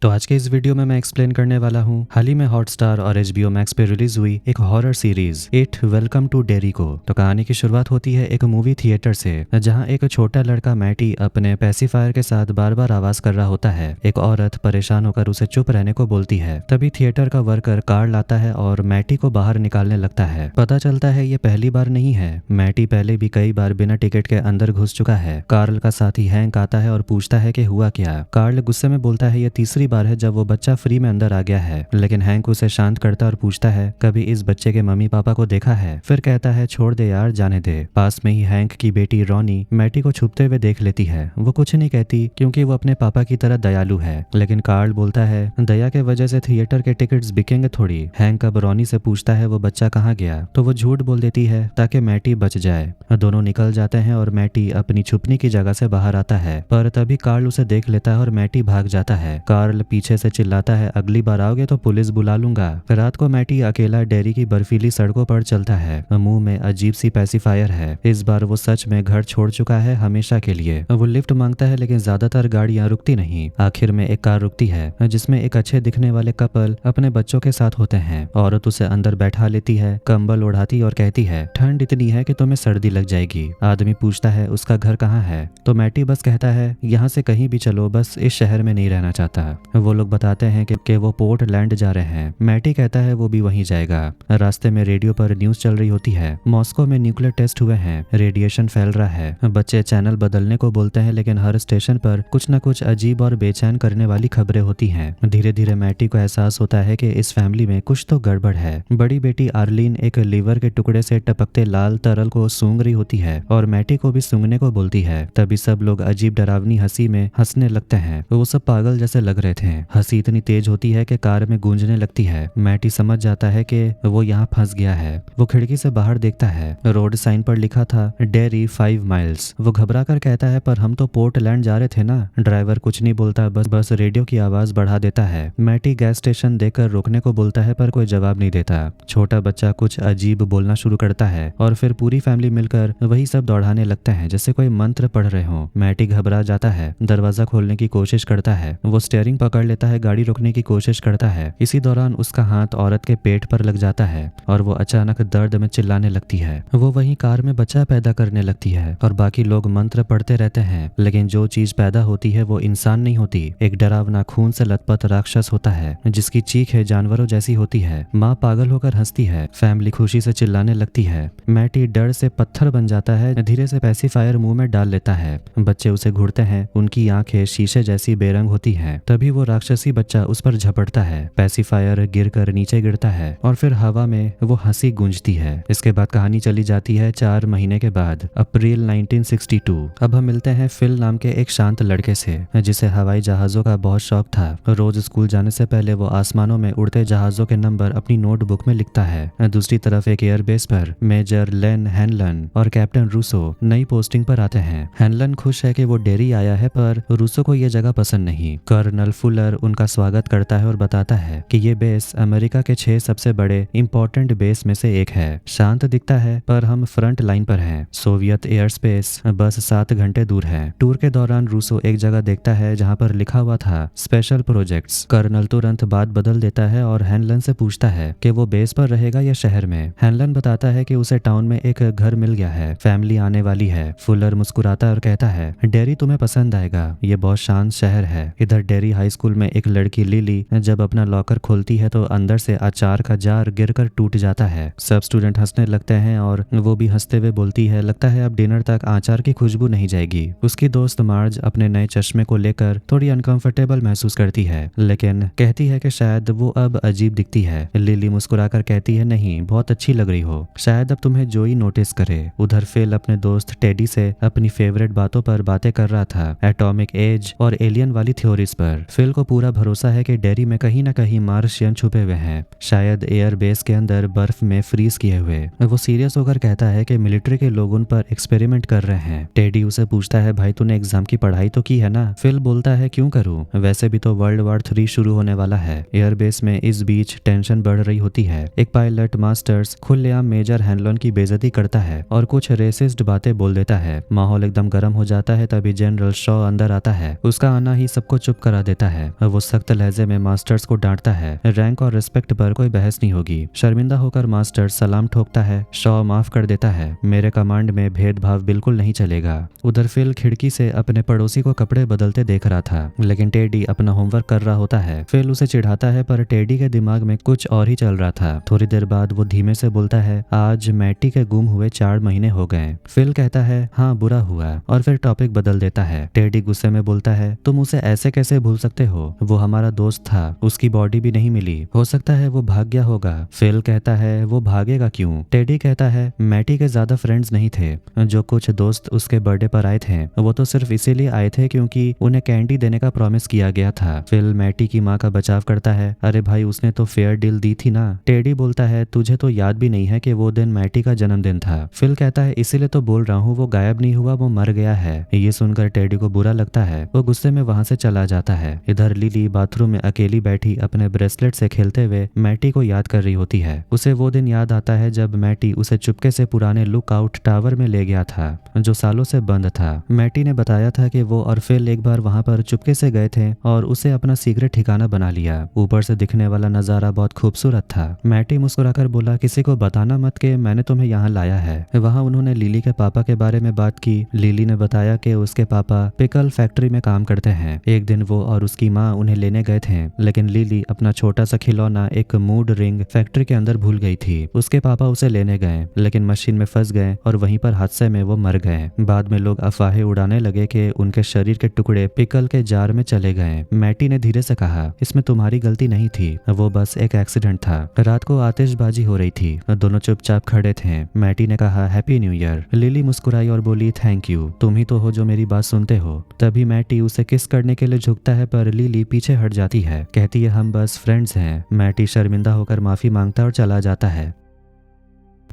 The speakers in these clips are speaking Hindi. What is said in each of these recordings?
तो आज के इस वीडियो में मैं एक्सप्लेन करने वाला हूँ हाल ही में हॉटस्टार और HBO मैक्स पे रिलीज हुई एक horror series it welcome to Derry को। तो कहानी की शुरुआत होती है एक मूवी थिएटर से, जहाँ एक छोटा लड़का मैटी अपने पैसिफायर के साथ बार बार आवाज कर रहा होता है। एक औरत परेशान होकर उसे चुप रहने को बोलती है। तभी थिएटर का वर्कर कार लाता है और मैटी को बाहर निकालने लगता है। पता चलता है ये पहली बार नहीं है, मैटी पहले भी कई बार बिना टिकट के अंदर घुस चुका है। कार्ल का साथी हैंक आता है और पूछता है कि हुआ क्या। कार्ल गुस्से में बोलता है ये तीसरी बार है जब वो बच्चा फ्री में अंदर आ गया है, लेकिन हैंक उसे शांत करता और पूछता है कभी इस बच्चे के मम्मी पापा को देखा है। फिर कहता है छोड़ दे यार, जाने दे। पास में ही हैंक की बेटी रॉनी मैटी को छुपते हुए देख लेती है। वो कुछ नहीं कहती क्योंकि वो अपने पापा की तरह दयालु है, लेकिन कार्ल बोलता है दया के वजह से थिएटर के टिकट्स बिकेंगे थोड़ी। हैंक अब रॉनी से पूछता है वो बच्चा कहाँ गया, तो वो झूठ बोल देती है ताकि मैटी बच जाए। दोनों निकल जाते हैं और मैटी अपनी छुपने की जगह से बाहर आता है, पर तभी कार्ल उसे देख लेता है और मैटी भाग जाता है। कार्ल पीछे से चिल्लाता है अगली बार आओगे तो पुलिस बुला लूंगा। रात को मैटी अकेला डेरी की बर्फीली सड़कों पर चलता है। मुंह में अजीब सी पैसिफायर है। इस बार वो सच में घर छोड़ चुका है हमेशा के लिए। वो लिफ्ट मांगता है लेकिन ज्यादातर गाड़ियां रुकती नहीं। आखिर में एक कार रुकती है जिसमें एक अच्छे दिखने वाले कपल अपने बच्चों के साथ होते हैं। औरत उसे अंदर बैठा लेती है, कंबल ओढ़ाती और कहती है ठंड इतनी है कि तुम्हें सर्दी लग जाएगी। आदमी पूछता है उसका घर कहाँ है, तो मैटी बस कहता है यहाँ से कहीं भी चलो, बस इस शहर में नहीं रहना चाहता। वो लोग बताते हैं कि वो पोर्टलैंड जा रहे हैं। मैटी कहता है वो भी वहीं जाएगा। रास्ते में रेडियो पर न्यूज चल रही होती है। मॉस्को में न्यूक्लियर टेस्ट हुए हैं, रेडिएशन फैल रहा है। बच्चे चैनल बदलने को बोलते हैं, लेकिन हर स्टेशन पर कुछ न कुछ अजीब और बेचैन करने वाली खबरें होती हैं। धीरे धीरे मैटी को एहसास होता है कि इस फैमिली में कुछ तो गड़बड़ है। बड़ी बेटी आर्लीन एक लीवर के टुकड़े से टपकते लाल तरल को सूंघ रही होती है और मैटी को भी सूंघने को बोलती है। तभी सब लोग अजीब डरावनी हंसी में हंसने लगते हैं। वो सब पागल जैसे लग रहे थे। हंसी इतनी तेज होती है कि कार में गूंजने लगती है। मैटी समझ जाता है कि वो यहाँ फंस गया है। वो खिड़की से बाहर देखता है, रोड साइन पर लिखा था डेरी 5 माइल्स। वो घबरा कर कहता है पर हम तो पोर्टलैंड जा रहे थे ना। ड्राइवर कुछ नहीं बोलता, बस रेडियो की आवाज बढ़ा देता है। मैटी गैस स्टेशन देखकर रोकने को बोलता है पर कोई जवाब नहीं देता। छोटा बच्चा कुछ अजीब बोलना शुरू करता है और फिर पूरी फैमिली मिलकर वही सब दौड़ाने लगते हैं जैसे कोई मंत्र पढ़ रहे हो। मैटी घबरा जाता है, दरवाजा खोलने की कोशिश करता है। वो स्टीयरिंग पकड़ लेता है, गाड़ी रोकने की कोशिश करता है। इसी दौरान उसका हाथ औरत के पेट पर लग जाता है और वो अचानक दर्द में चिल्लाने लगती है। वो वहीं कार में बच्चा पैदा करने लगती है और बाकी लोग मंत्र पढ़ते रहते हैं, लेकिन जो चीज पैदा होती है वो इंसान नहीं होती। एक डरावना खून से लथपथ राक्षस होता है जिसकी चीखें जानवरों जैसी होती है। माँ पागल होकर हंसती है, फैमिली खुशी से चिल्लाने लगती है। मैटी डर से पत्थर बन जाता है, धीरे से पैसिफायर मुंह में डाल लेता है। बच्चे उसे घूरते हैं, उनकी आंखें शीशे जैसी बेरंग होती हैं। तभी वो राक्षसी बच्चा उस पर झपटता है। पैसिफायर गिरकर नीचे गिरता है और फिर हवा में वो हंसी गूंजती है। इसके बाद कहानी चली जाती है 4 महीने के बाद, अप्रैल 1962। अब हम मिलते हैं फिल नाम के एक शांत लड़के से जिसे हवाई जहाजों का बहुत शौक था। रोज स्कूल जाने से पहले वो आसमानों में उड़ते जहाजों के नंबर अपनी नोटबुक में लिखता है। दूसरी तरफ एक एयरबेस पर मेजर लेन हैनलन और कैप्टन रूसो नई पोस्टिंग पर आते हैं। हैनलन खुश है कि वो डेरी आया है, पर रूसो को ये जगह पसंद नहीं। कर्नल फुलर उनका स्वागत करता है और बताता है कि ये बेस अमेरिका के 6 सबसे बड़े इंपॉर्टेंट बेस में से एक है। शांत दिखता है पर हम फ्रंट लाइन पर हैं। सोवियत एयर स्पेस बस 7 घंटे दूर है। टूर के दौरान रूसो एक जगह देखता है जहाँ पर लिखा हुआ था स्पेशल प्रोजेक्ट्स। कर्नल तुरंत बात बदल देता है और हैनलन से पूछता है कि वो बेस पर रहेगा या शहर में। हैनलन बताता है कि उसे टाउन में एक घर मिल गया है, फैमिली आने वाली है। फुलर मुस्कुराता और कहता है डेरी तुम्हें पसंद आएगा, ये बहुत शांत शहर है। इधर डेरी हाई स्कूल में एक लड़की लिली जब अपना लॉकर खोलती है तो अंदर से अचार का जार गिरकर टूट जाता है। सब स्टूडेंट हंसने लगते हैं और वो भी हंसते हुए बोलती है लगता है अब डिनर तक आचार की खुशबू नहीं जाएगी। उसकी दोस्त मार्ज अपने नए चश्मे को लेकर थोड़ी अनकंफर्टेबल महसूस करती है, लेकिन कहती है कि शायद वो अब अजीब दिखती है। लिली मुस्कुराकर कहती है नहीं, बहुत अच्छी लग रही हो, शायद अब तुम्हें जोई नोटिस करे। उधर फिल अपने दोस्त टेडी से अपनी फेवरेट बातों पर बातें कर रहा था, एटॉमिक एज और एलियन वाली थ्योरीज पर। फिल को पूरा भरोसा है कि डेरी में कहीं न कहीं मार्शियन छुपे हुए हैं, शायद एयर बेस के अंदर बर्फ में फ्रीज किए हुए। वो सीरियस होकर कहता है कि मिलिट्री के लोग उन पर एक्सपेरिमेंट कर रहे हैं। टेडी उसे पूछता है भाई तूने एग्जाम की पढ़ाई तो की है ना। फिल बोलता है क्यों करूं, वैसे भी तो वर्ल्ड वॉर 3 शुरू होने वाला है। एयरबेस में इस बीच टेंशन बढ़ रही होती है। एक पायलट मास्टर्स खुलेआम मेजर हैनलन की बेइज्जती करता है और कुछ रेसिस्ट बातें बोल देता है। माहौल एकदम गर्म हो जाता है। तभी जनरल शॉ अंदर आता है। उसका आना ही सबको चुप करा देता है। वो सख्त लहजे में मास्टर्स को डांटता है, रैंक और रिस्पेक्ट पर कोई बहस नहीं होगी। शर्मिंदा होकर मास्टर सलाम ठोकता है। शॉ माफ कर देता है, मेरे कमांड में भेदभाव बिल्कुल नहीं चलेगा। उधर फिल खिड़की से अपने पड़ोसी को कपड़े बदलते देख रहा था, लेकिन टेडी अपना होमवर्क कर रहा होता है। फिल उसे चिढ़ाता है, पर टेडी के दिमाग में कुछ और ही चल रहा था। थोड़ी देर बाद वो धीमे से बोलता है, आज मैटी के गुम हुए 4 महीने हो गए। फिल कहता है, हाँ बुरा हुआ, और फिर टॉपिक बदल देता है। टेडी गुस्से में बोलता है, तुम उसे ऐसे कैसे भूल सकते हो, वो हमारा दोस्त था, उसकी बॉडी भी नहीं मिली, हो सकता है वो भाग गया होगा। फिल कहता है, वो भागेगा क्यों? टेडी कहता है, मैटी के ज्यादा फ्रेंड्स नहीं थे, जो कुछ दोस्त उसके बर्थडे पर आए थे वो तो सिर्फ इसीलिए आए थे क्योंकि उन्हें कैंडी देने का प्रॉमिस किया गया था। फिल मैटी की माँ का बचाव करता है, अरे भाई उसने तो फेयर डील दी थी ना। टेडी बोलता है, तुझे तो याद भी नहीं है कि वो दिन मैटी का जन्मदिन था। फिल कहता है, इसीलिए तो बोल रहा हूँ, वो गायब नहीं हुआ, वो मर गया है। ये सुनकर टेडी को बुरा लगता है, वो गुस्से में वहां से चला जाता है। इधर लिली बाथरूम में अकेली बैठी अपने ब्रेसलेट से खेलते हुए मैटी को याद कर रही होती है। उसे वो दिन याद आता है जब मैटी उसे चुपके से पुराने लुक आउट टावर में ले गया था, जो सालों से बंद था। मैटी ने बताया था कि वो और फिल एक बार वहां पर चुपके से गए थे और उसे अपना सीक्रेट ठिकाना बना लिया। ऊपर से दिखने वाला नजारा बहुत खूबसूरत था। मैटी मुस्कुराकर बोला, किसी को बताना मत कि मैंने तुम्हें यहाँ लाया है। वहाँ उन्होंने लिली के पापा के बारे में बात की। लिली ने बताया कि उसके पापा पिकल फैक्ट्री में काम करते हैं। एक दिन वो और उसकी माँ उन्हें लेने गए थे, लेकिन लिली अपना छोटा सा खिलौना एक मूड रिंग फैक्ट्री के अंदर भूल गई थी। उसके पापा उसे लेने गए, लेकिन मशीन में फंस गए और वहीं पर हादसे में वो मर गए। बाद में लोग अफवाहें उड़ाने लगे कि उनके शरीर के टुकड़े पिकल के जार में चले गए। मैटी ने धीरे से कहा, इसमें तुम्हारी गलती नहीं थी, वो बस एक एक्सीडेंट था। रात को आतिशबाजी हो रही थी, दोनों चुपचाप खड़े थे। मैटी ने कहा, हैप्पी न्यू ईयर। लिली मुस्कुराई और बोली, थैंक यू, तुम ही तो हो जो मेरी बात सुनते हो। तभी मैटी उसे किस करने के लिए झुकता है, पर लिली पीछे हट जाती है, कहती है, हम बस फ्रेंड्स हैं। मैटी शर्मिंदा होकर माफी मांगता और चला जाता है।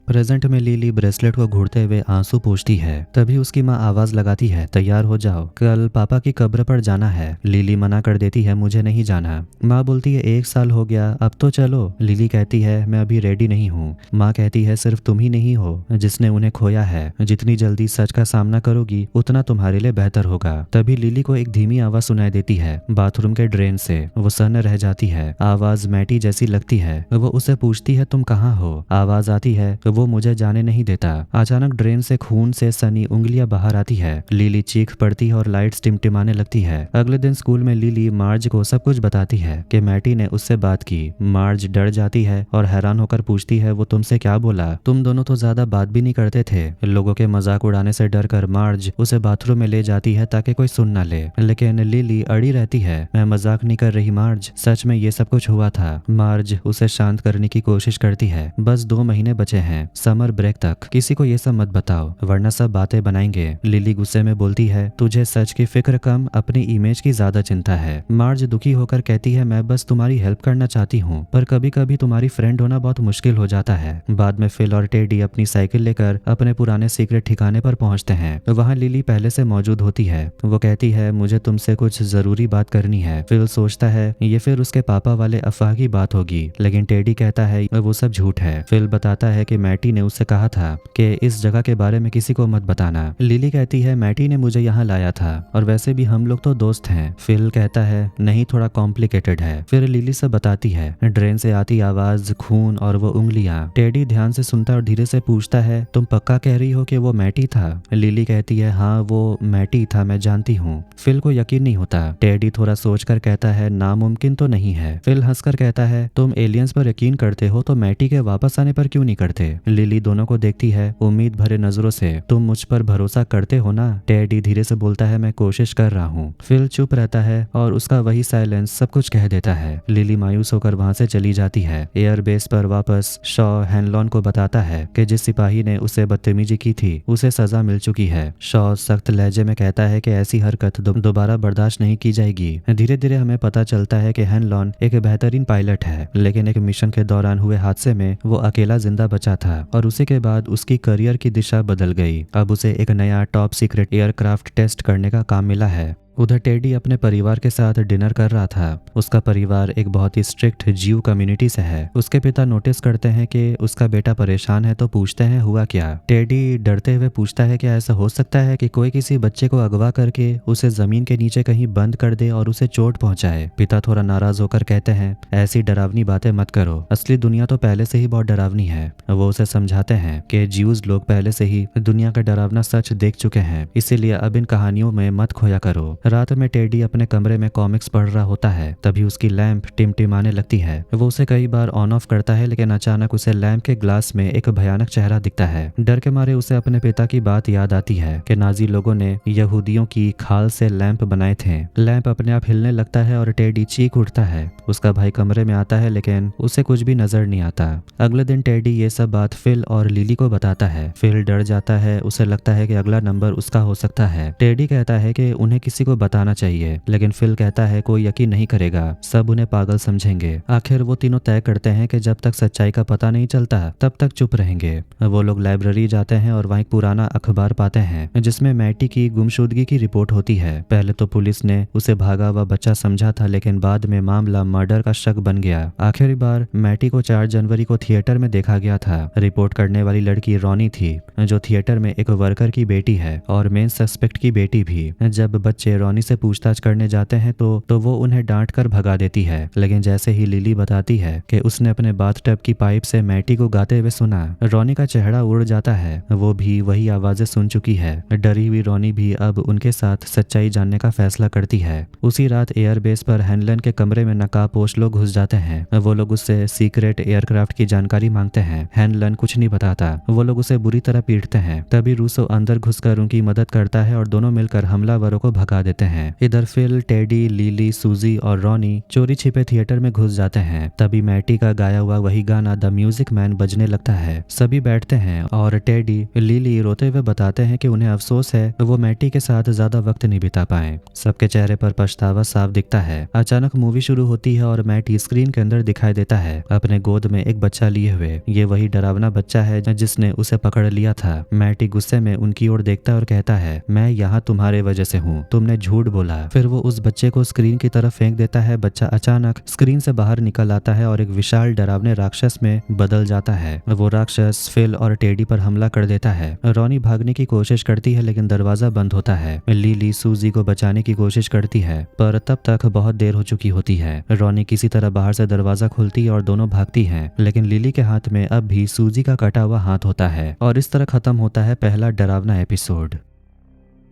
प्रेजेंट में लिली ब्रेसलेट को घूरते हुए आंसू पोंछती है। तभी उसकी माँ आवाज लगाती है, तैयार हो जाओ, कल पापा की कब्र पर जाना है। लिली मना कर देती है, मुझे नहीं जाना। माँ बोलती है, 1 साल हो गया, अब तो चलो। लिली कहती है, मैं अभी रेडी नहीं हूँ। माँ कहती है, सिर्फ तुम ही नहीं हो जिसने उन्हें खोया है, जितनी जल्दी सच का सामना करोगी उतना तुम्हारे लिए बेहतर होगा। तभी लिली को एक धीमी आवाज सुनाई देती है बाथरूम के ड्रेन से। वो सन्न रह जाती है। आवाज मैटी जैसी लगती है। वो उसे पूछती है, तुम कहाँ हो? आवाज आती है, वो मुझे जाने नहीं देता। अचानक ड्रेन से खून से सनी उंगलियां बाहर आती है। लिली चीख पड़ती है और लाइट्स टिमटिमाने लगती है। अगले दिन स्कूल में लिली मार्ज को सब कुछ बताती है कि मैटी ने उससे बात की। मार्ज डर जाती है और हैरान होकर पूछती है, वो तुमसे क्या बोला? तुम दोनों तो ज्यादा बात भी नहीं करते थे। लोगों के मजाक उड़ाने से डर कर मार्ज उसे बाथरूम में ले जाती है ताकि कोई सुन न ले, लेकिन लिली अड़ी रहती है, मैं मजाक नहीं कर रही मार्ज, सच में ये सब कुछ हुआ था। मार्ज उसे शांत करने की कोशिश करती है, बस 2 महीने बचे हैं, समर ब्रेक तक, किसी को ये सब मत बताओ वरना सब बातें बनाएंगे। लिली गुस्से में बोलती है, तुझे सच की फिक्र कम, अपनी इमेज की ज्यादा चिंता है। मार्ज दुखी होकर कहती है, मैं बस तुम्हारी हेल्प करना चाहती हूँ, पर कभी कभी तुम्हारी फ्रेंड होना बहुत मुश्किल हो जाता है। बाद में फिल और टेडी अपनी साइकिल लेकर अपने पुराने सीक्रेट ठिकाने पर पहुंचते हैं। वहाँ लिली पहले से मौजूद होती है। वो कहती है, मुझे तुमसे कुछ जरूरी बात करनी है। फिल सोचता है ये फिर उसके पापा वाले अफवाह की बात होगी, लेकिन टेडी कहता है वो सब झूठ है। फिल बताता है कि मैटी ने उससे कहा था कि इस जगह के बारे में किसी को मत बताना। लिली कहती है, मैटी ने मुझे यहाँ लाया था और वैसे भी हम लोग तो दोस्त हैं। फिल कहता है, नहीं, थोड़ा कॉम्प्लिकेटेड है। फिर लिली से बताती है, ड्रेन से आती आवाज, खून और वो उंगलियां। टेडी ध्यान से सुनता और धीरे से पूछता है, तुम पक्का कह रही हो कि वो मैटी था? लिली कहती है, हाँ वो मैटी था, मैं जानती हूँ। फिल को यकीन नहीं होता। टेडी थोड़ा सोचकर कहता है, नामुमकिन तो नहीं है। फिल हंसकर कहता है, तुम एलियंस पर यकीन करते हो तो मैटी के वापस आने पर क्यों नहीं करते? लिली दोनों को देखती है उम्मीद भरे नजरों से, तुम मुझ पर भरोसा करते हो ना? टेडी धीरे से बोलता है, मैं कोशिश कर रहा हूँ। फिल चुप रहता है और उसका वही साइलेंस सब कुछ कह देता है। लिली मायूस होकर वहां से चली जाती है। एयरबेस पर वापस शॉ हैनलॉन को बताता है कि जिस सिपाही ने उसे बदतमीजी की थी उसे सजा मिल चुकी है। शॉ सख्त लहजे में कहता है कि ऐसी हरकत दोबारा बर्दाश्त नहीं की जाएगी। धीरे धीरे हमें पता चलता है कि हैनलॉन एक बेहतरीन पायलट है, लेकिन एक मिशन के दौरान हुए हादसे में वो अकेला जिंदा बचा था और उसी के बाद उसकी करियर की दिशा बदल गई। अब उसे एक नया टॉप सीक्रेट एयरक्राफ्ट टेस्ट करने का काम मिला है। उधर टेडी अपने परिवार के साथ डिनर कर रहा था। उसका परिवार एक बहुत ही स्ट्रिक्ट जीव कम्युनिटी से है। उसके पिता नोटिस करते हैं कि उसका बेटा परेशान है तो पूछते हैं हुआ क्या। टेडी डरते हुए पूछता है क्या ऐसा हो सकता है कि कोई किसी बच्चे को अगवा करके उसे जमीन के नीचे कहीं बंद कर दे और उसे चोट पहुंचाए। पिता थोड़ा नाराज होकर कहते हैं ऐसी डरावनी बातें मत करो, असली दुनिया तो पहले से ही बहुत डरावनी है। वो उसे समझाते हैं कि ज्यूज लोग पहले से ही दुनिया का डरावना सच देख चुके हैं, इसीलिए अब इन कहानियों में मत खोया करो। रात में टेडी अपने कमरे में कॉमिक्स पढ़ रहा होता है, तभी उसकी लैंप टिमटिमाने लगती है। वो उसे कई बार ऑन ऑफ करता है, लेकिन अचानक उसे लैंप के ग्लास में एक भयानक चेहरा दिखता है। डर के मारे उसे अपने पिता की बात याद आती है कि नाजी लोगों ने यहूदियों की खाल से लैंप बनाए थे। लैंप अपने आप हिलने लगता है और टेडी चीख उठता है। उसका भाई कमरे में आता है, लेकिन उसे कुछ भी नजर नहीं आता। अगले दिन टेडी ये सब बात फिल और लिली को बताता है। फिल डर जाता है, उसे लगता है कि अगला नंबर उसका हो सकता है। टेडी कहता है कि उन्हें किसी को बताना चाहिए, लेकिन फिल कहता है कोई यकीन नहीं करेगा, सब उन्हें पागल समझेंगे। आखिर वो तीनों तय करते हैं कि जब तक सच्चाई का पता नहीं चलता तब तक चुप रहेंगे। वो लोग लाइब्रेरी जाते हैं और वहाँ एक पुराना अखबार पाते हैं जिसमें मैटी की गुमशुदगी की रिपोर्ट होती है। पहले तो पुलिस ने उसे भागा हुआ बच्चा समझा था, लेकिन बाद में मामला मर्डर का शक बन गया। आखिरी बार मैटी को 4 जनवरी को थिएटर में देखा गया था। रिपोर्ट करने वाली लड़की रॉनी थी, जो थिएटर में एक वर्कर की बेटी है और मेन सस्पेक्ट की बेटी भी। जब बच्चे रॉनी से पूछताछ करने जाते हैं तो वो उन्हें डांट कर भगा देती है, लेकिन जैसे ही लिली बताती है कि उसने अपने बाथटब की पाइप से मैटी को गाते हुए सुना, रॉनी का चेहरा उड़ जाता है। वो भी वही आवाजें सुन चुकी है। डरी हुई रॉनी भी अब उनके साथ सच्चाई जानने का फैसला करती है। उसी रात एयरबेस पर हैनलन के कमरे में नकाबपोश लोग घुस जाते हैं। वो लोग उससे सीक्रेट एयरक्राफ्ट की जानकारी मांगते हैं। हैनलन कुछ नहीं बताता। वो लोग उसे बुरी तरह पीटते हैं। तभी रूसो अंदर घुसकर उनकी मदद करता है और दोनों मिलकर हमलावरों को भगा देते हैं। इधर फिल, टेडी, लिली, सूजी और रॉनी चोरी छिपे थिएटर में घुस जाते हैं। तभी मैटी का गाया हुआ वही गाना द म्यूजिक मैन बजने लगता है। सभी बैठते हैं और टेडी, लिली रोते हुए बताते हैं कि उन्हें अफसोस है वो मैटी के साथ ज्यादा वक्त नहीं बिता पाए। सबके चेहरे पर पछतावा साफ दिखता है। अचानक मूवी शुरू होती है और मैटी स्क्रीन के अंदर दिखाई देता है, अपने गोद में एक बच्चा लिए हुए। ये वही डरावना बच्चा है जिसने उसे पकड़ लिया था। मैटी गुस्से में उनकी ओर देखता है और कहता है मैं यहाँ तुम्हारे वजह से हूँ, तुमने झूठ बोला। फिर वो उस बच्चे को स्क्रीन की तरफ फेंक देता है। बच्चा अचानक स्क्रीन से बाहर निकल आता है और एक विशाल डरावने राक्षस में बदल जाता है। वो राक्षस फिल और टेडी पर हमला कर देता है। रॉनी भागने की कोशिश करती है, लेकिन दरवाजा बंद होता है। लिली सूजी को बचाने की कोशिश करती है, पर तब तक बहुत देर हो चुकी होती है। रॉनी किसी तरह बाहर से दरवाजा खोलती है और दोनों भागती हैं, लेकिन लिली के हाथ में अब भी सूजी का कटा हुआ हाथ होता है। और इस तरह खत्म होता है पहला डरावना एपिसोड।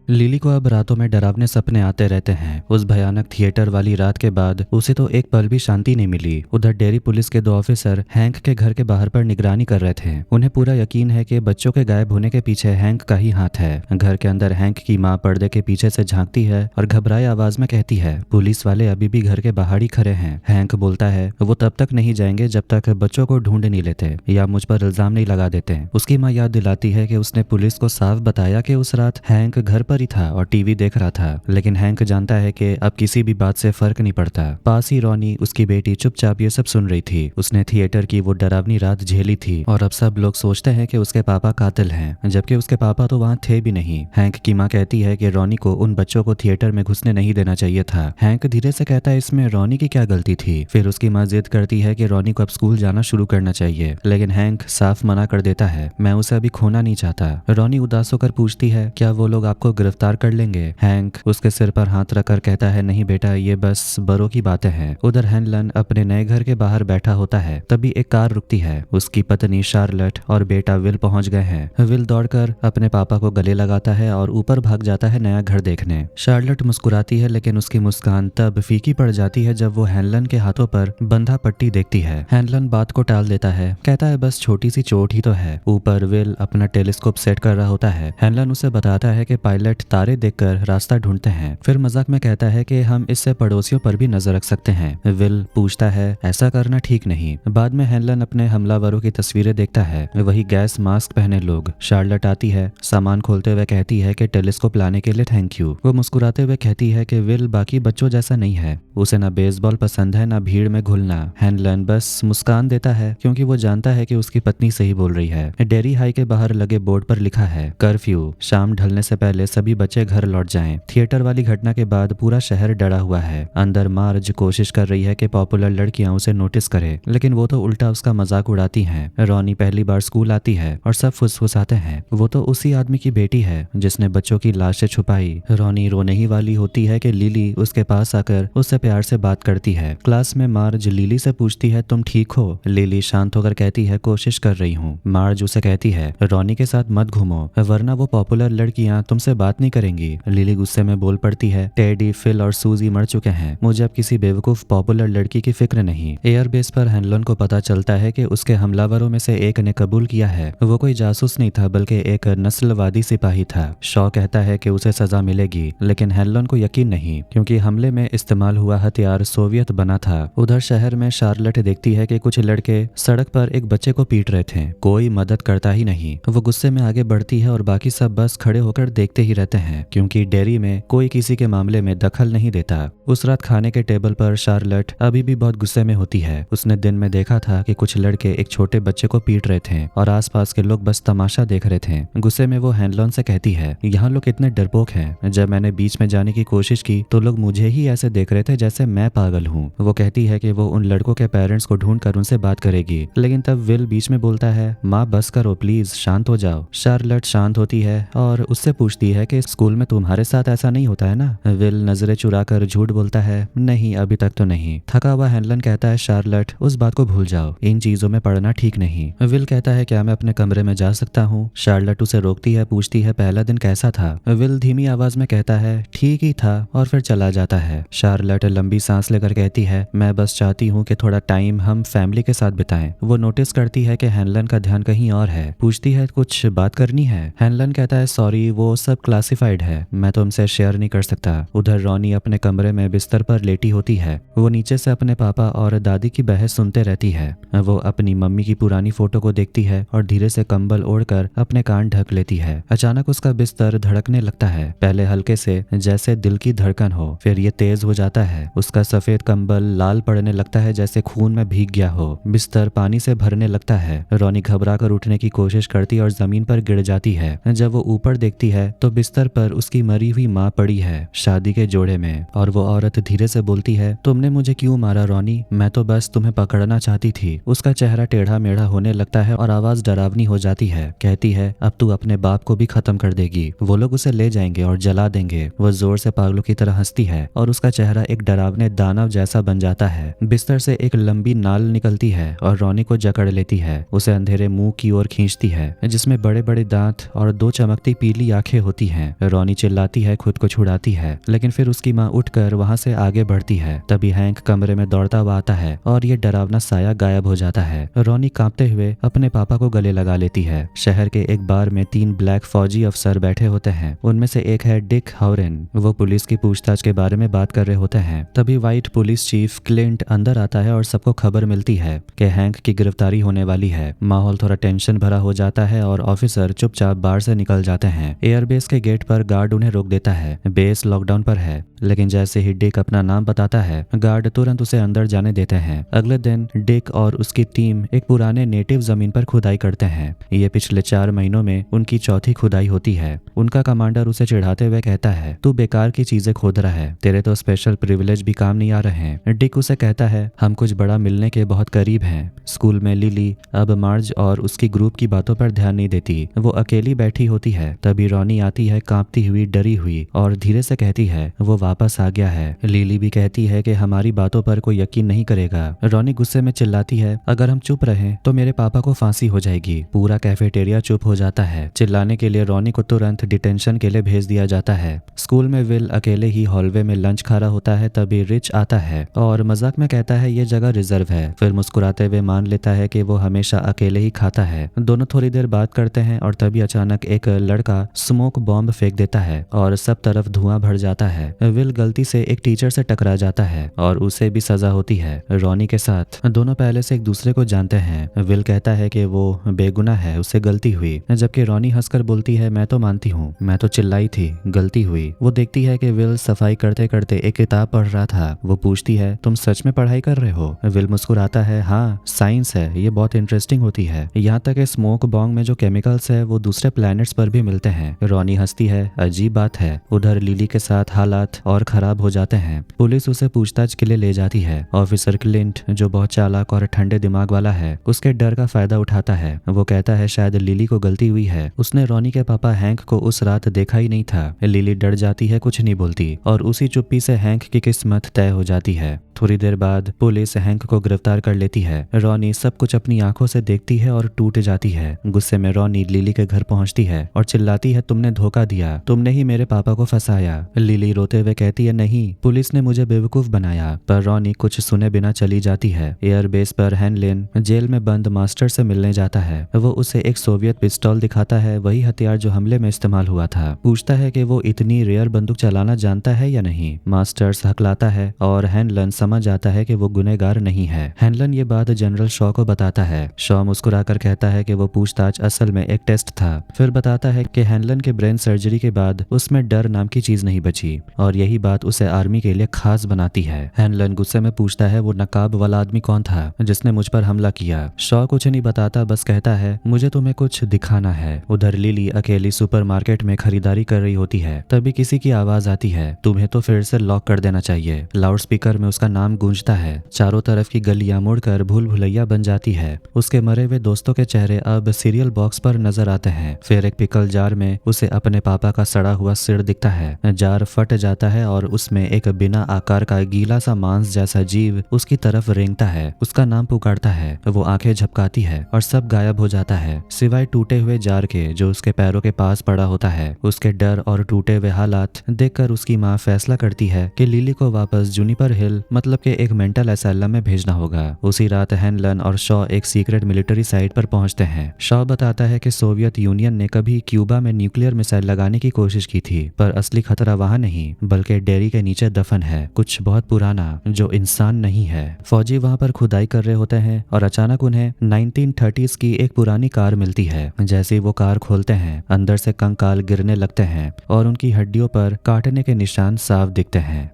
लिली को अब रातों में डरावने सपने आते रहते हैं। उस भयानक थिएटर वाली रात के बाद उसे तो एक पल भी शांति नहीं मिली। उधर डेरी पुलिस के 2 ऑफिसर हैंक के घर के बाहर पर निगरानी कर रहे थे। उन्हें पूरा यकीन है कि बच्चों के गायब होने के पीछे हैंक का ही हाथ है। घर के अंदर हैंक की माँ पर्दे के पीछे से झांकती है और घबराए आवाज में कहती है पुलिस वाले अभी भी घर के बाहर ही खड़े हैं। हैंक बोलता है वो तब तक नहीं जाएंगे जब तक बच्चों को ढूंढ नहीं लेते या मुझ पर इल्जाम नहीं लगा देते। उसकी माँ याद दिलाती है कि उसने पुलिस को साफ बताया कि उस रात हैंक घर पर ही था और टीवी देख रहा था, लेकिन हैंक जानता है कि अब किसी भी बात से फर्क नहीं पड़ता। पास ही रॉनी, उसकी बेटी, चुपचाप ये सब सुन रही थी। उसने थिएटर की वो डरावनी रात झेली थी और अब सब लोग सोचते हैं कि उसके पापा कातिल हैं, जबकि उसके पापा तो वहाँ थे भी नहीं। हैंक की माँ कहती है कि रॉनी को उन बच्चों को थिएटर में घुसने नहीं देना चाहिए था। हैंक धीरे से कहता है इसमें रॉनी की क्या गलती थी। फिर उसकी माँ जिद करती है कि रॉनी को अब स्कूल जाना शुरू करना चाहिए, लेकिन हैंक साफ मना कर देता है, मैं उसे अभी खोना नहीं चाहता। रॉनी उदास होकर पूछती है क्या वो लोग आपको गिरफ्तार कर लेंगे? हैंक उसके सिर पर हाथ रखकर कहता है नहीं बेटा, ये बस बड़ों की बातें हैं। उधर हैनलन अपने नए घर के बाहर बैठा होता है, तभी एक कार रुकती है। उसकी पत्नी शार्लेट और बेटा विल पहुंच गए हैं। विल दौड़कर अपने पापा को गले लगाता है और ऊपर भाग जाता है नया घर देखने। शार्लेट मुस्कुराती है, लेकिन उसकी मुस्कान तब फीकी पड़ जाती है जब वो हैनलन के हाथों पर बंधा पट्टी देखती है। हैनलन बात को टाल देता है, कहता है बस छोटी सी चोट ही तो है। ऊपर विल अपना टेलीस्कोप सेट कर रहा होता है। हैनलन उसे बताता है कि पायलट तारे देखकर रास्ता ढूंढते हैं। फिर मजाक में कहता है कि हम इससे पड़ोसियों पर भी नजर रख सकते हैं। विल पूछता है ऐसा करना ठीक नहीं। बाद में हैनलन अपने हमलावरों की तस्वीरें देखता है, वही गैस मास्क पहने लोग। शार्लेट आती है, सामान खोलते हुए कहती है कि टेलीस्कोप लाने के लिए थैंक यू। वो मुस्कुराते हुए कहती है कि विल बाकी बच्चों जैसा नहीं है, उसे ना बेसबॉल पसंद है ना भीड़ में घुलना। हैनलन बस मुस्कान देता है क्योंकि वो जानता है कि उसकी पत्नी सही बोल रही है। डेरी हाई के बाहर लगे बोर्ड पर लिखा है कर्फ्यू, शाम ढलने से पहले सभी बच्चे घर लौट जाएं। थिएटर वाली घटना के बाद पूरा शहर डरा हुआ है। अंदर मार्ज कोशिश कर रही है कि पॉपुलर लड़कियां उसे नोटिस करे, लेकिन वो तो उल्टा उसका मजाक उड़ाती हैं। रॉनी पहली बार स्कूल आती है और सब फुसफुसाते हैं, वो तो उसी आदमी की बेटी है जिसने बच्चों की लाशें छुपाई। रॉनी रोने ही वाली होती है कि लिली उसके पास आकर उससे प्यार से बात करती है। क्लास में मार्ज लिली से पूछती है तुम ठीक हो? लिली शांत होकर कहती है कोशिश कर रही हूँ। मार्ज उसे कहती है रॉनी के साथ मत घूमो वरना वो पॉपुलर लड़कियां तुमसे बात नहीं करेंगी। लिली गुस्से में बोल पड़ती है टेडी, फिल और सूजी मर चुके हैं, मुझे अब किसी बेवकूफ पॉपुलर लड़की की फिक्र नहीं। एयरबेस पर हेनलन को पता चलता है कि उसके हमलावरों में से एक ने कबूल किया है वो कोई जासूस नहीं था बल्कि एक नस्लवादी सिपाही था। शॉ कहता है कि उसे सजा मिलेगी, लेकिन हेनलन को यकीन नहीं क्योंकि हमले में इस्तेमाल हुआ हथियार सोवियत बना था। उधर शहर में शार्लेट देखती है कि कुछ लड़के सड़क पर एक बच्चे को पीट रहे थे, कोई मदद करता ही नहीं। वो गुस्से में आगे बढ़ती है और बाकी सब बस खड़े होकर देखते ही रहते हैं क्योंकि डेयरी में कोई किसी के मामले में दखल नहीं देता। उस रात खाने के टेबल पर शार्लेट अभी भी बहुत गुस्से में होती है। उसने दिन में देखा था कि कुछ लड़के एक छोटे बच्चे को पीट रहे थे और आसपास के लोग बस तमाशा देख रहे थे। गुस्से में वो हेनलॉन से कहती है यहाँ लोग कितने डरपोक हैं, जब मैंने बीच में जाने की कोशिश की तो लोग मुझे ही ऐसे देख रहे थे जैसे मैं पागल हूँ। वो कहती है कि वो उन लड़कों के पेरेंट्स को ढूंढ कर उनसे बात करेगी, लेकिन तब विल बीच में बोलता है माँ बस करो प्लीज, शांत हो जाओ। शार्लेट शांत होती है और उससे पूछती है कि स्कूल में तुम्हारे साथ ऐसा नहीं होता है ना? विल नजरें चुरा कर झूठ बोलता है नहीं अभी तक तो नहीं। थका हुआ हेनलन कहता है शार्लेट उस बात को भूल जाओ, इन चीजों में पढ़ना ठीक नहीं। विल कहता है क्या मैं अपने कमरे में जा सकता हूँ? शार्लेट उसे रोकती है, पूछती है पहला दिन कैसा था? विल धीमी आवाज में कहता है ठीक ही था और फिर चला जाता है। शार्लेट लंबी सांस लेकर कहती है मैं बस चाहती हूँ कि थोड़ा टाइम हम फैमिली के साथ बिताएं। वो नोटिस करती है कि हेनलन का ध्यान कहीं और है, पूछती है कुछ बात करनी है? हेनलन कहता है सॉरी वो सब क्लासिफाइड है, मैं तुमसे शेयर नहीं कर सकता। उधर रॉनी अपने कमरे में बिस्तर पर लेटी होती है। वो नीचे से अपने पापा और दादी की बहस सुनते रहती है। वो अपनी मम्मी की पुरानी फोटो को देखती है और धीरे से कंबल ओढ़कर अपने कान ढक लेती है। अचानक उसका बिस्तर धड़कने लगता है, पहले हल्के से जैसे दिल की धड़कन हो, फिर ये तेज हो जाता है। उसका सफेद कंबल लाल पड़ने लगता है जैसे खून में भीग गया हो। बिस्तर पानी से भरने लगता है। रॉनी घबरा कर उठने की कोशिश करती और जमीन पर गिर जाती है। जब वो ऊपर देखती है तो बिस्तर पर उसकी मरी हुई माँ पड़ी है शादी के जोड़े में, और वो औरत धीरे से बोलती है तुमने मुझे क्यों मारा रॉनी? मैं तो बस तुम्हें पकड़ना चाहती थी। उसका चेहरा टेढ़ा मेढ़ा होने लगता है और आवाज डरावनी हो जाती है। कहती है अब तू अपने बाप को भी खत्म कर देगी, वो लोग उसे ले जाएंगे और जला देंगे। वो जोर से पागलों की तरह हंसती है और उसका चेहरा एक डरावने दानव जैसा बन जाता है। बिस्तर से एक लंबी नाल निकलती है और रॉनी को जकड़ लेती है। उसे अंधेरे मुंह की ओर खींचती है जिसमें बड़े बड़े दांत और दो चमकती पीली आंखें होती हैं। रॉनी चिल्लाती है, खुद को छुड़ाती है, लेकिन फिर उसकी माँ उठकर वहां से आगे बढ़ती है। तभी हैंक कमरे में दौड़ता हुआ आता है और ये डरावना साया गायब हो जाता है। रॉनी कांपते हुए अपने पापा को गले लगा लेती है। शहर के एक बार में 3 ब्लैक फौजी अफसर बैठे होते हैं। उनमें से एक है डिक हाउरेन। वो पुलिस की पूछताछ के बारे में बात कर रहे होते हैं। तभी व्हाइट पुलिस चीफ क्लिंट अंदर आता है और सबको खबर मिलती है कि हैंक की गिरफ्तारी होने वाली है। माहौल थोड़ा टेंशन भरा हो जाता है और ऑफिसर चुपचाप बाहर से निकल जाते हैं। एयरबेस के गेट पर गार्ड उन्हें रोक देता है। बेस लॉकडाउन पर है, लेकिन जैसे ही डिक अपना नाम बताता है गार्ड तुरंत उसे अंदर जाने देते हैं। अगले दिन डिक और उसकी टीम एक पुराने नेटिव जमीन पर खुदाई करते हैं। ये पिछले 4 महीनों में उनकी चौथी खुदाई होती है। उनका कमांडर उसे चिढ़ाते हुए कहता है तू बेकार की चीजें खोद रहा है, तेरे तो स्पेशल प्रिविलेज भी काम नहीं आ रहे हैं। डिक उसे कहता है हम कुछ बड़ा मिलने के बहुत करीब हैं। स्कूल में लिली अब मार्ज और उसकी ग्रुप की बातों पर ध्यान नहीं देती, वो अकेली बैठी होती है। तभी रॉनी आती है कांपती हुई, डरी हुई, और धीरे से कहती है वो वापस आ गया है। लिली भी कहती है कि हमारी बातों पर कोई यकीन नहीं करेगा। रॉनी गुस्से में चिल्लाती है अगर हम चुप रहे तो मेरे पापा को फांसी हो जाएगी। पूरा कैफेटेरिया चुप हो जाता है। चिल्लाने के लिए रॉनी को तुरंत डिटेंशन के लिए भेज दिया जाता है। स्कूल में विल अकेले ही हॉलवे में लंच खा रहा होता है। तभी रिच आता है और मजाक में कहता है ये जगह रिजर्व है, फिर मुस्कुराते हुए मान लेता है कि वो हमेशा अकेले ही खाता है। दोनों थोड़ी देर बात करते हैं और तभी अचानक एक लड़का स्मोक बॉम्ब फेंक देता है और सब तरफ धुआं भर जाता है। विल गलती से एक टीचर से टकरा जाता है और उसे भी सजा होती है। रॉनी के साथ दोनों पहले से एक दूसरे को जानते हैं। विल कहता है कि वो बेगुनाह है, उससे गलती हुई, जबकि रॉनी हंसकर बोलती है मैं तो मानती हूँ, मैं तो चिल्लाई थी, गलती हुई। वो देखती है कि विल सफाई करते करते एक किताब पढ़ रहा था। वो पूछती है तुम सच में पढ़ाई कर रहे हो? विल मुस्कुराता है हाँ साइंस है, ये बहुत इंटरेस्टिंग होती है। यहाँ तक स्मोक बॉम्ब में जो केमिकल्स है वो दूसरे प्लैनेट्स पर भी मिलते हैं। रॉनी हंसती है। अजीब बात है। उधर लिली के साथ हालात और खराब हो जाते हैं। पुलिस उसे पूछताछ के लिए ले जाती है। ऑफिसर क्लिंट जो बहुत चालाक और ठंडे दिमाग वाला है, उसके डर का फायदा उठाता है। वो कहता है शायद लिली को गलती हुई है, उसने रॉनी के पापा हैंक को उस रात देखा ही नहीं था। लिली डर जाती है, कुछ नहीं बोलती और उसी चुप्पी से हैंक की किस्मत तय हो जाती है। थोड़ी देर बाद पुलिस हैंक को गिरफ्तार कर लेती है। रॉनी सब कुछ अपनी आंखों से देखती है और टूट जाती है। गुस्से में रॉनी लिली के घर पहुंचती है और चिल्लाती है, तुमने धोखा दिया, तुमने ही मेरे पापा को फंसाया। लिली रोते हुए कहती है, नहीं, पुलिस ने मुझे बेवकूफ बनाया। पर रॉनी कुछ सुने बिना चली जाती है। एयरबेस पर हैनलिन जेल में बंद मास्टर से मिलने जाता है। वो उसे एक सोवियत पिस्टल दिखाता है, वही हथियार जो हमले में इस्तेमाल हुआ था। पूछता है कि वो इतनी रेयर बंदूक चलाना जानता है या नहीं। मास्टर हकलाता है और हैनलन समझ आता है कि वो गुनहगार नहीं है। हैनलन ये बात जनरल शॉ को बताता है। शॉ मुस्कुराकर कहता है कि वो पूछताछ असल में एक टेस्ट था। फिर बताता है कि हैनलन के ब्रेन सर्जरी के बाद उसमें डर नाम की चीज नहीं बची और यही बात उसे आर्मी के लिए खास बनाती है। हैनलन गुस्से में पूछता है, वो नकाब वाला आदमी कौन था जिसने मुझ पर हमला किया। शॉ कुछ नहीं बताता, बस कहता है, मुझे तुम्हें कुछ दिखाना है। उधर लिली अकेली सुपरमार्केट में खरीदारी कर रही होती है। तभी किसी की आवाज आती है, तुम्हें तो फिर से लॉक कर देना चाहिए। लाउडस्पीकर में उसका नाम गूंजता है। चारों तरफ की गलियां मुड़कर भूल भुलैया बन जाती है। उसके मरे हुए दोस्तों के चेहरे अब सीरियल बॉक्स पर नजर आते हैं। फिर एक पिकल जार में उसे अपने पापा का सड़ा हुआ सिर दिखता है। जार फट जाता है और उसमें एक बिना आकार का गीला सा मांस जैसा जीव उसकी तरफ रेंगता है। उसका नाम पुकारता है। वो आंखें झपकाती है और सब गायब हो जाता है सिवाय टूटे हुए जार के जो उसके पैरों के पास पड़ा होता है। उसके डर और टूटे हुए हालात देखकर उसकी माँ फैसला करती है कि लिली को वापस जूनिपर हिल मतलब के एक मेंटल एसाइलम में भेजना होगा। उसी रात हैनलन और शॉ एक सीक्रेट मिलिट्री साइट पर पहुंचते हैं। शॉ बताता है कि सोवियत यूनियन ने कभी क्यूबा में न्यूक्लियर मिसाइल लगाने की कोशिश की थी, पर असली खतरा वहां नहीं बल्कि डेयरी के नीचे दफन है, कुछ बहुत पुराना जो इंसान नहीं है। फौजी वहां पर खुदाई कर रहे होते हैं और अचानक उन्हें 1930s की एक पुरानी कार मिलती है। जैसे ही वो कार खोलते हैं, अंदर से कंकाल गिरने लगते हैं और उनकी हड्डियों पर काटने के निशान साफ दिखते हैं।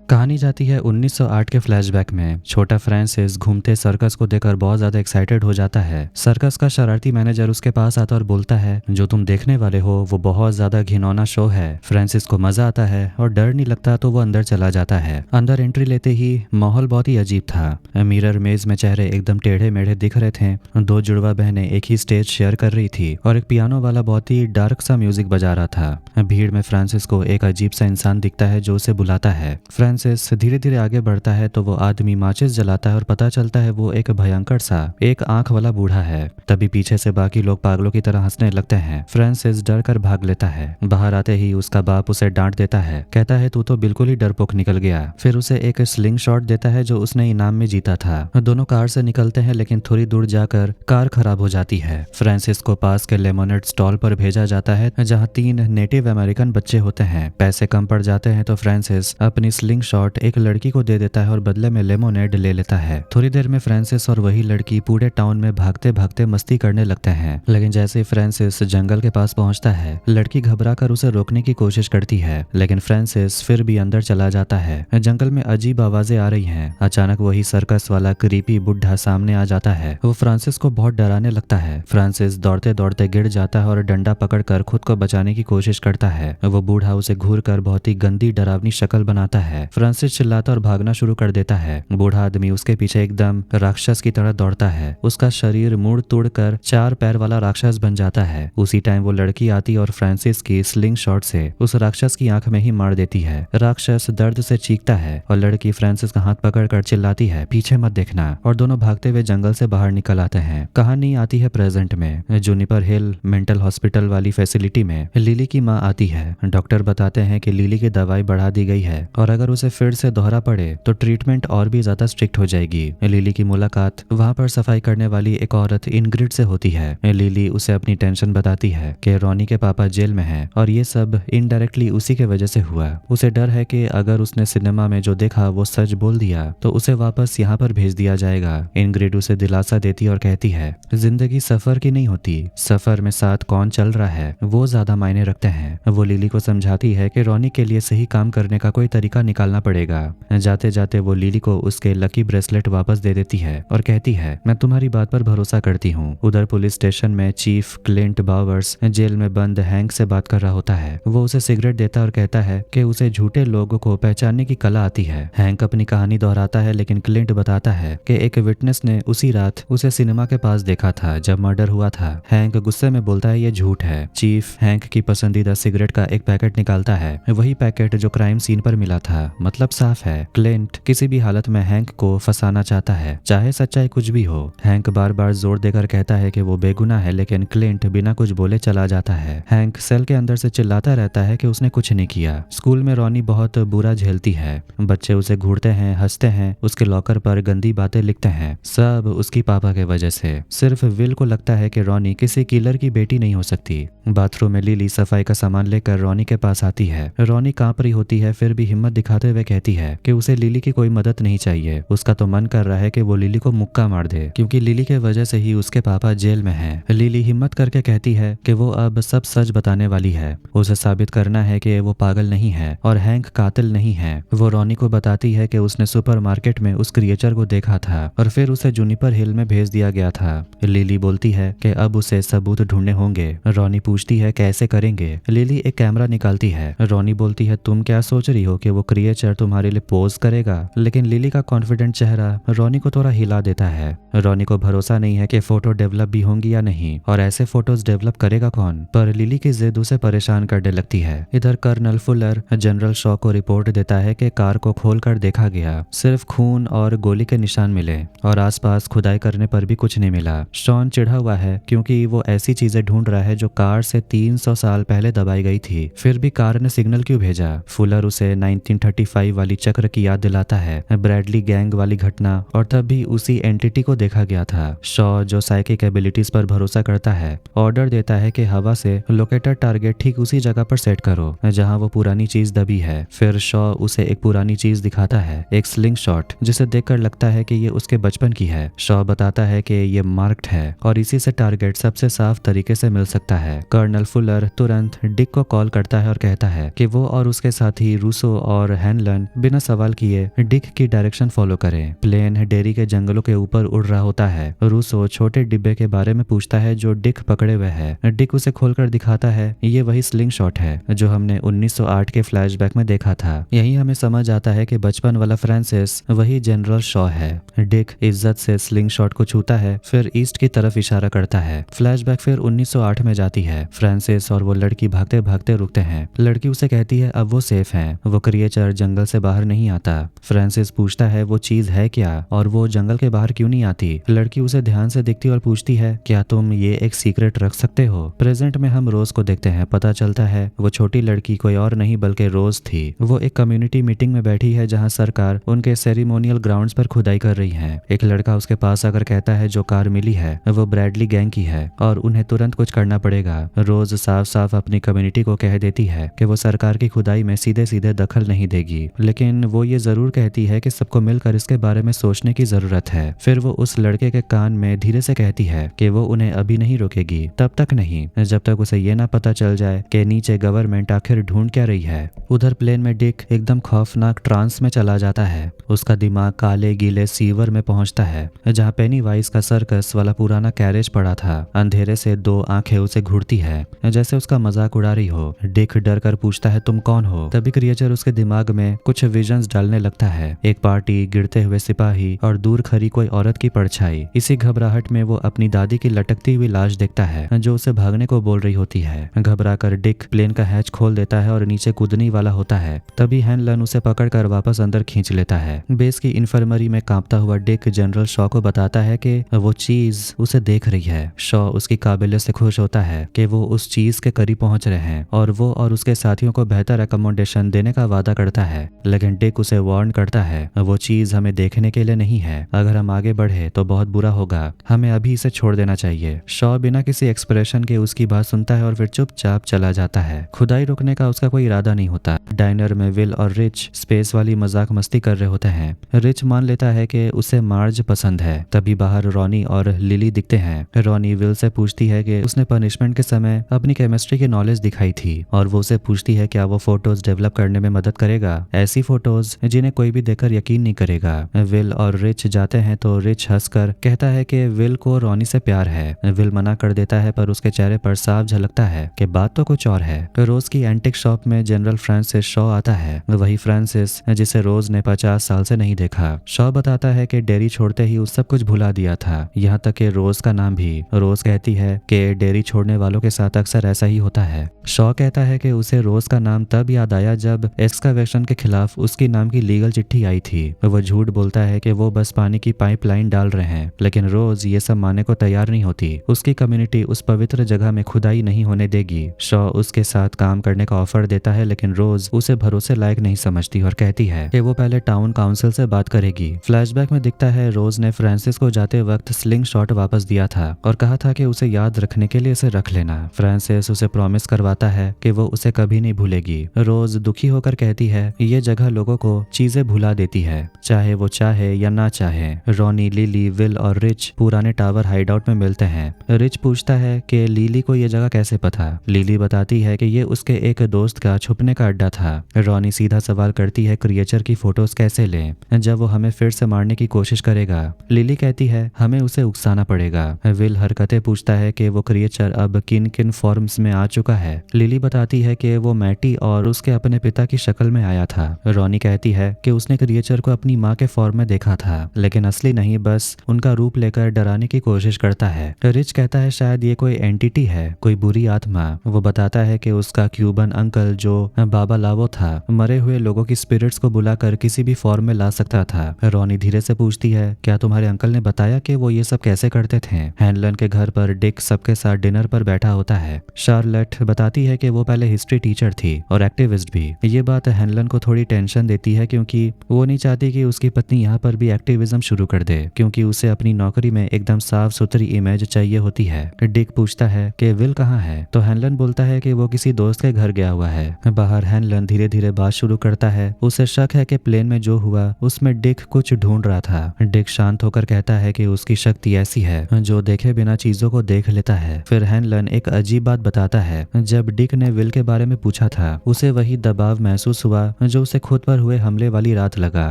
कहानी जाती है 1908 के फ्लैशबैक में। छोटा फ्रांसिस घूमते सर्कस को देखकर बहुत ज्यादा एक्साइटेड हो जाता है। सर्कस का शरारती मैनेजर उसके पास आता और बोलता है, जो तुम देखने वाले हो वो बहुत ज्यादा घिनौना शो है। फ्रांसिस को मजा आता है और डर नहीं लगता तो वो अंदर चला जाता है। अंदर एंट्री लेते ही माहौल बहुत ही अजीब था। मिरर मेज में चेहरे एकदम टेढ़े मेढ़े दिख रहे थे। दो जुड़वा बहनें एक ही स्टेज शेयर कर रही थी और एक पियानो वाला बहुत ही डार्क सा म्यूजिक बजा रहा था। भीड़ में फ्रांसिस को एक अजीब सा इंसान दिखता है जो उसे बुलाता है। फ्रांसिस धीरे धीरे आगे बढ़ता है तो वो आदमी माचिस जलाता है और पता चलता है वो एक भयंकर सा एक आंख वाला बूढ़ा है। तभी पीछे से बाकी लोग पागलों की तरह हंसने लगते हैं। फ्रांसिस डर कर भाग लेता है। बाहर आते ही उसका बाप उसे डांट देता है, कहता है तू तो बिल्कुल ही डरपोक निकल गया। फिर उसे एक स्लिंग शॉट देता है जो उसने इनाम में जीता था। दोनों कार से निकलते हैं लेकिन थोड़ी दूर जाकर कार खराब हो जाती है। फ्रांसिस को पास के लेमोनेड स्टॉल पर भेजा जाता है जहाँ 3 नेटिव अमेरिकन बच्चे होते हैं। पैसे कम पड़ जाते हैं तो फ्रांसिस अपनी स्लिंग शॉट एक लड़की को दे देता है और बदले में लेमोनेड ले लेता है। थोड़ी देर में फ्रांसिस और वही लड़की पूरे टाउन में भागते भागते मस्ती करने लगते हैं। लेकिन जैसे ही फ्रांसिस जंगल के पास पहुंचता है, लड़की घबराकर उसे रोकने की कोशिश करती है लेकिन फ्रांसिस फिर भी अंदर चला जाता है। जंगल में अजीब आवाजें आ रही हैं। अचानक वही सर्कस वाला क्रीपी बुढ़ा सामने आ जाता है। वो फ्रांसिस को बहुत डराने लगता है। फ्रांसिस दौड़ते दौड़ते गिर जाता है और डंडा पकड़कर खुद को बचाने की कोशिश करता है। वो बूढ़ा उसे घूरकर बहुत ही गंदी डरावनी शक्ल बनाता है। फ्रांसिस चिल्लाता और भागना शुरू कर देता है। बूढ़ा आदमी उसके पीछे एकदम राक्षस की तरह दौड़ता है। उसका शरीर मुड़ तोड़ कर 4 पैर वाला राक्षस बन जाता है। उसी टाइम वो लड़की आती और फ्रांसिस की स्लिंग शॉट से उस राक्षस की आंख में ही मार देती है। राक्षस दर्द से चीखता है और लड़की फ्रांसिस का हाथ पकड़कर चिल्लाती है, पीछे मत देखना, और दोनों भागते हुए जंगल से बाहर निकल आते हैं। कहानी आती है प्रेजेंट में। जूनिपर हिल मेंटल हॉस्पिटल वाली फैसिलिटी में लिली की माँ आती है। डॉक्टर बताते हैं कि लिली की दवाई बढ़ा दी गई है और अगर उसे फिर से दोहरा पड़े तो ट्रीटमेंट और भी ज्यादा स्ट्रिक्ट हो जाएगी। लिली की मुलाकात वहां पर सफाई करने वाली एक औरत इनग्रिड से होती है। लिली उसे अपनी टेंशन बताती है कि रॉनी के पापा जेल में हैं और ये सब इनडायरेक्टली उसी के वजह से हुआ। उसे डर है कि अगर उसने सिनेमा में जो देखा वो सच बोल दिया तो उसे वापस यहाँ पर भेज दिया जाएगा। इनग्रिड उसे दिलासा देती और कहती है, जिंदगी सफर की नहीं होती, सफर में साथ कौन चल रहा है वो ज्यादा मायने रखते हैं। वो लिली को समझाती है कि रॉनी के लिए सही काम करने का कोई तरीका निकालना निकालना पड़ेगा। जाते जाते वो लिली को उसके लकी ब्रेसलेट वापस दे देती है और कहती है मैं तुम्हारी बात पर भरोसा करती हूँ। उधर पुलिस स्टेशन में चीफ क्लिंट बावर्स जेल में बंद हैंक से बात कर रहा होता है। वो उसे सिगरेट देता और कहता है कि उसे झूठे लोगों को पहचानने की कला आती है। हैंक अपनी कहानी दोहराता है लेकिन क्लिंट बताता है कि एक विटनेस ने उसी रात उसे सिनेमा के पास देखा था जब मर्डर हुआ था। हैंक गुस्से में बोलता है ये झूठ है। चीफ हैंक की पसंदीदा सिगरेट का एक पैकेट निकालता है, वही पैकेट जो क्राइम सीन पर मिला था। मतलब साफ है क्लिंट किसी भी हालत में हैंक को फंसाना चाहता है, चाहे सच्चाई कुछ भी हो। हैंक बार बार जोर देकर कहता है कि वो बेगुनाह है लेकिन क्लिंट बिना कुछ बोले चला जाता है। हैंक सेल के अंदर से चिल्लाता रहता है कि उसने कुछ नहीं किया। स्कूल में रॉनी बहुत बुरा झेलती है। बच्चे उसे घूरते हैं, हंसते हैं, उसके लॉकर पर गंदी बातें लिखते हैं, सब उसकी पापा के वजह से। सिर्फ विल को लगता है कि रॉनी किसी किलर की बेटी नहीं हो सकती। बाथरूम में लिली सफाई का सामान लेकर रॉनी के पास आती है। रॉनी कांप रही होती है फिर भी हिम्मत दिखाते हुए कहती है कि उसे लिली की कोई मदद नहीं चाहिए। उसका तो मन कर रहा है कि वो लिली को मुक्का मार दे क्योंकि लिली के वजह से ही उसके पापा जेल में हैं। लिली हिम्मत करके कहती है कि वो अब सब सच बताने वाली है। उसे साबित करना है कि वो पागल नहीं है और हैंक कातिल नहीं है। वो रॉनी को बताती है कि उसने सुपरमार्केट में उस क्रिएचर को देखा था और फिर उसे जूनिपर हिल में भेज दिया गया था। लिली बोलती है कि अब उसे सबूत ढूंढने होंगे। रॉनी पूछती है कैसे करेंगे। लिली एक कैमरा निकालती है। रॉनी बोलती है तुम क्या सोच रही हो कि वो क्रिएचर तुम्हारे लिए पोज करेगा, लेकिन लिली का कॉन्फिडेंट चेहरा रॉनी को थोड़ा हिला देता है। रॉनी को भरोसा नहीं है कि फोटो डेवलप भी होंगी या नहीं और ऐसे फोटोज डेवलप करेगा कौन, पर लिली की जिद उसे परेशान करने लगती है। इधर कर्नल फुलर जनरल शॉ को रिपोर्ट देता है कि कार को खोलकर देखा गया, सिर्फ खून और गोली के निशान मिले और आसपास खुदाई करने पर भी कुछ नहीं मिला। शॉन चिढ़ा हुआ है क्योंकि वो ऐसी चीजें ढूंढ रहा है जो कार से 300 साल पहले दबाई गई थी, फिर भी कार ने सिग्नल क्यों भेजा। फुलर उसे 1935 वाली चक्र की याद दिलाता है, ब्रैडली गैंग वाली घटना, और तब भी उसी एंटिटी को देखा गया था। शॉ जो साइकिक एबिलिटीज पर भरोसा करता है ऑर्डर देता है कि हवा से लोकेटर टारगेट ठीक उसी जगह पर सेट करो जहां वो पुरानी चीज दबी है। फिर शॉ उसे एक पुरानी चीज दिखाता है, एक स्लिंग शॉट, जिसे देखकर लगता है कि ये उसके बचपन की है। शॉ बताता है कि ये मार्क्ड है और इसी से टारगेट सबसे साफ तरीके से मिल सकता है। कर्नल फुलर तुरंत डिक को कॉल करता है और कहता है कि वो और उसके साथी रूसो और हैनलन बिना सवाल किए डिक की डायरेक्शन फॉलो करें। प्लेन डेरी के जंगलों के ऊपर उड़ रहा होता है। रूसो छोटे डिब्बे के बारे में पूछता है जो डिक पकड़े हुए है। डिक उसे खोलकर दिखाता है ये वही स्लिंग शॉट है जो हमने 1908 के फ्लैशबैक में देखा था। यही हमें समझ आता है कि बचपन वाला फ्रांसिस वही जनरल शॉ है। डिक इज्जत से स्लिंग शॉट को छूता है, फिर ईस्ट की तरफ इशारा करता है। फ्लैशबैक फिर 1908 में जाती है। फ्रांसिस और वो लड़की भागते भागते रुकते हैं। लड़की उसे कहती है अब वो सेफ है, वो क्रिएचर जंगल से बाहर नहीं आता। फ्रांसिस पूछता है वो चीज है क्या और वो जंगल के बाहर क्यों नहीं आती। लड़की उसे ध्यान से देखती और पूछती है क्या तुम ये एक सीक्रेट रख सकते हो। प्रेजेंट में हम रोज को देखते हैं, पता चलता है वो छोटी लड़की कोई और नहीं बल्कि रोज थी। वो एक कम्युनिटी मीटिंग में बैठी है जहाँ सरकार उनके सेरेमोनियल ग्राउंड्स पर खुदाई कर रही है। एक लड़का उसके पास आकर कहता है जो कार मिली है वो ब्रैडली गैंग की है और उन्हें तुरंत कुछ करना पड़ेगा। रोज साफ साफ अपनी कम्युनिटी को कह देती है कि वो सरकार की खुदाई में सीधे सीधे दखल नहीं देगी, लेकिन वो ये जरूर कहती है कि सबको मिलकर इसके बारे में सोचने की जरूरत है। फिर वो उस लड़के के कान में धीरे से कहती है कि वो उन्हें अभी नहीं रोकेगी, तब तक नहीं जब तक उसे ये ना पता चल जाए कि नीचे गवर्नमेंट आखिर ढूंढ क्या रही है। उधर प्लेन में डिक एकदम खौफनाक ट्रांस में चला जाता है। उसका दिमाग काले गीले सीवर में पहुंचता है जहाँ पेनीवाइज का सर्कस वाला पुराना कैरेज पड़ा था। अंधेरे से दो आंखें उसे घूरती है जैसे उसका मजाक उड़ा रही हो। डिक डर कर पूछता है तुम कौन हो। तभी क्रिएचर उसके दिमाग में कुछ विजन्स डालने लगता है, एक पार्टी, गिरते हुए सिपाही और दूर खड़ी कोई औरत की परछाई। इसी घबराहट में वो अपनी दादी की लटकती हुई लाश देखता है जो उसे भागने को बोल रही होती है। घबरा कर डिक प्लेन का हैच खोल देता है और नीचे कूदने वाला होता है। तभी हैनलन उसे पकड़कर वापस अंदर खींच लेता है। बेस की इन्फर्मरी में कांपता हुआ डिक जनरल शॉ को बताता है कि वो चीज उसे देख रही है। शॉ उसकी काबिलियत से खुश होता है कि वो उस चीज के करीब पहुंच रहे हैं और वो और उसके साथियों को बेहतर अकोमोडेशन देने का वादा करता है, लेकिन डिक उसे वार्न करता है वो चीज हमें देखने के लिए नहीं है, अगर हम आगे बढ़े तो बहुत बुरा होगा, हमें अभी इसे छोड़ देना चाहिए। शॉ बिना किसी एक्सप्रेशन के उसकी बात सुनता है और फिर चुपचाप चला जाता है। खुदाई रोकने का उसका कोई इरादा नहीं होता। डाइनर में विल और रिच स्पेस वाली मजाक मस्ती कर रहे होते हैं। रिच मान लेता है कि उसे मार्ज पसंद है। तभी बाहर रॉनी और लिली दिखते हैं। रॉनी विल से पूछती है कि उसने पनिशमेंट के समय अपनी केमिस्ट्री की नॉलेज दिखाई थी और वो उसे पूछती है क्या वो फोटोज डेवलप करने में मदद करेगा। ऐसी फोटोज जिन्हें कोई भी देखकर यकीन नहीं करेगा। विल और रिच जाते हैं तो रिच हंसकर कहता है कि विल को रॉनी से प्यार है। विल मना कर देता है पर उसके चेहरे पर साफ झलकता है कि बात तो कुछ और है। रोज की एंटिक शॉप में जनरल फ्रांसिस शॉ आता है, वही फ्रांसिस जिसे रोज ने 50 साल से नहीं देखा। शॉ बताता है कि डेयरी छोड़ते ही उस सब कुछ भुला दिया था, यहाँ तक कि रोज का नाम भी। रोज कहती है कि डेयरी छोड़ने वालों के साथ अक्सर ऐसा ही होता है। शॉ कहता है कि उसे रोज का नाम तब याद आया जब एक्सकवेशन के खिलाफ उसकी नाम की लीगल चिट्ठी आई थी। वो झूठ बोलता है कि वो बस पानी की पाइपलाइन डाल रहे हैं, लेकिन रोज ये सब मानने को तैयार नहीं होती। उसकी कम्युनिटी उस पवित्र जगह में खुदाई नहीं होने देगी। शॉ उसके साथ काम करने का ऑफर देता है, लेकिन रोज उसे भरोसे लायक नहीं समझती और कहती है कि वो पहले टाउन काउंसिल से बात करेगी। फ्लैशबैक में दिखता है रोज ने फ्रांसिस को जाते वक्त स्लिंग शॉट वापस दिया था और कहा था कि उसे याद रखने के लिए इसे रख लेना। फ्रांसिस उसे प्रॉमिस करवाता है कि वो उसे कभी नहीं भूलेगी। रोज दुखी होकर कहती है ये जगह लोगों को चीजें भुला देती है, चाहे वो चाहे या ना चाहे। रॉनी, लिली, विल और रिच पुराने टावर हाइडआउट में मिलते हैं। रिच पूछता है कि लिली को ये जगह कैसे पता। लिली बताती है कि ये उसके एक दोस्त का छुपने का अड्डा था। रॉनी सीधा सवाल करती है क्रिएचर की फोटोज कैसे लें जब वो हमें फिर से मारने की कोशिश करेगा। लिली कहती है हमें उसे उकसाना पड़ेगा। विल हरकतें पूछता है कि वो क्रिएचर अब किन किन फॉर्म्स में आ चुका है। लिली बताती है कि वो मैटी और उसके अपने पिता की शक्ल में आया था। रॉनी कहती है कि उसने क्रिएचर को अपनी माँ के फॉर्म में देखा था, लेकिन असली नहीं, बस उनका रूप लेकर डराने की कोशिश करता है। रिच कहता है शायद ये कोई एंटिटी है, कोई बुरी आत्मा। वो बताता है कि उसका क्यूबन अंकल जो बाबा लावो था, मरे हुए लोगों की स्पिरिट्स को बुलाकर किसी भी फॉर्म में ला सकता था। रॉनी धीरे से पूछती है क्या तुम्हारे अंकल ने बताया कि वो ये सब कैसे करते थे। हैनलन के घर पर डिक सबके साथ डिनर पर बैठा होता है। शार्लेट बताती है कि वो पहले हिस्ट्री टीचर थी और एक्टिविस्ट भी। ये बात हैनलन को थोड़ी टेंशन देती है क्योंकि वो नहीं चाहती कि उसकी पत्नी यहाँ पर भी एक्टिविज्म शुरू कर दे, क्योंकि उसे अपनी नौकरी में एकदम साफ सुथरी इमेज चाहिए होती है। डिक पूछता है कि विल कहाँ है, तो हैनलन बोलता है कि वो किसी दोस्त के घर गया हुआ है। बाहर हैनलन धीरे धीरे बात शुरू करता है। उसे शक है कि प्लेन में जो हुआ उसमें डिक कुछ ढूंढ रहा था। डिक शांत होकर कहता है कि उसकी शक्ति ऐसी है जो देखे बिना चीजों को देख लेता है। फिर हैनलन एक अजीब बात बताता है, जब डिक ने विल के बारे में पूछा था उसे वही दबाव महसूस हुआ जो उसे खुद पर हुए हमले वाली रात लगा।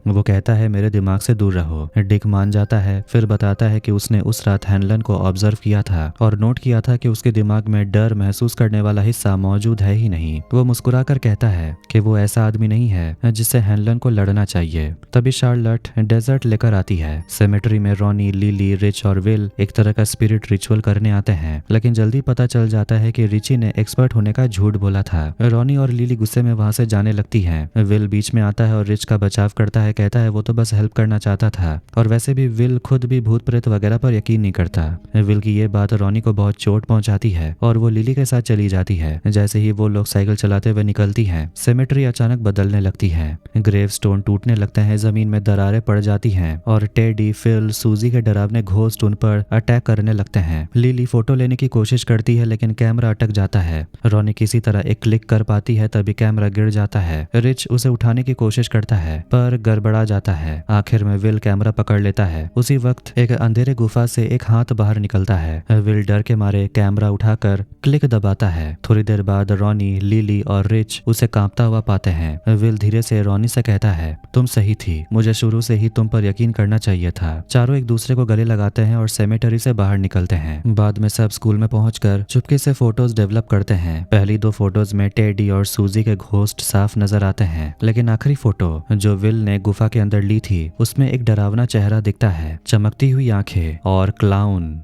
वो कहता है मेरे दिमाग से दूर रहो। डिक मान जाता है, फिर बताता है कि उसने उस रात हैनलन को ऑब्जर्व किया था और नोट किया था कि उसके दिमाग में डर महसूस करने वाला हिस्सा मौजूद है ही नहीं। वो मुस्कुराकर कहता है कि वो ऐसा आदमी नहीं है जिससे हैनलन को लड़ना चाहिए। तभी शार्लट डेजर्ट लेकर आती है। सेमेट्री में रॉनी, लिली, रिच और विल एक तरह का स्पिरिट रिचुअल करने आते हैं, लेकिन जल्दी पता चल जाता है कि रिची ने एक्सपर्ट होने का झूठ बोला था। रॉनी और लिली गुस्से में वहां से जाने लगती हैं। विल बीच में आता है और रिच का बचाव करता है, कहता है वो तो बस हेल्प करना चाहता था और वैसे भी विल खुद भी भूत प्रेत वगैरह पर यकीन नहीं करता। विल की ये बात रॉनी को बहुत चोट पहुंचाती है और वो लिली के साथ चली जाती है। जैसे ही वो लोग साइकिल चलाते हुए निकलती हैं, सेमेट्री अचानक बदलने लगती है। ग्रेव स्टोन टूटने लगते हैं, जमीन में दरारें पड़ जाती हैं और टेडी, फिल, सूजी के डरावने घोस्ट उन पर अटैक करने लगते हैं। लिली फोटो लेने की कोशिश करती है लेकिन कैमरा अटक जाता है। रॉनी किसी तरह एक क्लिक कर पाती है, तभी कैमरा गिर जाता है। रिच उसे उठाने की कोशिश करता है पर गड़बड़ा जाता है। आखिर में विल कैमरा पकड़ लेता है। उसी वक्त एक अंधेरे गुफा से एक हाथ बाहर निकलता है। विल डर के मारे कैमरा उठाकर क्लिक दबाता है। थोड़ी देर बाद रॉनी, लिली और रिच उसे कांपता हुआ पाते हैं। विल धीरे से रॉनी से कहता है तुम सही थी, मुझे शुरू से ही तुम पर यकीन करना चाहिए था। चारों एक दूसरे को गले लगाते हैं और सेमेटरी से बाहर निकलते हैं। बाद में सब स्कूल में पहुंचकर चुपके से फोटोज डेवलप करते हैं। पहली 2 फोटोज में टेडी और सूजी के घोस्ट साफ नजर आते हैं, लेकिन आखिरी फोटो जो विल ने गुफा के अंदर ली थी उसमें एक डरावना चेहरा दिखता है, चमकती हुई आंखें और क्लाउन।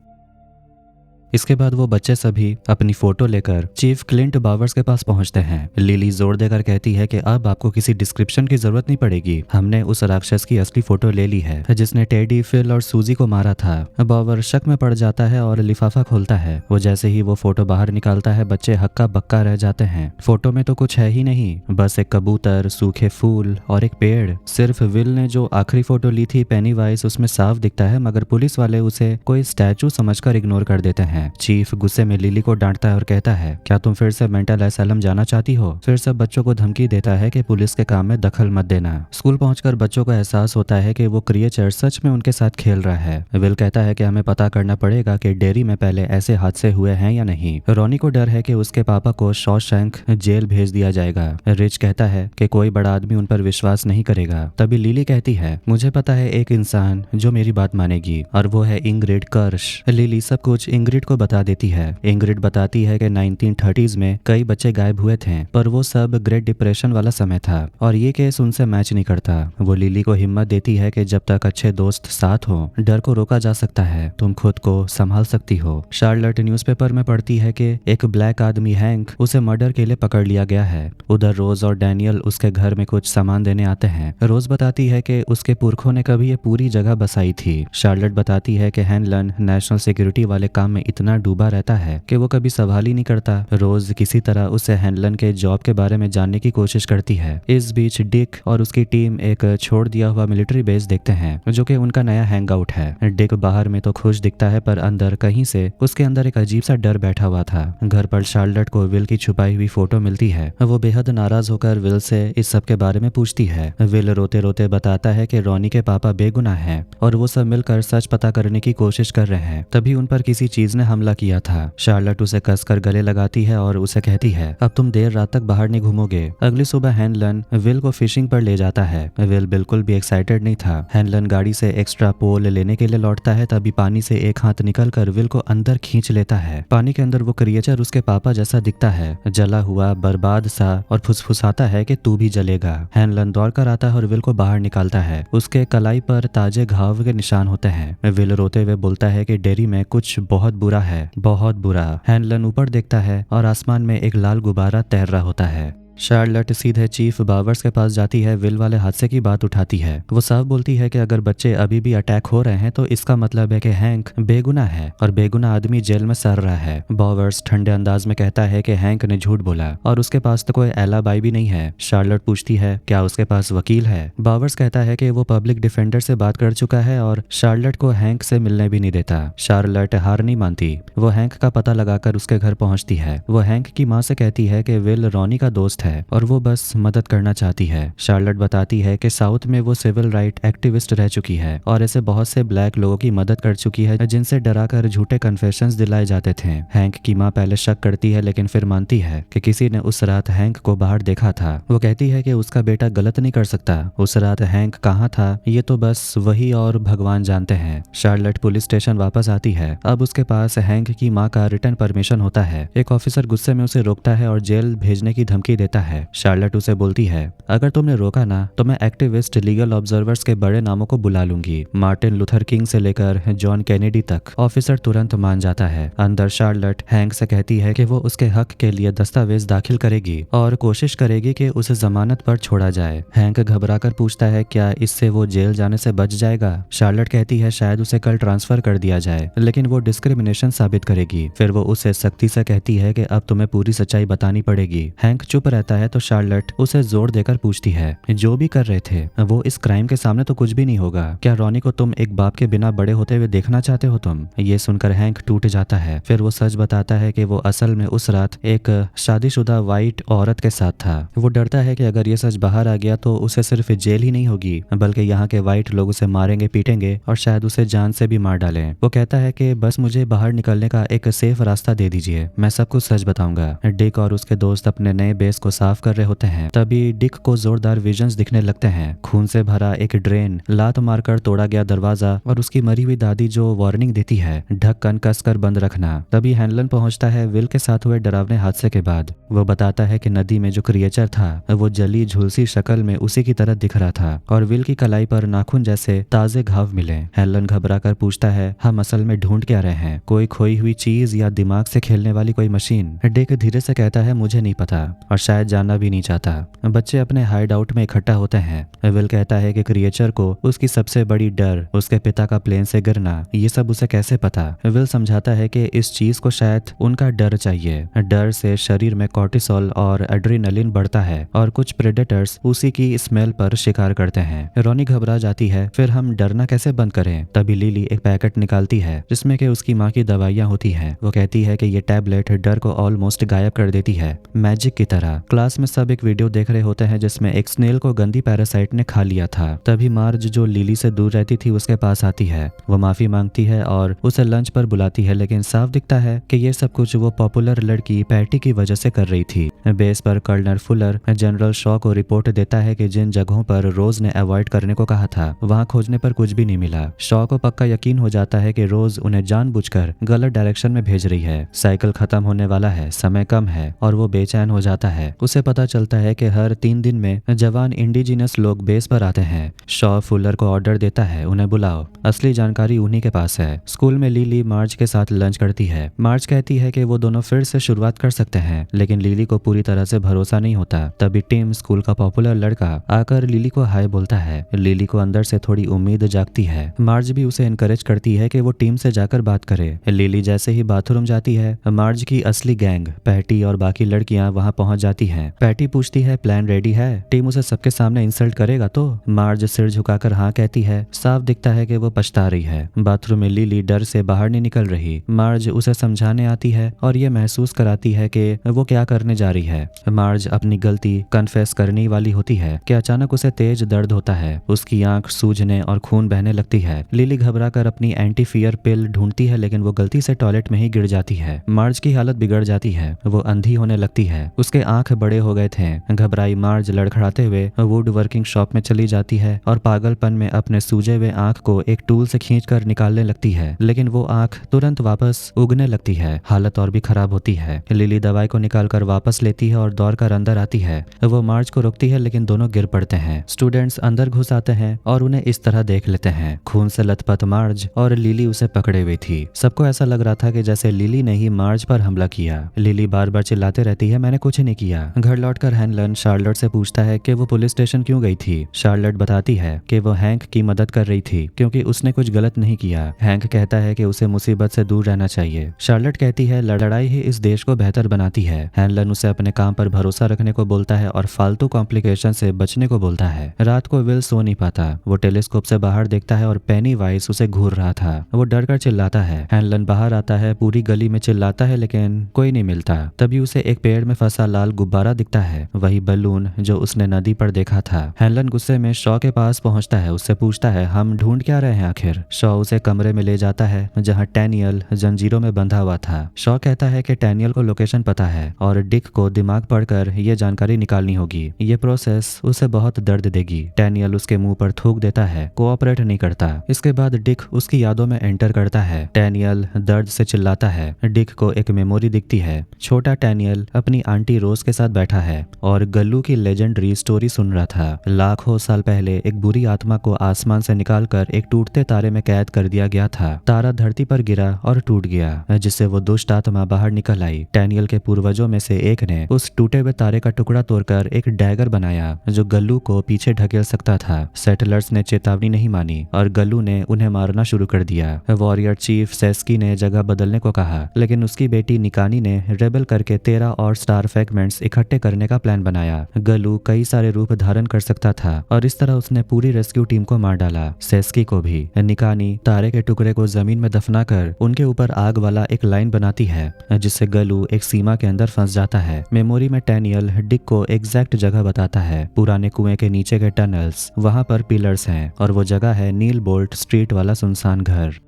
इसके बाद वो बच्चे सभी अपनी फोटो लेकर चीफ क्लिंट बावर्स के पास पहुंचते हैं। लिली जोर देकर कहती है कि अब आपको किसी डिस्क्रिप्शन की जरूरत नहीं पड़ेगी, हमने उस राक्षस की असली फोटो ले ली है जिसने टेडी, फिल और सूजी को मारा था। बावर शक में पड़ जाता है और लिफाफा खोलता है। वो जैसे ही वो फोटो बाहर निकालता है बच्चे हक्का बक्का रह जाते हैं। फोटो में तो कुछ है ही नहीं, बस एक कबूतर, सूखे फूल और एक पेड़। सिर्फ विल ने जो आखिरी फोटो ली थी पेनीवाइज उसमें साफ दिखता है, मगर पुलिस वाले उसे कोई स्टैचू समझकर इग्नोर कर देते हैं। है। चीफ गुस्से में लिली को डांटता है और कहता है, क्या तुम फिर से मेंटल एसाइलम जाना चाहती हो? फिर सब बच्चों को धमकी देता है कि पुलिस के काम में दखल मत देना। स्कूल पहुंचकर बच्चों को एहसास होता है कि वो क्रिएचर सच में उनके साथ खेल रहा है। विल कहता है कि हमें पता करना पड़ेगा कि डेयरी में पहले ऐसे हादसे हुए हैं या नहीं। रॉनी को डर है कि उसके पापा को शॉशैंक जेल भेज दिया जाएगा। रिच कहता है कि कोई बड़ा आदमी उन पर विश्वास नहीं करेगा। तभी लिली कहती है, मुझे पता है एक इंसान जो मेरी बात मानेगी, और वो है इंग्रिड कर्श। लिली सब कुछ इंग्रिड को बता देती है। इंग्रिड बताती है कि 1930s में कई बच्चे गायब हुए थे, पर वो सब ग्रेट डिप्रेशन वाला समय था और ये केस उनसे मैच नहीं करता। वो लिली को हिम्मत देती है कि जब तक अच्छे दोस्त साथ हो, डर को रोका जा सकता है, तुम खुद को संभाल सकती हो। शार्लट न्यूज़पेपर में पढ़ती है कि एक ब्लैक आदमी हैंक उसे मर्डर के लिए पकड़ लिया गया है। उधर रोज और डैनियल उसके घर में कुछ सामान देने आते हैं। रोज बताती है कि उसके पुरखों ने कभी ये पूरी जगह बसाई थी। शार्लट बताती है कि हैनलन नेशनल सिक्योरिटी वाले काम में इतना डूबा रहता है कि वो कभी सवाल ही नहीं करता। रोज किसी तरह उसे हैनलन के जॉब के बारे में जानने की कोशिश करती है। इस बीच डिक और उसकी टीम एक छोड़ दिया हुआ मिलिट्री बेस देखते हैं, जो कि उनका नया हैंग आउट है। डिक बाहर में तो खुश दिखता है, पर अंदर कहीं से उसके अंदर एक अजीब सा डर बैठा हुआ था। घर पर शार्लट को विल की छुपाई हुई फोटो मिलती है। वो बेहद नाराज होकर विल से इस सब के बारे में पूछती है। विल रोते रोते बताता है कि रॉनी के पापा बेगुनाह हैं और वो सब मिलकर सच पता करने की कोशिश कर रहे हैं। तभी उन पर किसी चीज ने हमला किया था। शार्लट उसे कसकर गले लगाती है और उसे कहती है, अब तुम देर रात तक बाहर नहीं घूमोगे। अगली सुबह हैनलन विल को फिशिंग पर ले जाता है। विल बिल्कुल भी एक्साइटेड नहीं था। हैनलन गाड़ी से एक्स्ट्रा पोल लेने के लिए लौटता है, तभी पानी से एक हाथ निकलकर विल को अंदर खींच लेता है। पानी के अंदर वो क्रिएचर उसके पापा जैसा दिखता है, जला हुआ, बर्बाद सा, और फुसफुसाता है कि तू भी जलेगा। हैनलन दौड़ कर आता है और विल को बाहर निकालता है। उसके कलाई पर ताजे घाव के निशान होते हैं। विल रोते हुए बोलता है कि डेयरी में कुछ बहुत बुरा है, बहुत बुरा। हैनलन ऊपर देखता है और आसमान में एक लाल गुब्बारा तैर रहा होता है। शार्लट सीधे चीफ बावर्स के पास जाती है। विल वाले हादसे की बात उठाती है। वो साफ बोलती है कि अगर बच्चे अभी भी अटैक हो रहे हैं तो इसका मतलब है कि हैंक बेगुनाह है और बेगुनाह आदमी जेल में सड़ रहा है। बावर्स ठंडे अंदाज में कहता है कि हैंक ने झूठ बोला और उसके पास तो कोई एलाबाई भी नहीं है। शार्लट पूछती है, क्या उसके पास वकील है? बावर्स कहता है कि वो पब्लिक डिफेंडर से बात कर चुका है और शार्लट को हैंक से मिलने भी नहीं देता। शार्लट हार नहीं मानती। वो हैंक का पता लगाकर उसके घर पहुंचती है। वो हैंक की माँ से कहती है कि विल रॉनी का दोस्त है और वो बस मदद करना चाहती है। शार्लट बताती है कि साउथ में वो सिविल राइट एक्टिविस्ट रह चुकी है और ऐसे बहुत से ब्लैक लोगों की मदद कर चुकी है जिनसे डराकर झूठे कन्फेशंस दिलाए जाते थे। हैंक की माँ पहले शक करती है, लेकिन फिर मानती है कि किसी ने उस रात हैंक को बाहर देखा था। वो कहती है कि उसका बेटा गलत नहीं कर सकता। उस रात हैंक कहाँ था ये तो बस वही और भगवान जानते हैं। शार्लट पुलिस स्टेशन वापस आती है। अब उसके पास हैंक की माँ का रिटर्न परमिशन होता है। एक ऑफिसर गुस्से में उसे रोकता है और जेल भेजने की धमकी देता है। शार्लट उसे बोलती है, अगर तुमने रोका ना तो मैं एक्टिविस्ट लीगल ऑब्जर्वर्स के बड़े नामों को बुला लूंगी, मार्टिन लूथर किंग से लेकर जॉन कैनेडी तक। ऑफिसर तुरंत मान जाता है। अंदर शार्लट हैंक से कहती है कि वो उसके हक के लिए दस्तावेज दाखिल करेगी और कोशिश करेगी कि उसे जमानत पर छोड़ा जाए। हैंक घबराकर पूछता है, क्या इससे वो जेल जाने से बच जाएगा? शार्लट कहती है शायद उसे कल ट्रांसफर कर दिया जाए, लेकिन वो डिस्क्रिमिनेशन साबित करेगी। फिर वो उसे सख्ती से कहती है कि अब तुम्हें पूरी सच्चाई बतानी पड़ेगी। हैंक चुप रहता है तो शार्लट उसे जोर देकर पूछती है, जो भी कर रहे थे वो इस क्राइम के सामने तो कुछ भी नहीं होगा। क्या रॉनी को तुम एक बाप के बिना बड़े होते हुए देखना चाहते हो तुम? ये सुनकर हैंक टूट जाता है। फिर वो सच बताता है कि वो असल में उस रात एक शादीशुदा वाइट औरत के साथ था। वो डरता है कि अगर ये सच बाहर आ गया तो उसे सिर्फ जेल ही नहीं होगी, बल्कि यहाँ के वाइट लोग उसे मारेंगे, पीटेंगे और शायद उसे जान से भी मार डालें। वो कहता है कि बस मुझे बाहर निकलने का एक सेफ रास्ता दे दीजिए, मैं सब कुछ सच बताऊंगा। डिक और उसके दोस्त अपने नए बेस को साफ कर रहे होते हैं। तभी डिक को जोरदार विजन्स दिखने लगते हैं। खून से भरा एक ड्रेन, लात मारकर तोड़ा गया दरवाजा और उसकी मरी हुई दादी जो वार्निंग देती है, ढक्कन कसकर बंद रखना। तभी हैनलन पहुंचता है विल के साथ हुए डरावने हादसे के बाद। वो बताता है कि नदी में जो क्रिएचर था वो जली झुलसी शक्ल में उसी की तरह दिख रहा था और विल की कलाई पर नाखून जैसे ताजे घाव मिले। हैनलन घबराकर पूछता है, हम असल में ढूंढ क्या रहे हैं? कोई खोई हुई चीज या दिमाग से खेलने वाली कोई मशीन? डिक धीरे से कहता है, मुझे नहीं पता और शायद शायद जानना भी नहीं चाहता। बच्चे अपने हाइड आउट में इकट्ठा होते हैं। विल कहता है कि क्रिएचर को उसकी सबसे बड़ी डर उसके पिता का प्लेन से गिरना, ये सब उसे कैसे पता। विल समझाता है कि इस चीज को शायद उनका डर चाहिए। डर से शरीर में कॉर्टिसोल और एड्रेनालिन बढ़ता है और कुछ प्रेडेटर्स उसी की स्मेल पर शिकार करते हैं। रोनी घबरा जाती है। फिर हम डरना कैसे बंद करें? तभी लिली एक पैकेट निकालती है जिसमें कि उसकी माँ की दवाइयाँ होती हैं। वो कहती है कि ये टैबलेट डर को ऑलमोस्ट गायब कर देती है, मैजिक की तरह। क्लास में सब एक वीडियो देख रहे होते हैं जिसमें एक स्नेल को गंदी पैरासाइट ने खा लिया था। तभी मार्ज जो लिली से दूर रहती थी उसके पास आती है। वो माफी मांगती है और उसे लंच पर बुलाती है, लेकिन साफ दिखता है कि ये सब कुछ वो पॉपुलर लड़की पैटी की वजह से कर रही थी। बेस पर कर्नल फुलर जनरल शॉ को रिपोर्ट देता है कि जिन जगहों पर रोज ने अवॉइड करने को कहा था वहां खोजने पर कुछ भी नहीं मिला। शॉ को पक्का यकीन हो जाता है कि रोज उन्हें जानबूझकर गलत डायरेक्शन में भेज रही है। साइकिल खत्म होने वाला है, समय कम है और वो बेचैन हो जाता है। उसे पता चलता है कि हर 3 दिन में जवान इंडिजिनस लोग बेस पर आते हैं। शॉ फुलर को ऑर्डर देता है, उन्हें बुलाओ, असली जानकारी उन्हीं के पास है। स्कूल में लिली मार्ज के साथ लंच करती है। मार्ज कहती है कि वो दोनों फिर से शुरुआत कर सकते हैं, लेकिन लिली को पूरी तरह से भरोसा नहीं होता। तभी टिम, स्कूल का पॉपुलर लड़का, आकर लिली को हाय बोलता है। लिली को अंदर से थोड़ी उम्मीद जागती है। मार्ज भी उसे एनकरेज करती है कि वो टीम से जाकर बात करे। लिली जैसे ही बाथरूम जाती है, मार्ज की असली गैंग पैटी और बाकी लड़कियां वहां पहुंच जाती हैं। पैटी पूछती है, प्लान रेडी है? टीम उसे सबके सामने इंसल्ट करेगा तो? मार्ज सिर झुकाकर हाँ कहती है। साफ दिखता है कि वो पछता रही है। बाथरूम में लिली डर से बाहर नहीं निकल रही। मार्ज उसे समझाने आती है और ये महसूस कराती है कि वो क्या करने जा रही है। मार्ज अपनी गलती कन्फेस करने वाली होती है कि अचानक उसे तेज दर्द होता है। उसकी आंख सूजने और खून बहने लगती है। लिली घबराकर अपनी एंटी फियर पिल ढूंढती है, लेकिन वो गलती से टॉयलेट में ही गिर जाती है। मार्ज की हालत बिगड़ जाती है। वो अंधी होने लगती है। उसके आंख बड़े हो गए थे। घबराई मार्ज लड़खड़ाते हुए वुड वर्किंग शॉप में चली जाती है और पागलपन में अपने सूजे हुए आंख को एक टूल से खींचकर निकालने लगती है, लेकिन वो आंख तुरंत वापस उगने लगती है। हालत और भी खराब होती है। लिली दवाई को निकालकर वापस लेती है और दौड़कर अंदर आती है। वो मार्ज को रोकती है, लेकिन दोनों गिर पड़ते हैं। स्टूडेंट्स अंदर घुस आते हैं और उन्हें इस तरह देख लेते हैं। खून से लथपथ मार्ज और लिली उसे पकड़े हुई थी। सबको ऐसा लग रहा था कि जैसे लिली ने ही मार्ज पर हमला किया। लिली बार बार चिल्लाते रहती है, मैंने कुछ नहीं किया। घर लौटकर हैनलन शार्लट से पूछता है कि वो पुलिस स्टेशन क्यों गई थी। शार्लट बताती है कि वो हैंक की मदद कर रही थी क्योंकि उसने कुछ गलत नहीं किया। हैंक कहता है कि उसे मुसीबत से दूर रहना चाहिए। शार्लट कहती है, लड़ाई ही इस देश को बेहतर बनाती है। हैनलन उसे अपने काम पर भरोसा रखने को बोलता है और फालतू कॉम्प्लिकेशन से बचने को बोलता है। रात को विल सो नहीं पाता। वो टेलीस्कोप से बाहर देखता है और पेनी वाइस उसे घूर रहा था। वो डर कर चिल्लाता है। हैनलन बाहर आता है, पूरी गली में चिल्लाता है, लेकिन कोई नहीं मिलता। तभी उसे एक पेड़ में फंसा लाल गुब्बारा दिखता है, वही बलून जो उसने नदी पर देखा था। हैनलन गुस्से में शॉ के पास पहुंचता है। उससे पूछता है, हम ढूंढ क्या रहे हैं आखिर? शॉ उसे कमरे में ले जाता है जहां टैनियल जंजीरों में बंधा हुआ था। शॉ कहता है कि टैनियल को लोकेशन पता है और डिक को दिमाग पढ़कर ये जानकारी निकालनी होगी। ये प्रोसेस उसे बहुत दर्द देगी। टैनियल उसके मुंह पर थूक देता है, कोऑपरेट नहीं करता। इसके बाद डिक उसकी यादों में एंटर करता है। टैनियल दर्द से चिल्लाता है। डिक को एक मेमोरी दिखती है। छोटा टैनियल अपनी आंटी रोज के साथ बैठा है और गल्लू की लेजेंडरी स्टोरी सुन रहा था। लाखों साल पहले एक बुरी आत्मा को आसमान से निकालकर एक टूटते तारे में कैद कर दिया गया था। तारा धरती पर गिरा और टूट गया, जिससे वो दुष्ट आत्मा बाहर निकल आई। टैनियल के पूर्वजों में से एक ने उस टूटे हुए तारे का टुकड़ा तोड़कर एक डैगर बनाया जो गल्लू को पीछे ढकेल सकता था। सेटलर्स ने चेतावनी नहीं मानी और गल्लू ने उन्हें मारना शुरू कर दिया। वॉरियर चीफ सेस्की ने जगह बदलने को कहा, लेकिन उसकी बेटी निकानी ने रेबल करके 13 और स्टार फ्रैगमेंट्स इकट्ठे करने का प्लान बनाया। गल्लू कई सारे रूप धारण कर सकता था और इस तरह उसने पूरी रेस्क्यू टीम को मार डाला, सेस्की को भी। निकानी तारे के टुकड़े को जमीन में दफनाकर उनके ऊपर आग वाला एक लाइन बनाती है, जिससे गल्लू एक सीमा के अंदर फंस जाता है। मेमोरी में टैनियल डिक को एग्जैक्ट जगह बताता है, पुराने कुएं के नीचे के टनल्स। वहां पर पिलर्स हैं और वो जगह है नील बोल्ट स्ट्रीट वाला सुनसान घर।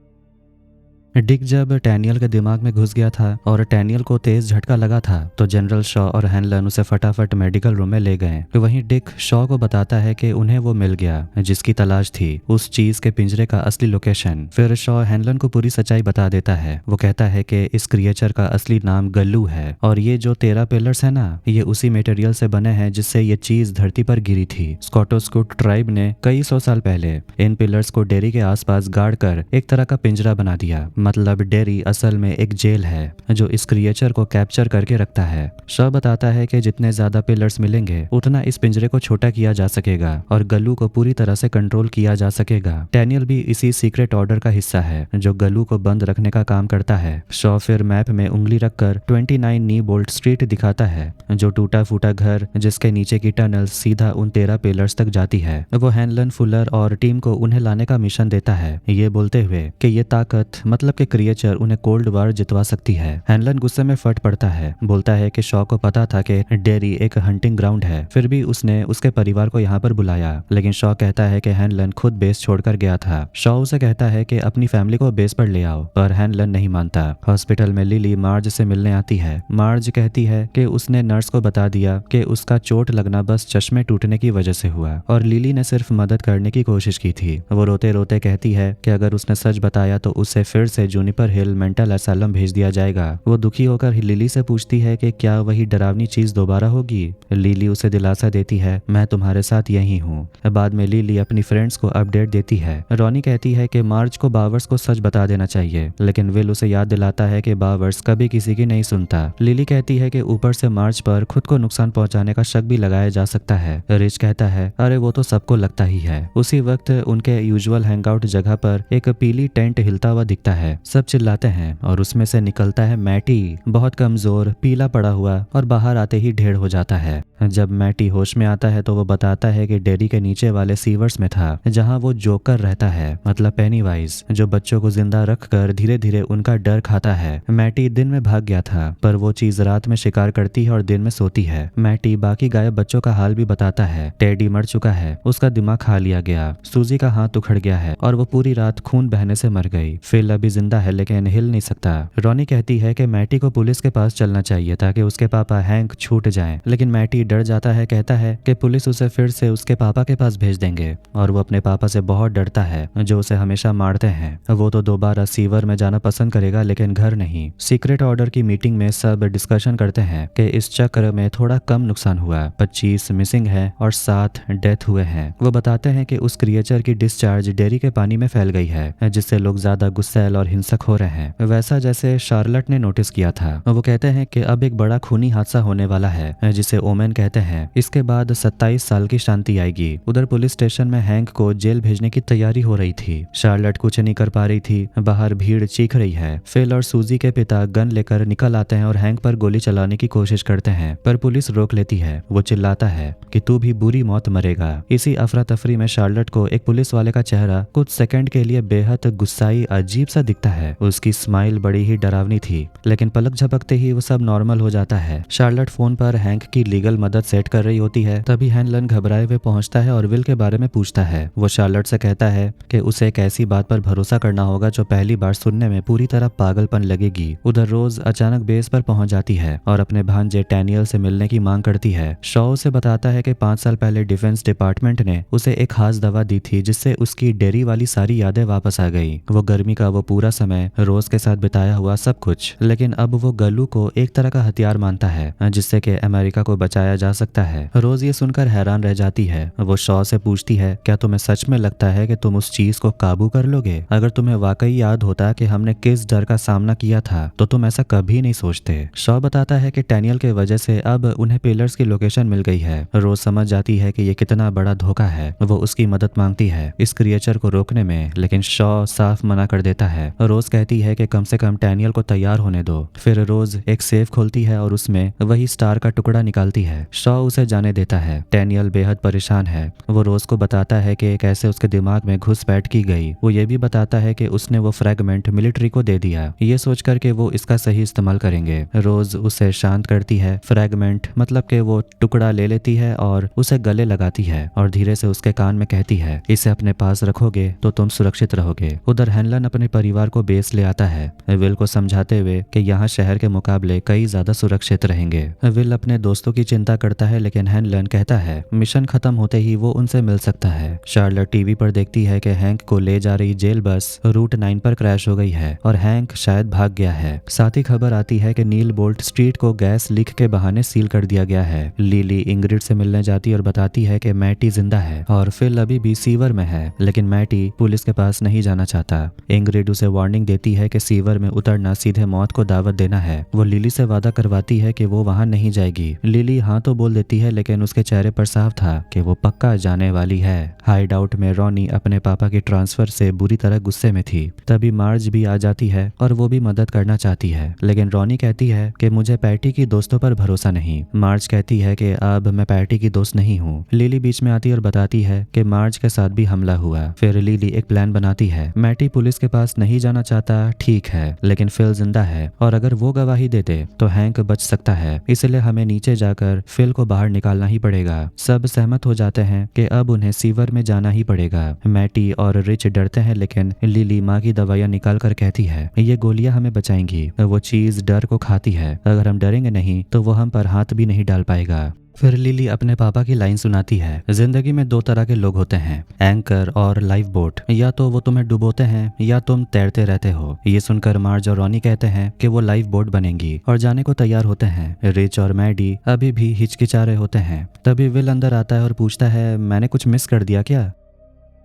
डिक जब टैनियल के दिमाग में घुस गया था और टैनियल को तेज झटका लगा था, तो जनरल शॉ और हैनलन उसे फटाफट मेडिकल रूम में ले गए। वहीं डिक शॉ को बताता है कि उन्हें वो मिल गया जिसकी तलाश थी, उस चीज के पिंजरे का असली लोकेशन। फिर शॉ हैनलन को पूरी सच्चाई बता देता है। वो कहता है कि इस क्रिएचर का असली नाम गल्लू है और ये जो 13 पिलर्स है ना, ये उसी मटेरियल से बने हैं जिससे ये चीज धरती पर गिरी थी। स्कॉटोस्कूट ट्राइब ने कई 100 साल पहले इन पिलर्स को डेरी के आसपास गाड़ कर एक तरह का पिंजरा बना दिया। मतलब डेरी असल में एक जेल है जो इस क्रिएचर को कैप्चर करके रखता है। शॉ बताता है कि जितने ज्यादा पिलर्स मिलेंगे उतना इस पिंजरे को छोटा किया जा सकेगा और गलू को पूरी तरह से कंट्रोल किया जा सकेगा। डैनियल भी इसी सीक्रेट ऑर्डर का हिस्सा है जो गलू को बंद रखने का काम करता है। शॉ फिर मैप में उंगली रखकर 29 नी बोल्ट स्ट्रीट दिखाता है, जो टूटा फूटा घर जिसके नीचे की टनल सीधा उन 13 पिलर्स तक जाती है। वो हैनलन, फुलर और टीम को उन्हें लाने का मिशन देता है, ये बोलते हुए कि ये ताकत मतलब कि क्रिएचर उन्हें कोल्ड वार जितवा सकती है। हैनलन गुस्से में फट पड़ता है, बोलता है कि शॉ को पता था कि डेरी एक हंटिंग ग्राउंड है, फिर भी उसने उसके परिवार को यहाँ पर बुलाया। लेकिन शॉ कहता है कि हैनलन खुद बेस छोड़कर गया था। शॉ उसे कहता है कि अपनी फैमिली को बेस पर ले आओ, पर हैनलन नहीं मानता। हॉस्पिटल में लिली मार्ज से मिलने आती है। मार्ज कहती है कि उसने नर्स को बता दिया कि उसका चोट लगना बस चश्मे टूटने की वजह से हुआ और लिली ने सिर्फ मदद करने की कोशिश की थी। वो रोते रोते कहती है कि अगर उसने सच बताया तो उसे फिर से जूनिपर हिल मेंटल असाइलम भेज दिया जाएगा। वो दुखी होकर लिली से पूछती है कि क्या वही डरावनी चीज दोबारा होगी। लिली उसे दिलासा देती है, मैं तुम्हारे साथ यहीं हूँ। बाद में लिली अपनी फ्रेंड्स को अपडेट देती है। रॉनी कहती है कि मार्ज को बावर्स को सच बता देना चाहिए, लेकिन विल उसे याद दिलाता है कि बावर्स कभी किसी की नहीं सुनता। लिली कहती है कि ऊपर से मार्ज पर खुद को नुकसान पहुंचाने का शक भी लगाया जा सकता है। रिच कहता है, अरे वो तो सबको लगता ही है। उसी वक्त उनके यूजुअल हैंगआउट जगह पर एक पीली टेंट हिलता हुआ दिखता है। सब चिल्लाते हैं और उसमें से निकलता है मैटी, बहुत कमजोर, पीला पड़ा हुआ और बाहर आते ही ढेर हो जाता है। जब मैटी होश में आता है तो वो बताता है कि डेरी के नीचे वाले सीवर्स में था, जहां वो जोकर रहता है, मतलब पेनीवाइज, जो बच्चों को जिंदा रखकर धीरे धीरे उनका डर खाता है। मैटी दिन में भाग गया था, पर वो चीज रात में शिकार करती है और दिन में सोती है। मैटी बाकी गायब बच्चों का हाल भी बताता है। टेडी मर चुका है, उसका दिमाग खा लिया गया। सूजी का हाथ उखड़ गया है और वो पूरी रात खून बहने से मर गई। फिल अभी जिंदा है लेकिन हिल नहीं सकता। रॉनी कहती है कि मैटी को पुलिस के पास चलना चाहिए ताकि उसके पापा हैंक छूट जाएं, लेकिन मैटी डर जाता है, कहता है कि पुलिस उसे फिर से उसके पापा के पास भेज देंगे और वो अपने पापा से बहुत डरता है जो उसे हमेशा मारते हैं। वो तो दोबारा सीवर में जाना पसंद करेगा लेकिन घर नहीं। सीक्रेट ऑर्डर की मीटिंग में सब डिस्कशन करते हैं कि इस चक्र में थोड़ा कम नुकसान हुआ, 25 मिसिंग है और 7 डेथ हुए हैं। वो बताते हैं कि उस क्रिएचर की डिस्चार्ज डेरी के पानी में फैल गई है, जिससे लोग ज्यादा गुस्सैल और हिंसक हो रहे हैं, वैसा जैसे शार्लट ने नोटिस किया था। वो कहते हैं कि अब एक बड़ा खूनी हादसा होने वाला है जिसे ओमेन कहते हैं। इसके बाद 27 साल की शांति आएगी। उधर पुलिस स्टेशन में हैंक को जेल भेजने की तैयारी हो रही थी। शार्लट कुछ नहीं कर पा रही थी, बाहर भीड़ चीख रही है। फिल और सूजी के पिता गन लेकर निकल आते हैं और हैंक पर गोली चलाने की कोशिश करते हैं, पर पुलिस रोक लेती है। वो चिल्लाता है कि तू भी बुरी मौत मरेगा। इसी अफरा तफरी में शार्लट को एक पुलिस वाले का चेहरा कुछ सेकंड के लिए बेहद गुस्साई अजीब सा दिखता है। उसकी स्माइल बड़ी ही डरावनी थी, लेकिन पलक झपकते ही वो सब नॉर्मल हो जाता है। शार्लट फोन पर हैंक की लीगल मदद सेट कर रही होती है, तभी हैनलन घबराए हुए पहुंचता है और विल के बारे में पूछता है। वो शार्लट से कहता है कि उसे एक ऐसी बात पर भरोसा करना होगा जो पहली बार सुनने में पूरी तरह पागलपन लगेगी। उधर रोज अचानक बेस पर पहुंच जाती है और अपने भांजे डैनियल से मिलने की मांग करती है। शॉ उसे बताता है कि 5 साल पहले डिफेंस डिपार्टमेंट ने उसे एक खास दवा दी थी जिससे उसकी डेरी वाली सारी यादें वापस आ गई। वो गर्मी का वो पूरा समय रोज के साथ बिताया हुआ सब कुछ, लेकिन अब वो गलू को एक तरह का हथियार मानता है जिससे कि अमेरिका को बचाया जा सकता है। रोज ये सुनकर हैरान रह जाती है। वो शॉ से पूछती है, क्या तुम्हें सच में लगता है कि तुम उस चीज को काबू कर लोगे? अगर तुम्हें वाकई याद होता कि हमने किस डर का सामना किया था तो तुम ऐसा कभी नहीं सोचते। शॉ बताता है कि डैनियल के वजह से अब उन्हें पिलर्स की लोकेशन मिल गई है। रोज समझ जाती है कि ये कितना बड़ा धोखा है। वो उसकी मदद मांगती है इस क्रिएचर को रोकने में, लेकिन शॉ साफ मना कर देता है। रोज कहती है कि कम से कम डैनियल को तैयार होने दो। फिर रोज एक सेफ खोलती है और उसमें वही स्टार का टुकड़ा निकालती है। शॉ उसे जाने देता है। डैनियल बेहद परेशान है। वो रोज को बताता है कि कैसे उसके दिमाग में घुसपैठ की गई। वो ये भी बताता है कि उसने वो फ्रैगमेंट मिलिट्री को दे दिया, ये सोचकर के वो इसका सही इस्तेमाल करेंगे। रोज उसे शांत करती है। फ्रैगमेंट मतलब कि वो टुकड़ा ले लेती है और उसे गले लगाती है और धीरे से उसके कान में कहती है, इसे अपने पास रखोगे तो तुम सुरक्षित रहोगे। उधर हैनलन अपने परिवार को बेस ले आता है, विल को समझाते हुए कि यहाँ शहर के मुकाबले कई ज्यादा सुरक्षित रहेंगे। विल अपने दोस्तों की चिंता चिंता करता है, लेकिन हैनलन कहता है मिशन खत्म होते ही वो उनसे मिल सकता है। शार्लट टीवी पर देखती है कि हैंक को ले जा रही जेल बस रूट 9 पर क्रैश हो गई है और हैंक शायद भाग गया है। साथ ही खबर आती है कि नील बोल्ट स्ट्रीट को गैस लीक के बहाने सील कर दिया गया है। लिली इंग्रिड से मिलने जाती और बताती है कि मैटी जिंदा है और फिल अभी भी सीवर में है, लेकिन मैटी पुलिस के पास नहीं जाना चाहता। इंग्रिड उसे वार्निंग देती है कि सीवर में उतरना सीधे मौत को दावत देना है। वो लिली से वादा करवाती है कि वो वहां नहीं जाएगी। लिली हाँ तो बोल देती है, लेकिन उसके चेहरे पर साफ था कि वो पक्का जाने वाली है। हाइड आउट में रॉनी अपने पापा के ट्रांसफर से बुरी तरह गुस्से में थी। तभी मार्ज भी आ जाती है और वो भी मदद करना चाहती है, लेकिन रॉनी कहती है कि मुझे पैटी की दोस्तों पर भरोसा नहीं। मार्ज कहती है कि अब मैं पैटी की दोस्त नहीं हूँ। लिली बीच में आती और बताती है कि मार्ज के साथ भी हमला हुआ। फिर लिली एक प्लान बनाती है। मैटी पुलिस के पास नहीं जाना चाहता, ठीक है, लेकिन फिल जिंदा है और अगर वो गवाही देते तो हैंक बच सकता है, इसलिए हमें नीचे जाकर फिल को बाहर निकालना ही पड़ेगा। सब सहमत हो जाते हैं कि अब उन्हें सीवर में जाना ही पड़ेगा। मैटी और रिच डरते हैं, लेकिन लिली माँ की दवाइयाँ निकाल कर कहती है ये गोलियां हमें बचाएंगी। वो चीज डर को खाती है, अगर हम डरेंगे नहीं तो वो हम पर हाथ भी नहीं डाल पाएगा। फिर लिली अपने पापा की लाइन सुनाती है, जिंदगी में दो तरह के लोग होते हैं, एंकर और लाइफ बोट। या तो वो तुम्हें डुबोते हैं या तुम तैरते रहते हो। ये सुनकर मार्ज और रॉनी कहते हैं कि वो लाइफ बोट बनेंगी और जाने को तैयार होते हैं। रिच और मैडी अभी भी हिचकिचा रहे होते हैं। तभी विल अंदर आता है और पूछता है मैंने कुछ मिस कर दिया क्या?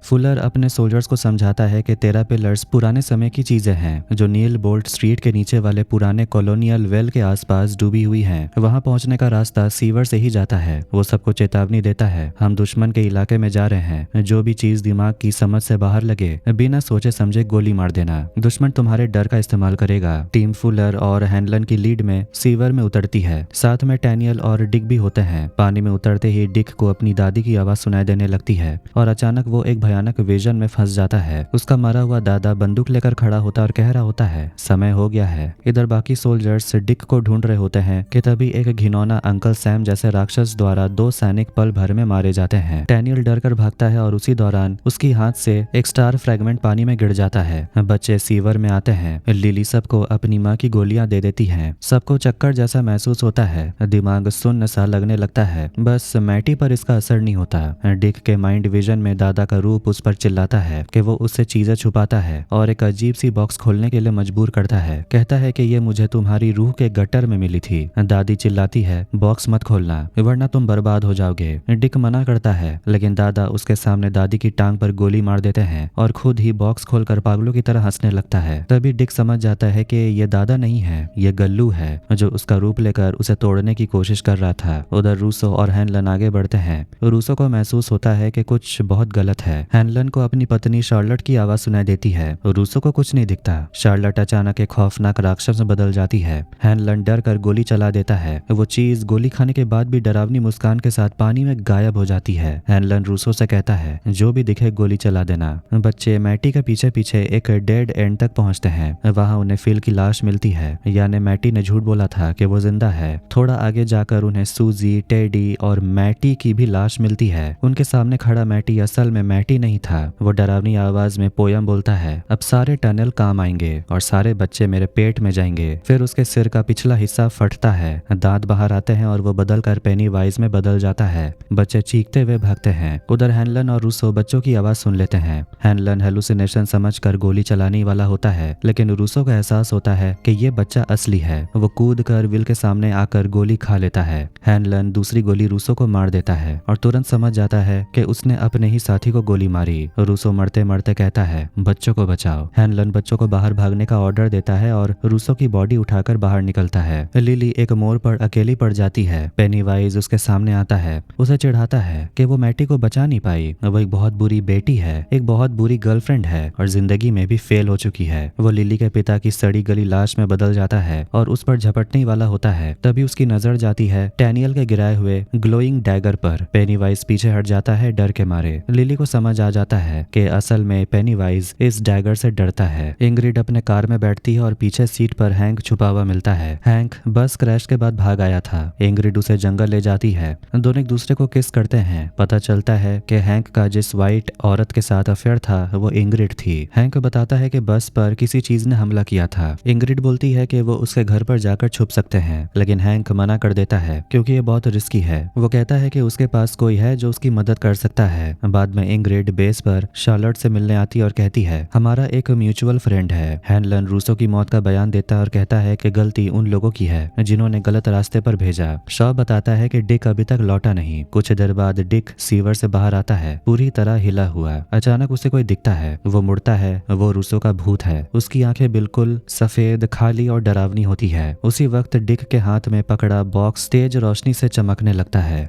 फुलर अपने सोल्जर्स को समझाता है कि 13 पिलर्स पुराने समय की चीजें हैं जो नील बोल्ट स्ट्रीट के नीचे वाले पुराने कॉलोनियल वेल के आसपास डूबी हुई हैं। वहां पहुंचने का रास्ता सीवर से ही जाता है। वो सबको चेतावनी देता है हम दुश्मन के इलाके में जा रहे हैं, जो भी चीज दिमाग की समझ से बाहर लगे बिना सोचे समझे गोली मार देना। दुश्मन तुम्हारे डर का इस्तेमाल करेगा। टीम फुलर और हैनलन की लीड में सीवर में उतरती है। साथ में टैनियल और डिक भी होते हैं। पानी में उतरते ही डिक को अपनी दादी की आवाज सुनाई देने लगती है और अचानक वो एक भयानक विजन में फंस जाता है। उसका मरा हुआ दादा बंदूक लेकर खड़ा होता और कह रहा होता है समय हो गया है। इधर बाकी सोल्जर्स डिक को ढूंढ रहे होते हैं कि तभी एक घिनौना अंकल सैम जैसे राक्षस द्वारा 2 सैनिक पल भर में मारे जाते हैं। टैनियल डर कर भागता है और उसी दौरान उसकी हाथ से एक स्टार फ्रेगमेंट पानी में गिर जाता है। बच्चे सीवर में आते हैं। लिली सबको अपनी माँ की गोलियां दे देती है। सबको चक्कर जैसा महसूस होता है। दिमाग सुन्न सा लगने लगता है। बस मैटी पर इसका असर नहीं होता। डिक के माइंड विजन में दादा का रूप उस पर चिल्लाता है कि वो उससे चीजें छुपाता है और एक अजीब सी बॉक्स खोलने के लिए मजबूर करता है। कहता है कि ये मुझे तुम्हारी रूह के गटर में मिली थी। दादी चिल्लाती है बॉक्स मत खोलना वरना तुम बर्बाद हो जाओगे। डिक मना करता है, लेकिन दादा उसके सामने दादी की टांग पर गोली मार देते हैं और खुद ही बॉक्स खोलकर पागलों की तरह हंसने लगता है। तभी डिक समझ जाता है कि ये दादा नहीं है, ये गल्लू है जो उसका रूप लेकर उसे तोड़ने की कोशिश कर रहा था। उधर रूसो और हैनलन आगे बढ़ते हैं। रूसो को महसूस होता है कि कुछ बहुत गलत है। हैनलन को अपनी पत्नी शार्लट की आवाज सुनाई देती है। रूसो को कुछ नहीं दिखता। शार्लट अचानक एक खौफनाक राक्षस में बदल जाती है। हैनलन डर कर गोली चला देता है। वो चीज गोली खाने के बाद भी डरावनी मुस्कान के साथ पानी में गायब हो जाती है। हैनलन रूसो से कहता है जो भी दिखे गोली चला देना। बच्चे मैटी के पीछे पीछे एक डेड एंड तक पहुंचते हैं। वहां उन्हें फिल की लाश मिलती है, यानी मैटी ने झूठ बोला था कि वो जिंदा है। थोड़ा आगे जाकर उन्हें सूजी, टेडी और मैटी की भी लाश मिलती है। उनके सामने खड़ा मैटी असल में मैटी नहीं था। वो डरावनी आवाज में पोयम बोलता है अब सारे टनल काम आएंगे और सारे बच्चे मेरे पेट में जाएंगे। फिर उसके सिर का पिछला हिस्सा फटता है, दांत बाहर आते हैं और वो बदल कर पेनी वाइज में बदल जाता है। बच्चे चीखते हुए भागते हैं। उधर हैनलन और रूसो बच्चों की आवाज सुन लेते हैं। हैनलन हेलुसिनेशन समझकर गोली चलाने वाला होता है, लेकिन रूसो को एहसास होता है कि ये बच्चा असली है। वो कूद कर विल के सामने आकर गोली खा लेता है। हैनलन दूसरी गोली रूसो को मार देता है और तुरंत समझ जाता है कि उसने अपने ही साथी को गोली मारी। रूसो मरते मरते कहता है बच्चों को बचाओ। हैनलन बच्चों को बाहर भागने का ऑर्डर देता है और रूसो की बॉडी उठाकर बाहर निकलता है। लिली एक मोड़ पर अकेली पड़ जाती है। पेनीवाइज उसके सामने आता है, उसे चिढ़ाता है कि वो मैटी को बचा नहीं पाई। वो एक बहुत बुरी बेटी है, एक बहुत बुरी गर्लफ्रेंड है और जिंदगी में भी फेल हो चुकी है। वो लिली के पिता की सड़ी गली लाश में बदल जाता है और उस पर झपटने वाला होता है। तभी उसकी नजर जाती है टैनियल के गिराए हुए ग्लोइंग डैगर पर। पेनीवाइज पीछे हट जाता है डर के मारे। लिली को समझ समझ आ जाता है कि असल में पेनीवाइज इस डैगर से डरता है। इंग्रिड अपने कार में बैठती है और पीछे सीट पर हैंक छुपा हुआ मिलता है। हैंक बस क्रैश के बाद भाग आया था। इंग्रिड उसे जंगल ले जाती है। दोनों एक दूसरे को किस करते हैं। पता चलता है कि हैंक का जिस वाइट औरत के साथ अफेयर था वो इंग्रिड थी। हैंक बताता है कि बस पर किसी चीज ने हमला किया था। इंग्रिड बोलती है कि वो उसके घर पर जाकर छुप सकते हैं, लेकिन हैंक मना कर देता है क्योंकि ये बहुत रिस्की है। वो कहता है कि उसके पास कोई है जो उसकी मदद कर सकता है। बाद में इंग्रिड बेस पर शार्लोट से मिलने आती और कहती है हमारा एक म्यूचुअल फ्रेंड है। हैनलन रूसो की मौत का बयान देता है और कहता है कि गलती उन लोगों की है जिन्होंने गलत रास्ते पर भेजा। शॉ बताता है कि डिक अभी तक लौटा नहीं। कुछ देर बाद डिक सीवर से बाहर आता है, पूरी तरह हिला हुआ। अचानक उसे कोई दिखता है। वो मुड़ता है। वो रूसो का भूत है। उसकी आंखें बिल्कुल सफेद, खाली और डरावनी होती है। उसी वक्त डिक के हाथ में पकड़ा बॉक्स तेज रोशनी से चमकने लगता है।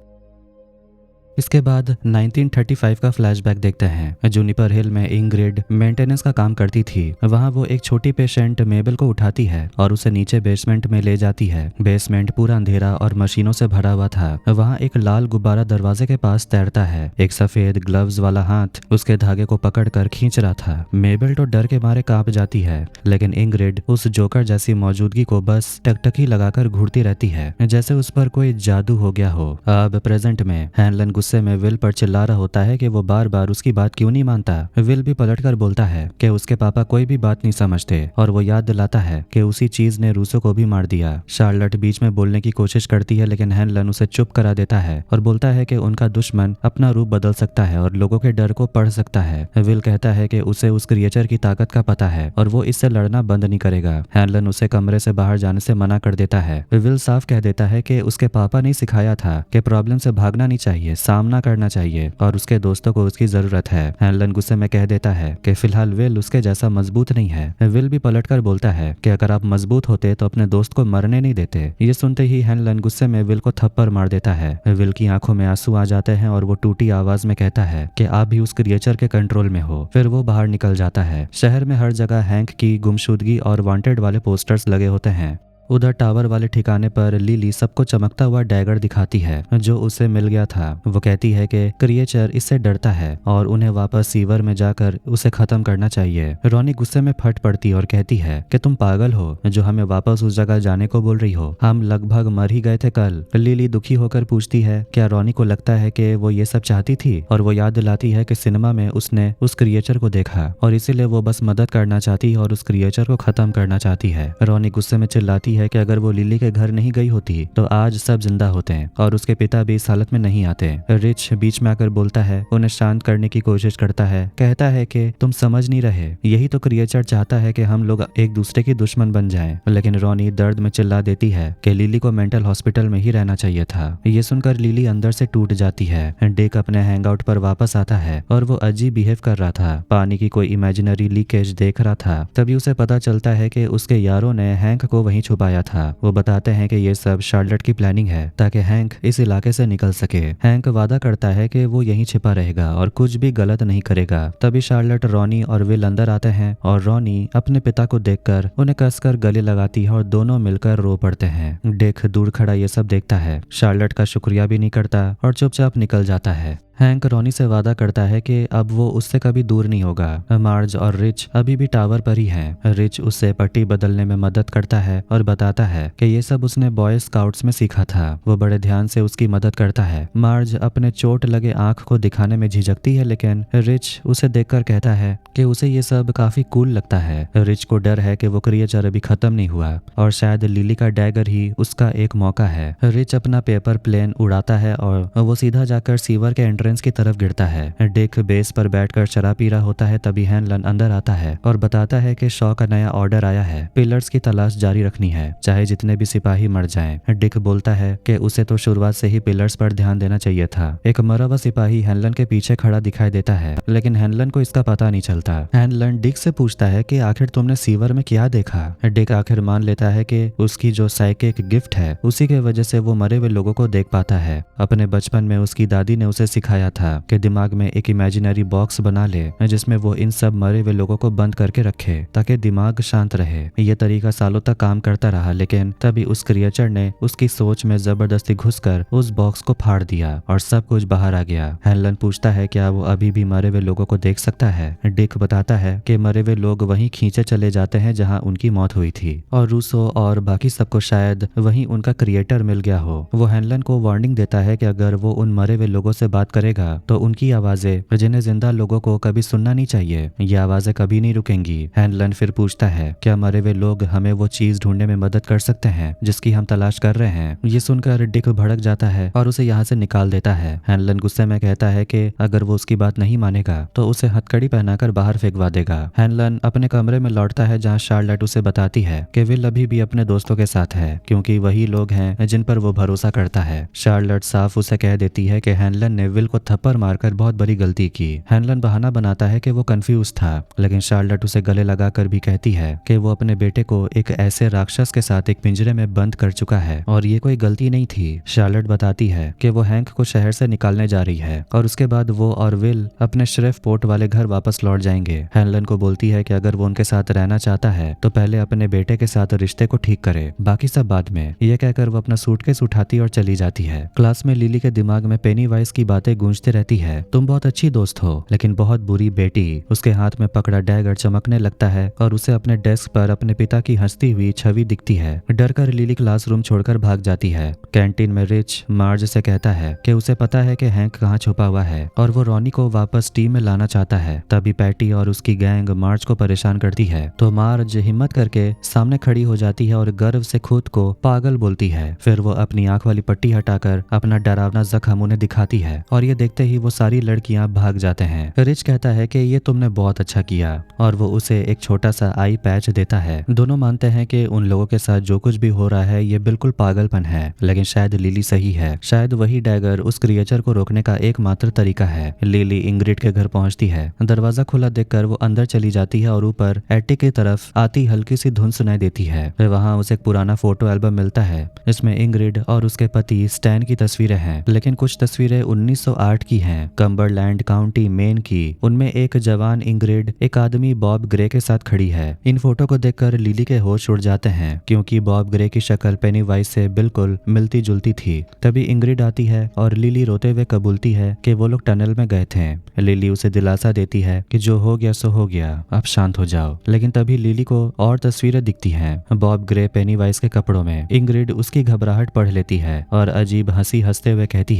इसके बाद 1935 का फ्लैशबैक देखते हैं। जूनिपर हिल में इंग्रिड मेंटेनेंस का काम करती थी। वहां वो एक छोटी पेशेंट मेबल को उठाती है और उसे नीचे बेसमेंट में ले जाती है। बेसमेंट पूरा अंधेरा और मशीनों से भरा हुआ था। वहां एक लाल गुब्बारा दरवाजे के पास तैरता है। एक सफेद ग्लव्स वाला हाथ उसके धागे को पकड़कर खींच रहा था। मेबल तो डर के मारे कांप जाती है, लेकिन इंग्रिड उस जोकर जैसी मौजूदगी को बस टकटकी लगाकर घूरती रहती है, जैसे उस पर कोई जादू हो गया हो। अब प्रेजेंट में हैनलन गुस्से में विल पर चिल्ला रहा होता है कि वो बार बार उसकी बात क्यों नहीं मानता। विल भी पलटकर बोलता है कि उसके पापा कोई भी बात नहीं समझते और वो याद दिलाता है कि उसी चीज ने रूसो को भी मार दिया। शार्लट बीच में बोलने की कोशिश करती है, लेकिन हैनलन उसे चुप करा देता है और बोलता है कि उनका दुश्मन अपना रूप बदल सकता है और लोगों के डर को पढ़ सकता है। विल कहता है कि उसे उस क्रिएचर की ताकत का पता है और वो इससे लड़ना बंद नहीं करेगा। हैनलन उसे कमरे से बाहर जाने से मना कर देता है। विल साफ कह देता है कि उसके पापा ने सिखाया था कि प्रॉब्लम से भागना नहीं चाहिए, सामना करना चाहिए और उसके दोस्तों को उसकी जरूरत है। हैनलन गुस्से में कह देता है कि फिलहाल विल उसके जैसा मजबूत नहीं है। विल भी पलटकर बोलता है कि अगर आप मजबूत होते तो अपने दोस्त को मरने नहीं देते। ये सुनते ही हैनलन गुस्से में विल को थप्पड़ मार देता है। विल की आंखों में आंसू आ जाते हैं और वो टूटी आवाज में कहता है कि आप भी उस क्रिएचर के कंट्रोल में हो। फिर वो बाहर निकल जाता है। शहर में हर जगह हैंक की गुमशुदगी और वांटेड वाले पोस्टर्स लगे होते हैं। उधर टावर वाले ठिकाने पर लिली सबको चमकता हुआ डैगर दिखाती है जो उसे मिल गया था। वो कहती है कि क्रिएचर इससे डरता है और उन्हें वापस सीवर में जाकर उसे खत्म करना चाहिए। रॉनी गुस्से में फट पड़ती और कहती है कि तुम पागल हो जो हमें वापस उस जगह जाने को बोल रही हो, हम लगभग मर ही गए थे कल। लिली दुखी होकर पूछती है क्या रॉनी को लगता है कि वो ये सब चाहती थी, और वो याद दिलाती है कि सिनेमा में उसने उस क्रिएचर को देखा और इसीलिए वो बस मदद करना चाहती और उस क्रिएचर को खत्म करना चाहती है। रॉनी गुस्से में चिल्लाती है कि अगर वो लिली के घर नहीं गई होती तो आज सब जिंदा होते हैं और उसके पिता भी इस हालत में नहीं आते। रिच बीच में आकर बोलता है, उन्हें शांत करने की कोशिश करता है, कहता है कि तुम समझ नहीं रहे, यही तो क्रिएचर चाहता है कि हम लोग एक दूसरे की दुश्मन बन जाएं। लेकिन रॉनी दर्द में चिल्ला देती है कि लिली को मेंटल हॉस्पिटल में ही रहना चाहिए था। ये सुनकर लिली अंदर से टूट जाती है। डिक अपने हैंगआउट पर वापस आता है और वो अजीब बिहेव कर रहा था, पानी की कोई इमेजिनरी लीकेज देख रहा था। तभी उसे पता चलता है कि उसके यारों ने हैंक को वहीं छुपाया था। वो बताते हैं कि ये सब शार्लट की प्लानिंग है ताकि हैंक इस इलाके से निकल सके। हैंक वादा करता है कि वो यहीं छिपा रहेगा और कुछ भी गलत नहीं करेगा। तभी शार्लट, रॉनी और विल अंदर आते हैं और रॉनी अपने पिता को देखकर उन्हें कसकर गले लगाती है और दोनों मिलकर रो पड़ते हैं। डिक दूर खड़ा ये सब देखता है, शार्लट का शुक्रिया भी नहीं करता और चुपचाप निकल जाता है। हैंक रॉनी से वादा करता है कि अब वो उससे कभी दूर नहीं होगा। मार्ज और रिच अभी भी टावर पर ही हैं। रिच उससे पट्टी बदलने में मदद करता है और बताता है कि ये सब उसने बॉय स्काउट्स में सीखा था। वो बड़े ध्यान से उसकी मदद करता है। मार्ज अपने चोट लगे आंख को दिखाने में झिझकती है, लेकिन रिच उसे देखकर कहता है कि उसे ये सब काफी कूल लगता है। रिच को डर है कि वो क्रिएचर अभी खत्म नहीं हुआ और शायद लिली का डैगर ही उसका एक मौका है। रिच अपना पेपर प्लेन उड़ाता है और वो सीधा जाकर सीवर के एंट्रेंस की तरफ गिरता है। डिक बेस पर बैठकर शराब पी रहा होता है। तभी हैनलन अंदर आता है और बताता है कि शॉ का नया ऑर्डर आया है, पिलर्स की तलाश जारी रखनी है चाहे जितने भी सिपाही मर जाएं। डिक बोलता है कि उसे तो शुरुआत से ही पिलर्स पर ध्यान देना चाहिए था। एक मरा हुआ सिपाही हैनलन के पीछे खड़ा दिखाई देता है, लेकिन हैनलन को इसका पता नहीं चलता। हैनलन डिक से पूछता है कि आखिर तुमने सीवर में क्या देखा। डिक आखिर मान लेता है कि उसकी जो साइकिक गिफ्ट है उसी के वजह से वो मरे हुए लोगों को देख पाता है। अपने बचपन में उसकी दादी ने उसे सिखाया सिखाया था कि दिमाग में एक इमेजिनरी बॉक्स बना ले जिसमें वो इन सब मरे हुए लोगों को बंद करके रखे ताकि दिमाग शांत रहे। ये तरीका सालों तक काम करता रहा, लेकिन तभी उस क्रिएचर ने उसकी सोच में जबरदस्ती घुसकर उस बॉक्स को फाड़ दिया और सब कुछ बाहर आ गया। हेलन पूछता है क्या वो अभी भी मरे हुए लोगों को देख सकता है। डिक बताता है कि मरे हुए लोग वहीं खींचे चले जाते हैं जहां उनकी मौत हुई थी और रूसो और बाकी सबको शायद वहीं उनका क्रिएटर मिल गया हो। वो हेलन को वार्निंग देता है कि अगर वो उन मरे हुए लोगों से बात करेगा तो उनकी आवाजें जिन्हें जिंदा लोगों को कभी सुनना नहीं चाहिए, ये आवाजें कभी नहीं रुकेंगी। हेलन फिर पूछता है क्या मरे हुए लोग हमें वो चीज ढूंढने में मदद कर सकते हैं जिसकी हम तलाश कर रहे हैं। ये सुनकर डिक भड़क जाता है और उसे यहाँ से निकाल देता है। हेलन गुस्से में कहता है कि अगर वो उसकी बात नहीं मानेगा तो उसे हथकड़ी पहनाकर बाहर फेंकवा देगा। हेलन अपने कमरे में लौटता है जहाँ शार्लेट उसे बताती है कि विल अभी भी अपने दोस्तों के साथ है क्योंकि वही लोग हैं जिन पर वो भरोसा करता है। शार्लेट साफ उसे कह देती है कि हेलन ने विल को थप्पड़ मारकर बहुत बड़ी गलती की। हेलन बहाना बनाता है कि वो कंफ्यूज था, लेकिन शार्लेट उसे गले लगाकर भी कहती है कि वो अपने बेटे को एक ऐसे राक्षस के साथ एक पिंजरे में बंद कर चुका है और ये कोई गलती नहीं थी। शार्लेट बताती है कि वो हैंक को शहर से निकालने जा रही है और उसके बाद वो और विल अपने श्रेफपोर्ट वाले घर वापस लौट जाएंगे। हेलन को बोलती है कि अगर वो उनके साथ रहना चाहता है तो पहले अपने बेटे के साथ रिश्ते को ठीक करे, बाकी सब बाद में। ये कहकर वो अपना सूटकेस उठाती और चली जाती है। क्लास में लिली के दिमाग में पेनीवाइज की बातें गूंजती रहती है, तुम बहुत अच्छी दोस्त हो लेकिन बहुत बुरी बेटी। उसके हाथ में पकड़ा डैगर चमकने लगता है और उसे अपने डेस्क पर अपने पिता की हंसती हुई छवि दिखती है। डरकर लिली क्लासरूम छोड़कर भाग जाती है। कैंटीन में रिच मार्ज से कहता है कि उसे पता है कि हैंक कहाँ छुपा हुआ है और वो रॉनी को वापस टीम में लाना चाहता है। तभी पैटी और उसकी गैंग मार्ज को परेशान करती है तो मार्ज हिम्मत करके सामने खड़ी हो जाती है और गर्व से खुद को पागल बोलती है। फिर वो अपनी आंख वाली पट्टी हटाकर अपना डरावना जख्म उन्हें दिखाती है और ये देखते ही वो सारी लड़कियां भाग जाते हैं। रिच कहता है कि ये तुमने बहुत अच्छा किया और वो उसे एक छोटा सा आई पैच देता है। दोनों मानते हैं कि उन लोगों के साथ जो कुछ भी हो रहा है ये बिल्कुल पागलपन है, लेकिन शायद लिली सही है। शायद वही डैगर उस क्रिएचर को रोकने का एकमात्र तरीका है। लिली इंग्रिड के घर पहुंचती है। दरवाजा खुला देखकर वो अंदर चली जाती है और ऊपर एटिक की तरफ आती हल्की सी धुन सुनाई देती है। वहां उसे एक पुराना फोटो एल्बम मिलता है। इसमें इंग्रिड और उसके पति स्टैन की तस्वीरें हैं, लेकिन कुछ तस्वीरें 1908 की हैं, कम्बरलैंड काउंटी मेन की। उनमें एक जवान इंग्रिड एक आदमी बॉब ग्रे के साथ खड़ी है। इन फोटो को देखकर लिली के होश उड़ जाते हैं क्योंकि बॉब ग्रे की शक्ल पेनीवाइज से बिल्कुल मिलती जुलती थी। तभी इंग्रिड आती है और लिली रोते हुए कबूलती है कि वो लोग टनल में गए थे। लिली उसे दिलासा देती है कि जो हो गया सो हो गया, अब शांत हो जाओ। लेकिन तभी लिली को और तस्वीरें दिखती हैं बॉब ग्रे पेनीवाइज के कपड़ों में। इंग्रिड उसकी घबराहट पढ़ लेती है और अजीब हंसी हंसते हुए कहती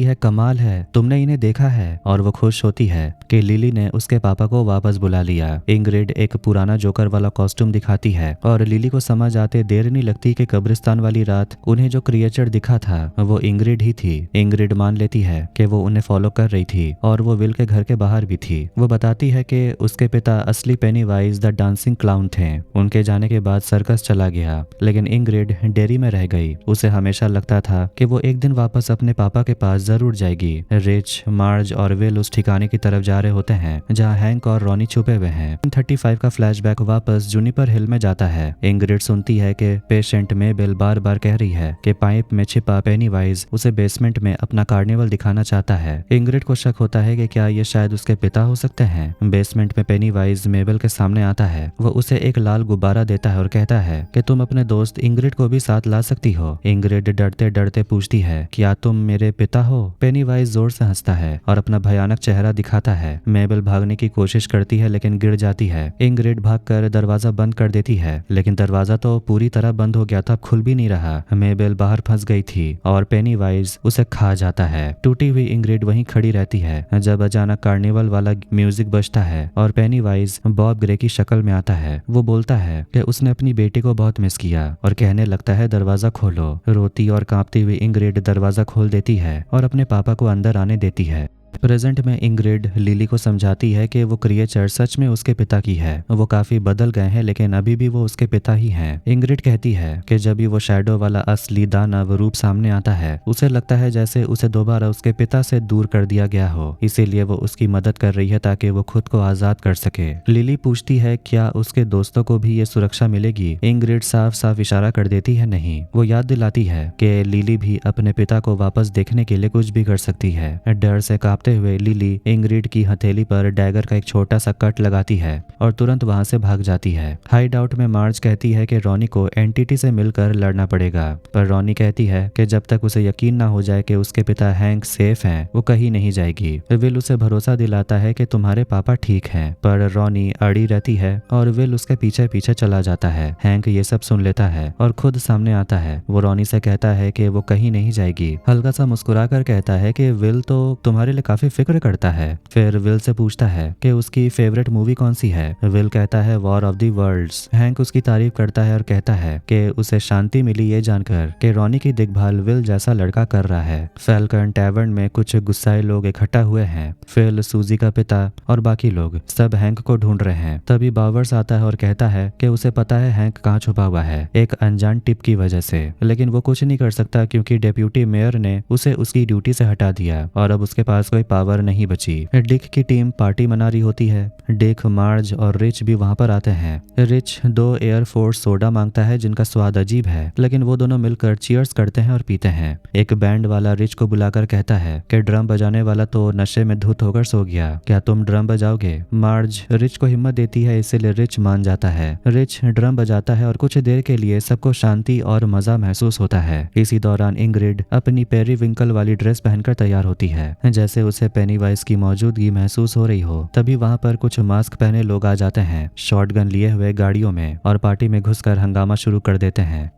है कमाल है, तुमने इन्हें देखा है। और वो खुश होती है कि लिली ने उसके पापा को वापस बुला लिया। इंग्रिड एक पुराना जोकर वाला कॉस्ट्यूम दिखाती है और लिली को समझ आते देर नहीं लगती कि कब्रिस्तान वाली रात उन्हें जो क्रिएचर दिखा था वो इंग्रिड ही थी। इंग्रिड मान लेती है कि वो उन्हें फॉलो कर रही थी और वो विल के घर के बाहर भी थी। वो बताती है कि उसके पिता असली पेनीवाइज द डांसिंग क्लाउन थे। उनके जाने के बाद सर्कस चला गया, लेकिन इंग्रिड डेरी में रह गई। उसे हमेशा लगता था कि वो एक दिन वापस अपने पापा के पास जरूर जाएगी। रिच, मार्ज और विल उस ठिकाने की तरफ जा रहे होते हैं जहाँ हैंक और रॉनी छुपे हुए हैं। 35 का फ्लैशबैक वापस जूनिपर हिल में जाता है। इंग्रिड सुनती है कि पेशेंट मेबेल बार बार कह रही है कि पाइप में छिपा पेनीवाइज उसे बेसमेंट में अपना कार्निवल दिखाना चाहता है। इंग्रिड को शक होता है कि क्या ये शायद उसके पिता हो सकते हैं। बेसमेंट में पेनीवाइज मेबेल के सामने आता है। वो उसे एक लाल गुब्बारा देता है और कहता है कि तुम अपने दोस्त इंग्रिड को भी साथ ला सकती हो। इंग्रिड डरते डरते पूछती है क्या तुम मेरे पिता हो। पेनीवाइज जोर से हंसता है और अपना भयानक चेहरा दिखाता है। मेबेल भागने की कोशिश करती है लेकिन गिर जाती है। इंग्रिड भागकर दरवाजा बंद कर देती है, लेकिन दरवाजा तो पूरी तरह बंद हो गया था, खुल भी नहीं रहा। मेबेल बाहर फंस गई थी और पेनीवाइज उसे खा जाता है। टूटी हुई इंग्रिड वहीं खड़ी रहती है जब अचानक कार्निवल वाला म्यूजिक बजता है और पेनीवाइज बॉब ग्रे की शक्ल में आता है। वो बोलता है कि उसने अपनी बेटी को बहुत मिस किया और कहने लगता है दरवाजा खोलो। रोती और कांपती हुई इंग्रिड दरवाजा खोल देती है और अपने पापा को अंदर आने देती है। प्रेजेंट में इंग्रिड लिली को समझाती है कि वो क्रिएचर सच में उसके पिता की है। वो काफी बदल गए हैं लेकिन अभी भी वो उसके पिता ही हैं। इंग्रिड कहती है कि जब भी वो शैडो वाला असली दानव रूप सामने आता है उसे लगता है जैसे उसे दोबारा उसके पिता से दूर कर दिया गया हो, इसीलिए वो उसकी मदद कर रही है ताकि वो खुद को आजाद कर सके। लिली पूछती है क्या उसके दोस्तों को भी ये सुरक्षा मिलेगी। इंग्रिड साफ साफ इशारा कर देती है नहीं। वो याद दिलाती है कि लिली भी अपने पिता को वापस देखने के लिए कुछ भी कर सकती है। डर से कांपते हुए लिली इंग्रिड की हथेली पर डैगर का एक छोटा सा कट लगाती है और तुरंत वहां से भाग जाती है। हाइड आउट में मार्ज कहती है कि रॉनी को एंटिटी से मिलकर लड़ना पड़ेगा, पर रॉनी कहती है कि जब तक उसे यकीन ना हो जाए कि उसके पिता हैंक सेफ हैं, वो कहीं नहीं जाएगी। विल उसे भरोसा दिलाता है कि तुम्हारे पापा ठीक हैं, पर रॉनी अड़ी रहती है और विल उसके पीछे पीछे चला जाता है। हैंक ये सब सुन लेता है और खुद सामने आता है। वो रॉनी से कहता है कि वो कहीं नहीं जाएगी। हल्का सा मुस्कुराकर कहता है कि विल तो तुम्हारे लिए काफी फिक्र करता है। फिर विल से पूछता है कि उसकी फेवरेट मूवी कौन सी है। विल कहता है War of the Worlds. Hank उसकी तारीफ करता है और कहता है कि उसे शांति मिली ये जानकर कि रॉनी की देखभाल विल जैसा लड़का कर रहा है। फैल्कन टैवर्न में कुछ गुस्साए लोग इकट्ठा हुए हैं। फिल, सूजी का पिता और बाकी लोग सब हैंक को ढूंढ रहे हैं। तभी बावर्स आता है और कहता है कि उसे पता है हैंक कहाँ छुपा हुआ है, एक अनजान टिप की वजह से, लेकिन वो कुछ नहीं कर सकता क्योंकि डेप्यूटी मेयर ने उसे उसकी ड्यूटी से हटा दिया और अब उसके पास कोई पावर नहीं बची। डिक की टीम पार्टी मना रही होती है। डिक, मार्ज और रिच भी वहां पर आते हैं। रिच 2 एयरफोर्स सोडा मांगता है जिनका स्वाद अजीब है, लेकिन वो दोनों मिलकर चीयर्स करते हैं और पीते हैं। एक बैंड वाला रिच को बुलाकर कहता है कि ड्रम बजाने वाला तो नशे में धुत होकर सो गया, क्या तुम ड्रम बजाओगे? मार्ज रिच को हिम्मत देती है, इसीलिए रिच मान जाता है। रिच ड्रम बजाता है और कुछ देर के लिए सबको शांति और मजा महसूस होता है। इसी दौरान इंग्रिड अपनी पेरीविंकल वाली ड्रेस पहनकर तैयार होती है, जैसे उसे पेनीवाइज की मौजूदगी महसूस हो रही हो। तभी वहां पर कुछ मास्क पहने लोग आ जाते हैं, शॉटगन लिए हुए गाड़ियों में, और पार्टी में घुसकर हंगामा शुरू कर देते हैं।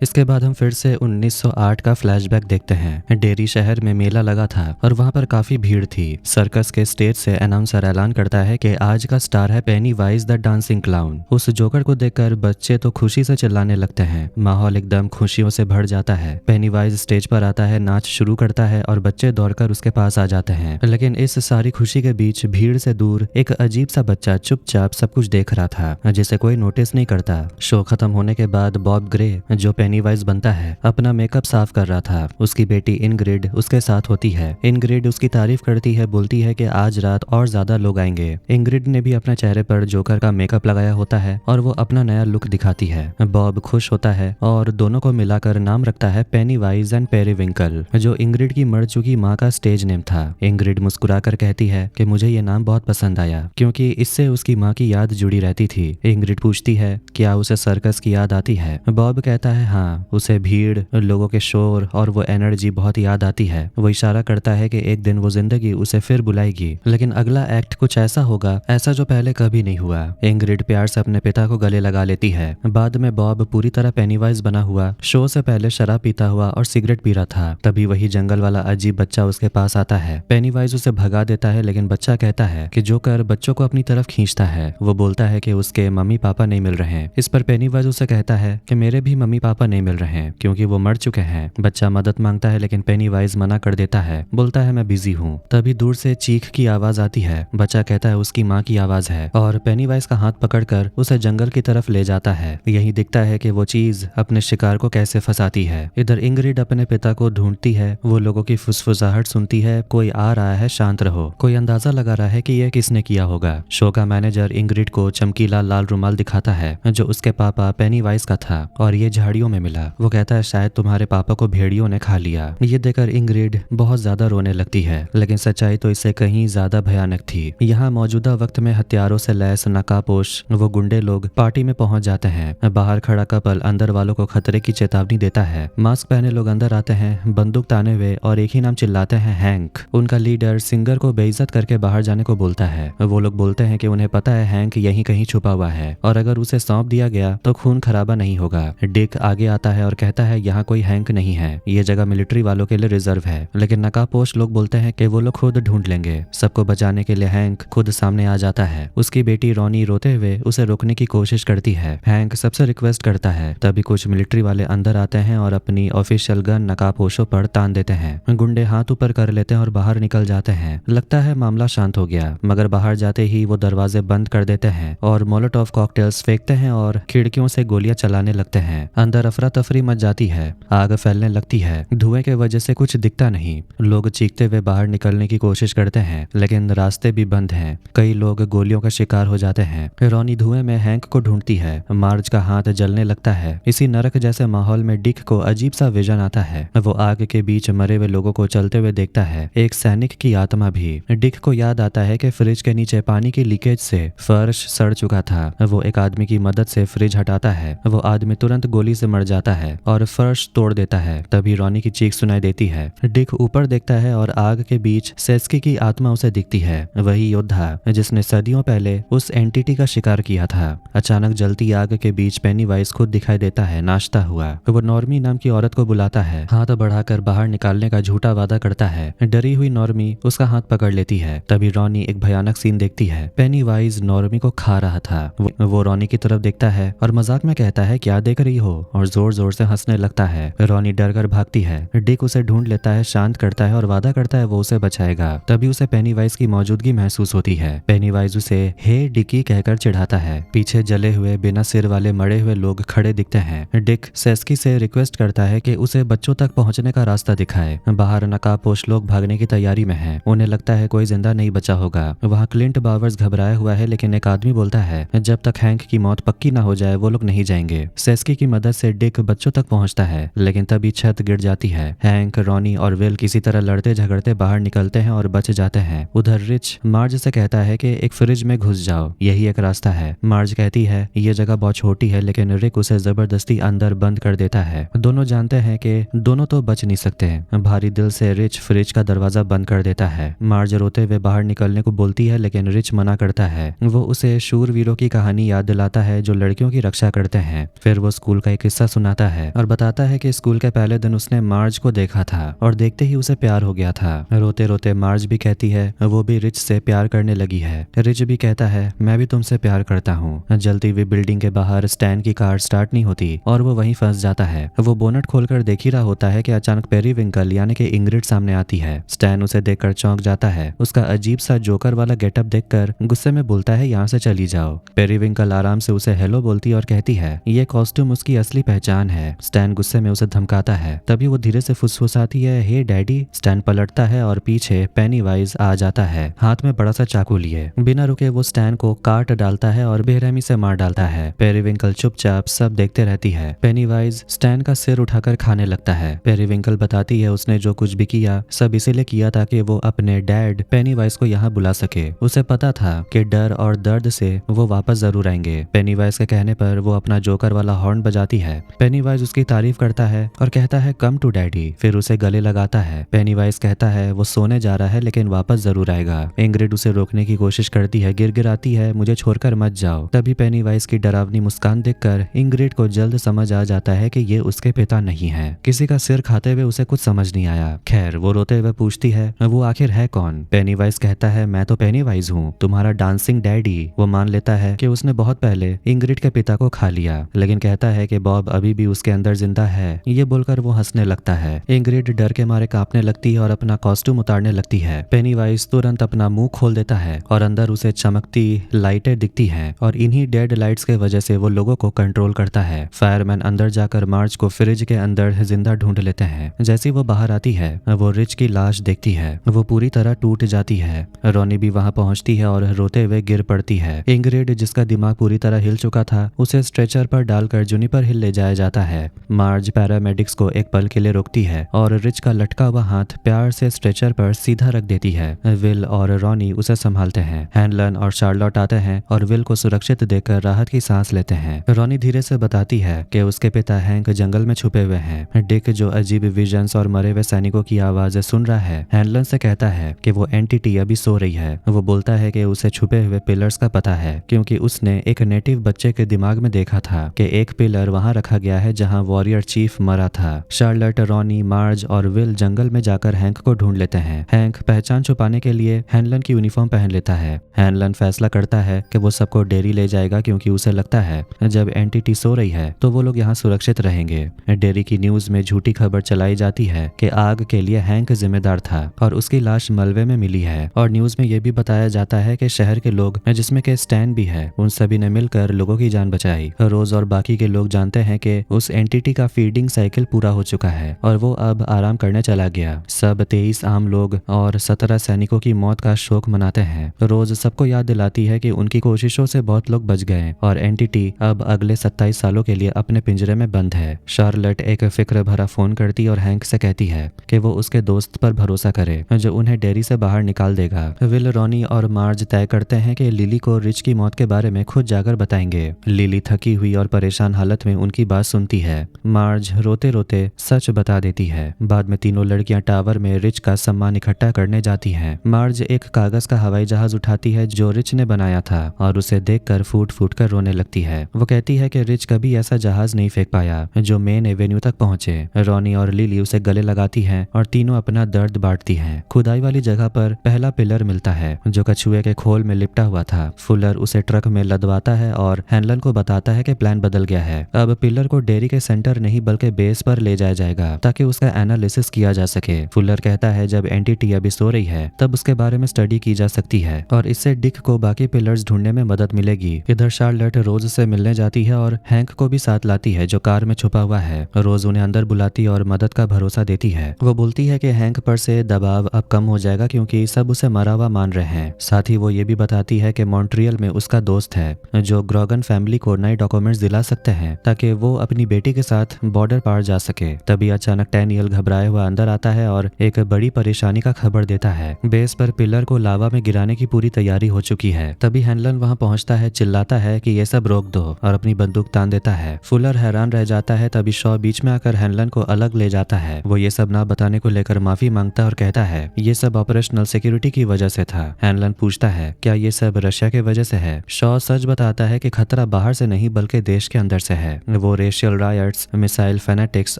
इसके बाद हम फिर से 1908 का फ्लैशबैक देखते हैं। डेरी शहर में मेला लगा था और वहां पर काफी भीड़ थी। सर्कस के स्टेज से अनाउंसर ऐलान करता है कि आज का स्टार है पेनीवाइज द डांसिंग क्लाउन। उस जोकर को देखकर बच्चे तो खुशी से चिल्लाने लगते हैं। माहौल एकदम खुशियों से भर जाता है। पेनीवाइज स्टेज पर आता है, नाच शुरू करता है और बच्चे दौड़कर उसके पास आ जाते हैं। लेकिन इस सारी खुशी के बीच भीड़ से दूर एक अजीब सा बच्चा चुपचाप सब कुछ देख रहा था, जिसे कोई नोटिस नहीं करता। शो खत्म होने के बाद बॉब ग्रे, जो पेनीवाइज बनता है, अपना मेकअप साफ कर रहा था। उसकी बेटी इनग्रिड उसके साथ होती है। इनग्रिड उसकी तारीफ करती है, बोलती है कि आज रात और ज्यादा लोग आएंगे। इनग्रिड ने भी अपने चेहरे पर जोकर का मेकअप लगाया होता है और वो अपना नया लुक दिखाती है। बॉब खुश होता है और दोनों को मिलाकर नाम रखता है पेनीवाइज एंड पेरीविंकल, जो इंग्रिड की मर चुकी माँ का स्टेज नेम था। इंग्रिड मुस्कुराकर कहती है कि मुझे ये नाम बहुत पसंद आया क्योंकि इससे उसकी माँ की याद जुड़ी रहती थी। इंग्रिड पूछती है क्या उसे सर्कस की याद आती है। बॉब कहता है हाँ, उसे भीड़, लोगों के शोर और वो एनर्जी बहुत याद आती है। वो इशारा करता है कि एक दिन वो जिंदगी उसे फिर बुलाएगी, लेकिन अगला एक्ट कुछ ऐसा होगा ऐसा जो पहले कभी नहीं हुआ। इंग्रिड प्यार से अपने पिता को गले लगा लेती है। बाद में बॉब पूरी तरह पेनीवाइज बना हुआ शो से पहले शराब पीता हुआ और सिगरेट पी रहा था। तभी वही जंगल वाला अजीब बच्चा उसके पास आता है। पेनीवाइज उसे भगा देता है, लेकिन बच्चा कहता है कि जोकर बच्चों को अपनी तरफ खींचता है। वो बोलता है कि उसके मम्मी पापा नहीं मिल रहे हैं। इस पर पेनीवाइज उसे कहता है कि मेरे भी मम्मी पापा नहीं मिल रहे हैं क्योंकि वो मर चुके हैं। बच्चा मदद मांगता है लेकिन पेनीवाइज मना कर देता है, बोलता है मैं बिजी हूँ। तभी दूर से चीख की आवाज आती है। बच्चा कहता है उसकी माँ की आवाज है और पेनीवाइज का हाथ पकड़कर उसे जंगल की तरफ ले जाता है। यही दिखता है कि वो चीज अपने शिकार को कैसे फंसाती है। इधर इंग्रिड अपने पिता को ढूंढती है। वो लोगों की फुसफुसाहट सुनती है, कोई आ रहा है, शांत रहो। कोई अंदाजा लगा रहा है कि यह किसने किया होगा। शो का मैनेजर इंग्रिड को चमकीला लाल रुमाल दिखाता है जो उसके पापा पेनीवाइज का था और ये झाड़ियों में मिला। वो कहता है शायद तुम्हारे पापा को भेड़ियों ने खा लिया। ये देखकर इंग्रिड बहुत ज्यादा रोने लगती है, लेकिन सच्चाई तो इससे कहीं ज्यादा भयानक थी। यहाँ मौजूदा वक्त में हथियारों से लैस नकाबपोश वो गुंडे लोग पार्टी में पहुंच जाते हैं। बाहर खड़ा कपल अंदर वालों को खतरे की चेतावनी देता है। मास्क पहने लोग अंदर आते हैं, बंदूक ताने हुए, और एक ही नाम चिल्लाते हैं, हैंक। उनका लीडर सिंगर को बेइज्जत करके बाहर जाने को बोलता है। वो लोग बोलते हैं कि उन्हें पता है हैंक यहीं कहीं छुपा हुआ है और अगर उसे सौंप दिया गया तो खून खराबा नहीं होगा। डिक आगे आगे आता है और कहता है यहाँ कोई हैंक नहीं है, ये जगह मिलिट्री वालों के लिए रिजर्व है। लेकिन नकाबपोश लोग बोलते हैं कि वो लोग खुद ढूंढ लेंगे। सबको बचाने के लिए हैंक खुद सामने आ जाता है। उसकी बेटी रोनी रोते हुए उसे रोकने की कोशिश करती है। हैंक सबसे रिक्वेस्ट करता है। तभी कुछ मिलिट्री वाले अंदर आते हैं और अपनी ऑफिशियल गन नकाबपोशों पर तान देते हैं। गुंडे हाथ ऊपर कर लेते हैं और बाहर निकल जाते हैं। लगता है मामला शांत हो गया, मगर बाहर जाते ही वो दरवाजे बंद कर देते हैं और मोलोटोव कॉकटेल्स फेंकते हैं और खिड़कियों से गोलियां चलाने लगते हैं। अंदर अफरा तफरी मच जाती है, आग फैलने लगती है। धुएं के वजह से कुछ दिखता नहीं। लोग चीखते हुए बाहर निकलने की कोशिश करते हैं, लेकिन रास्ते भी बंद हैं। कई लोग गोलियों का शिकार हो जाते हैं। रोनी धुएं में हैंक को ढूंढती है। मार्ज का हाथ जलने लगता है। इसी नरक जैसे माहौल में डिक को अजीब सा विजन आता है। वो आग के बीच मरे हुए लोगों को चलते हुए देखता है, एक सैनिक की आत्मा भी। डिक को याद आता है कि फ्रिज के नीचे पानी की लीकेज से फर्श सड़ चुका था। वो एक आदमी की मदद से फ्रिज हटाता है। वो आदमी तुरंत गोली से मर जाता है और फर्श तोड़ देता है। तभी रोनी की चीख सुनाई देती है। डिक ऊपर देखता है और आग के बीच सेस्की की आत्मा उसे दिखती है, वही योद्धा जिसने सदियों पहले उस एंटिटी का शिकार किया था। अचानक जलती आग के बीच पेनीवाइज खुद दिखाई देता है, नाचता हुआ। वो नॉर्मी नाम की औरत को बुलाता है। हाथ बढ़ाकर बाहर निकालने का झूठा वादा करता है। डरी हुई नॉर्मी उसका हाथ पकड़ लेती है। तभी रोनी एक भयानक सीन देखती है। पेनीवाइज नॉर्मी को खा रहा था। वो रोनी की तरफ देखता है और मजाक में कहता है, क्या देख रही हो, और जोर जोर से हंसने लगता है। रोनी डर कर भागती है। डिक उसे ढूंढ लेता है, शांत करता है और वादा करता है वो उसे बचाएगा। तभी उसे पेनीवाइज की मौजूदगी महसूस होती है। पेनीवाइज उसे हे डिकी कहकर चिढ़ाता है। पीछे जले हुए बिना सिर वाले मरे हुए लोग खड़े दिखते हैं। डिक सेस्की से रिक्वेस्ट करता है कि उसे बच्चों तक पहुंचने का रास्ता दिखाए। बाहर नकाबपोश लोग भागने की तैयारी में हैं। उन्हें लगता है कोई जिंदा नहीं बचा होगा। वहाँ क्लिंट बावर्स घबराया हुआ है, लेकिन एक आदमी बोलता है जब तक हैंक की मौत पक्की ना हो जाए वो लोग नहीं जाएंगे। सेस्की की मदद से डिक बच्चों तक पहुंचता है, लेकिन तभी छत गिर जाती है। हैंक, रोनी और विल किसी तरह लड़ते झगड़ते बाहर निकलते हैं और बच जाते हैं। उधर रिच मार्ज से कहता है कि एक फ्रिज में घुस जाओ, यही एक रास्ता है। मार्ज कहती है ये जगह बहुत छोटी है, लेकिन रिक उसे जबरदस्ती अंदर बंद कर देता है। दोनों जानते हैं कि दोनों तो बच नहीं सकते। भारी दिल से रिच फ्रिज का दरवाजा बंद कर देता है। मार्ज रोते हुए बाहर निकलने को बोलती है, लेकिन रिच मना करता है। वो उसे शूरवीरों की कहानी याद दिलाता है जो लड़कियों की रक्षा करते हैं। फिर वो स्कूल का एक किस्सा सुनाता है और बताता है कि स्कूल के पहले दिन उसने मार्ज को देखा था और देखते ही उसे प्यार हो गया था। रोते रोते मार्ज भी कहती है वो भी रिच से प्यार करने लगी है। रिच भी कहता है मैं भी तुमसे प्यार करता हूँ। जलती हुई बिल्डिंग के बाहर स्टैन की कार स्टार्ट नहीं होती और वो वहीं फंस जाता है। वो बोनट खोलकर देख ही रहा होता है कि अचानक पेरीविंकल यानी कि इंग्रिड सामने आती है। स्टैन उसे देखकर चौंक जाता है। उसका अजीब सा जोकर वाला गेटअप देखकर गुस्से में बोलता है यहाँ से चली जाओ। पेरीविंकल आराम से उसे हेलो बोलती और कहती है ये कॉस्ट्यूम उसकी असली पहचान है। स्टैन गुस्से में उसे धमकाता है। तभी वो धीरे से फुसफुसाती है हे डैडी। स्टैन पलटता है और पीछे पेनीवाइज आ जाता है, हाथ में बड़ा सा चाकू लिए। बिना रुके वो स्टैन को काट डालता है और बेरहमी से मार डालता है। पेरीविंकल चुपचाप सब देखते रहती है। पेनीवाइज स्टैन का सिर उठाकर खाने लगता है। पेरीविंकल बताती है उसने जो कुछ भी किया सब इसीलिए किया ताकि वो अपने डैड पेनीवाइज को यहाँ बुला सके। उसे पता था कि डर और दर्द से वो वापस जरूर आएंगे। पेनीवाइज के कहने पर वो अपना जोकर वाला हॉर्न बजाती है। पेनीवाइज उसकी तारीफ करता है और कहता है कम टू डैडी, फिर उसे गले लगाता है। पेनीवाइज कहता है वो सोने जा रहा है लेकिन वापस जरूर आएगा। इंग्रिड उसे रोकने की कोशिश करती है, गिड़गिड़ाती है मुझे छोड़कर मत जाओ। तभी पेनीवाइज की डरावनी मुस्कान देखकर इंग्रिड को जल्द समझ आ जाता है कि ये उसके पिता नहीं है। किसी का सिर खाते हुए उसे कुछ समझ नहीं आया। खैर वो रोते हुए पूछती है वो आखिर है कौन। पेनीवाइज कहता है मैं तो पेनीवाइज हूँ, तुम्हारा डांसिंग डैडी। वो मान लेता है कि उसने बहुत पहले इंग्रिड के पिता को खा लिया, लेकिन कहता है कि बॉब अभी भी उसके अंदर जिंदा है। ये बोलकर वो हंसने लगता है। इंग्रिड डर के मारे कांपने लगती है और अपना कॉस्ट्यूम उतारने लगती है। पेनीवाइज तुरंत अपना मुंह खोल देता है और अंदर उसे चमकती लाइटें दिखती हैं और इन्हीं डेड लाइट्स के वजह से वो लोगों को कंट्रोल करता है। फायरमैन अंदर जाकर मार्ज को फ्रिज के अंदर जिंदा ढूंढ लेते हैं। जैसी वो बाहर आती है वो रिच की लाश देखती है। वो पूरी तरह टूट जाती है। रोनी भी वहां पहुंचती है और रोते हुए गिर पड़ती है। इंग्रिड जिसका दिमाग पूरी तरह हिल चुका था उसे स्ट्रेचर पर डालकर जुनिपर हिल ले जाया जाता है। मार्ज पैरामेडिक्स को एक पल के लिए रोकती है और रिच का लटका हुआ हाथ प्यार से स्ट्रेचर पर सीधा रख देती है। विल और रोनी उसे संभालते हैं। हैनलन और शार्लोट आते हैं और विल को सुरक्षित देखकर राहत की सांस लेते हैं। रोनी धीरे से बताती है कि उसके पिता हैंक जंगल में छुपे हुए हैं। डिक जो अजीब विजन्स और मरे हुए सैनिकों की आवाजें सुन रहा है हैनलन से कहता है कि वो एंटिटी अभी सो रही है। वो बोलता है कि उसे छुपे हुए पिलर्स का पता है क्योंकि उसने एक नेटिव बच्चे के दिमाग में देखा था कि एक पिलर वहां रखा रखा गया है जहाँ वॉरियर चीफ मरा था। शार्लट, रॉनी, मार्ज और विल जंगल में जाकर हैंक को ढूंढ लेते हैं। हैंक पहचान छुपाने के लिए हैनलन की यूनिफॉर्म पहन लेता है। हैनलन फैसला करता है कि वो सबको डेरी ले जाएगा क्योंकि उसे लगता है जब एंटिटी सो रही है तो वो लोग यहाँ सुरक्षित रहेंगे। डेरी की न्यूज में झूठी खबर चलाई जाती है कि आग के लिए हैंक जिम्मेदार था और उसकी लाश मलबे में मिली है। और न्यूज में ये भी बताया जाता है कि शहर के लोग, जिसमें के स्टैन भी है, उन सभी ने मिलकर लोगों की जान बचाई। रोज और बाकी के लोग जानते हैं कि उस एंटिटी का फीडिंग साइकिल पूरा हो चुका है और वो अब आराम करने चला गया। सब 23 आम लोग और 17 सैनिकों की मौत का शोक मनाते हैं। रोज सबको याद दिलाती है कि उनकी कोशिशों से बहुत लोग बच गए और एंटिटी अब अगले 27 सालों के लिए अपने पिंजरे में बंद है। शार्लट एक फिक्र भरा फोन करती और हैंक से कहती है कि वो उसके दोस्त पर भरोसा करे जो उन्हें डेरी से बाहर निकाल देगा। विल, रॉनी और मार्ज तय करते हैं कि लिली को रिच की मौत के बारे में खुद जाकर बताएंगे। लिली थकी हुई और परेशान हालत में उनकी बात सुनती है। मार्ज रोते रोते सच बता देती है। बाद में तीनों लड़कियां टावर में रिच का सम्मान इकट्ठा करने जाती हैं। मार्ज एक कागज का हवाई जहाज उठाती है जो रिच ने बनाया था और उसे देखकर फूट फूट कर रोने लगती है। वो कहती है कि रिच कभी ऐसा जहाज नहीं फेंक पाया जो मेन एवेन्यू तक पहुंचे। रॉनी और लिली उसे गले लगाती हैं और तीनों अपना दर्द बांटती हैं। खुदाई वाली जगह पर पहला पिलर मिलता है जो कछुए के खोल में लिपटा हुआ था। फुलर उसे ट्रक में लदवाता है और हैनलन को बताता है कि प्लान बदल गया है। अब पिलर को डेयरी के सेंटर नहीं बल्कि बेस पर ले जाया जाएगा ताकि उसका एनालिसिस किया जा सके। फुलर कहता है जब एंटिटी अभी सो रही है तब उसके बारे में स्टडी की जा सकती है और इससे डिक को बाकी पिलर्स ढूंढने में मदद मिलेगी। इधर शार्लट रोज से मिलने जाती है और हैंक को भी साथ लाती है जो कार में छुपा हुआ है। रोज उन्हें अंदर बुलाती और मदद का भरोसा देती है। वो बोलती है कि हैंक पर से दबाव अब कम हो जाएगा क्योंकि सब उसे मरा हुआ मान रहे हैं। साथ ही वो ये भी बताती है कि मॉन्ट्रियल में उसका दोस्त है जो ग्रोगन फैमिली को नए डॉक्यूमेंट्स दिला सकते हैं ताकि वो अपनी बेटी के साथ बॉर्डर पार जा सके। तभी अचानक टैनियल घबराए हुआ अंदर आता है और एक बड़ी परेशानी का खबर देता है। बेस पर पिलर को लावा में गिराने की पूरी तैयारी हो चुकी है। तभी हैनलन वहां पहुंचता है, चिल्लाता है कि ये सब रोक दो और अपनी बंदूक तान देता है। फुलर हैरान रह जाता है। तभी शॉ बीच में आकर हैनलन को अलग ले जाता है। वो ये सब ना बताने को लेकर माफी मांगता और कहता है ये सब ऑपरेशनल सिक्योरिटी की वजह से था। हैनलन पूछता है क्या ये सब रशिया की वजह से है। शॉ सच बताता है कि खतरा बाहर से नहीं बल्कि देश के अंदर से है। वो रेशियल रायट्स, मिसाइल फैनेटिक्स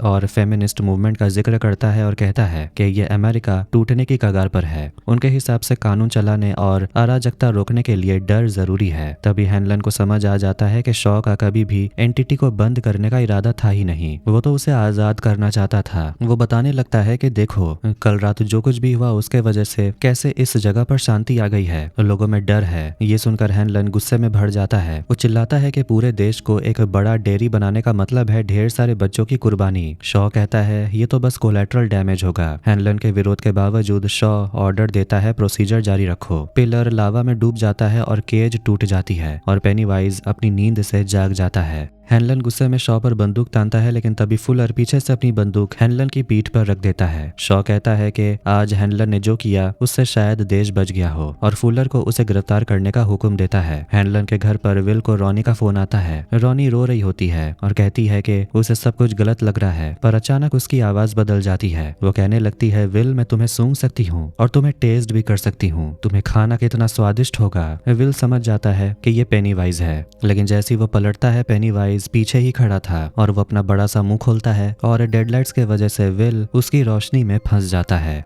और फेमिनिस्ट मूवमेंट का जिक्र करता है और कहता है कि ये अमेरिका टूटने की कगार पर है। उनके हिसाब से कानून चलाने और अराजकता रोकने के लिए डर जरूरी है। तभी हैनलन को समझ आ जाता है कि शॉ का कभी भी एंटिटी को बंद करने का इरादा था ही नहीं, वो तो उसे आजाद करना चाहता था। वो बताने लगता है कि देखो कल रात जो कुछ भी हुआ उसके वजह से कैसे इस जगह पर शांति आ गई है, लोगों में डर है। ये सुनकर हैनलन गुस्से में भर जाता है। वो चिल्लाता है कि पूरे देश को एक बड़ा डेयरी बनाने का मतलब है ढेर सारे बच्चों की कुर्बानी। शॉ कहता है ये तो बस कोलैटरल डैमेज होगा। हैनलन के विरोध के बावजूद शॉ ऑर्डर देता है प्रोसीजर जारी रखो। पिलर लावा में डूब जाता है और केज टूट जाती है और पेनीवाइज अपनी नींद से जाग जाता है। हैनलन गुस्से में शॉ पर बंदूक तानता है लेकिन तभी फुलर पीछे से अपनी बंदूक हैनलन की पीठ पर रख देता है। शॉ कहता है कि आज हैनलन ने जो किया उससे शायद देश बच गया हो और फुलर को उसे गिरफ्तार करने का हुक्म देता है। हैनलन के घर पर विल को रॉनी का फोन आता है। रॉनी रो रही होती है और कहती है कि उसे सब कुछ गलत लग रहा है, पर अचानक उसकी आवाज बदल जाती है। वो कहने लगती है विल मैं तुम्हें सूंघ सकती हूँ और तुम्हें टेस्ट भी कर सकती हूँ, तुम्हें खाना कितना स्वादिष्ट होगा। विल समझ जाता है कि ये पेनीवाइज है, लेकिन जैसे ही वो पलटता है पेनीवाइज पीछे ही खड़ा था और वो अपना बड़ा सा मुंह खोलता है और डेडलाइट्स के वजह से विल उसकी रोशनी में फंस जाता है।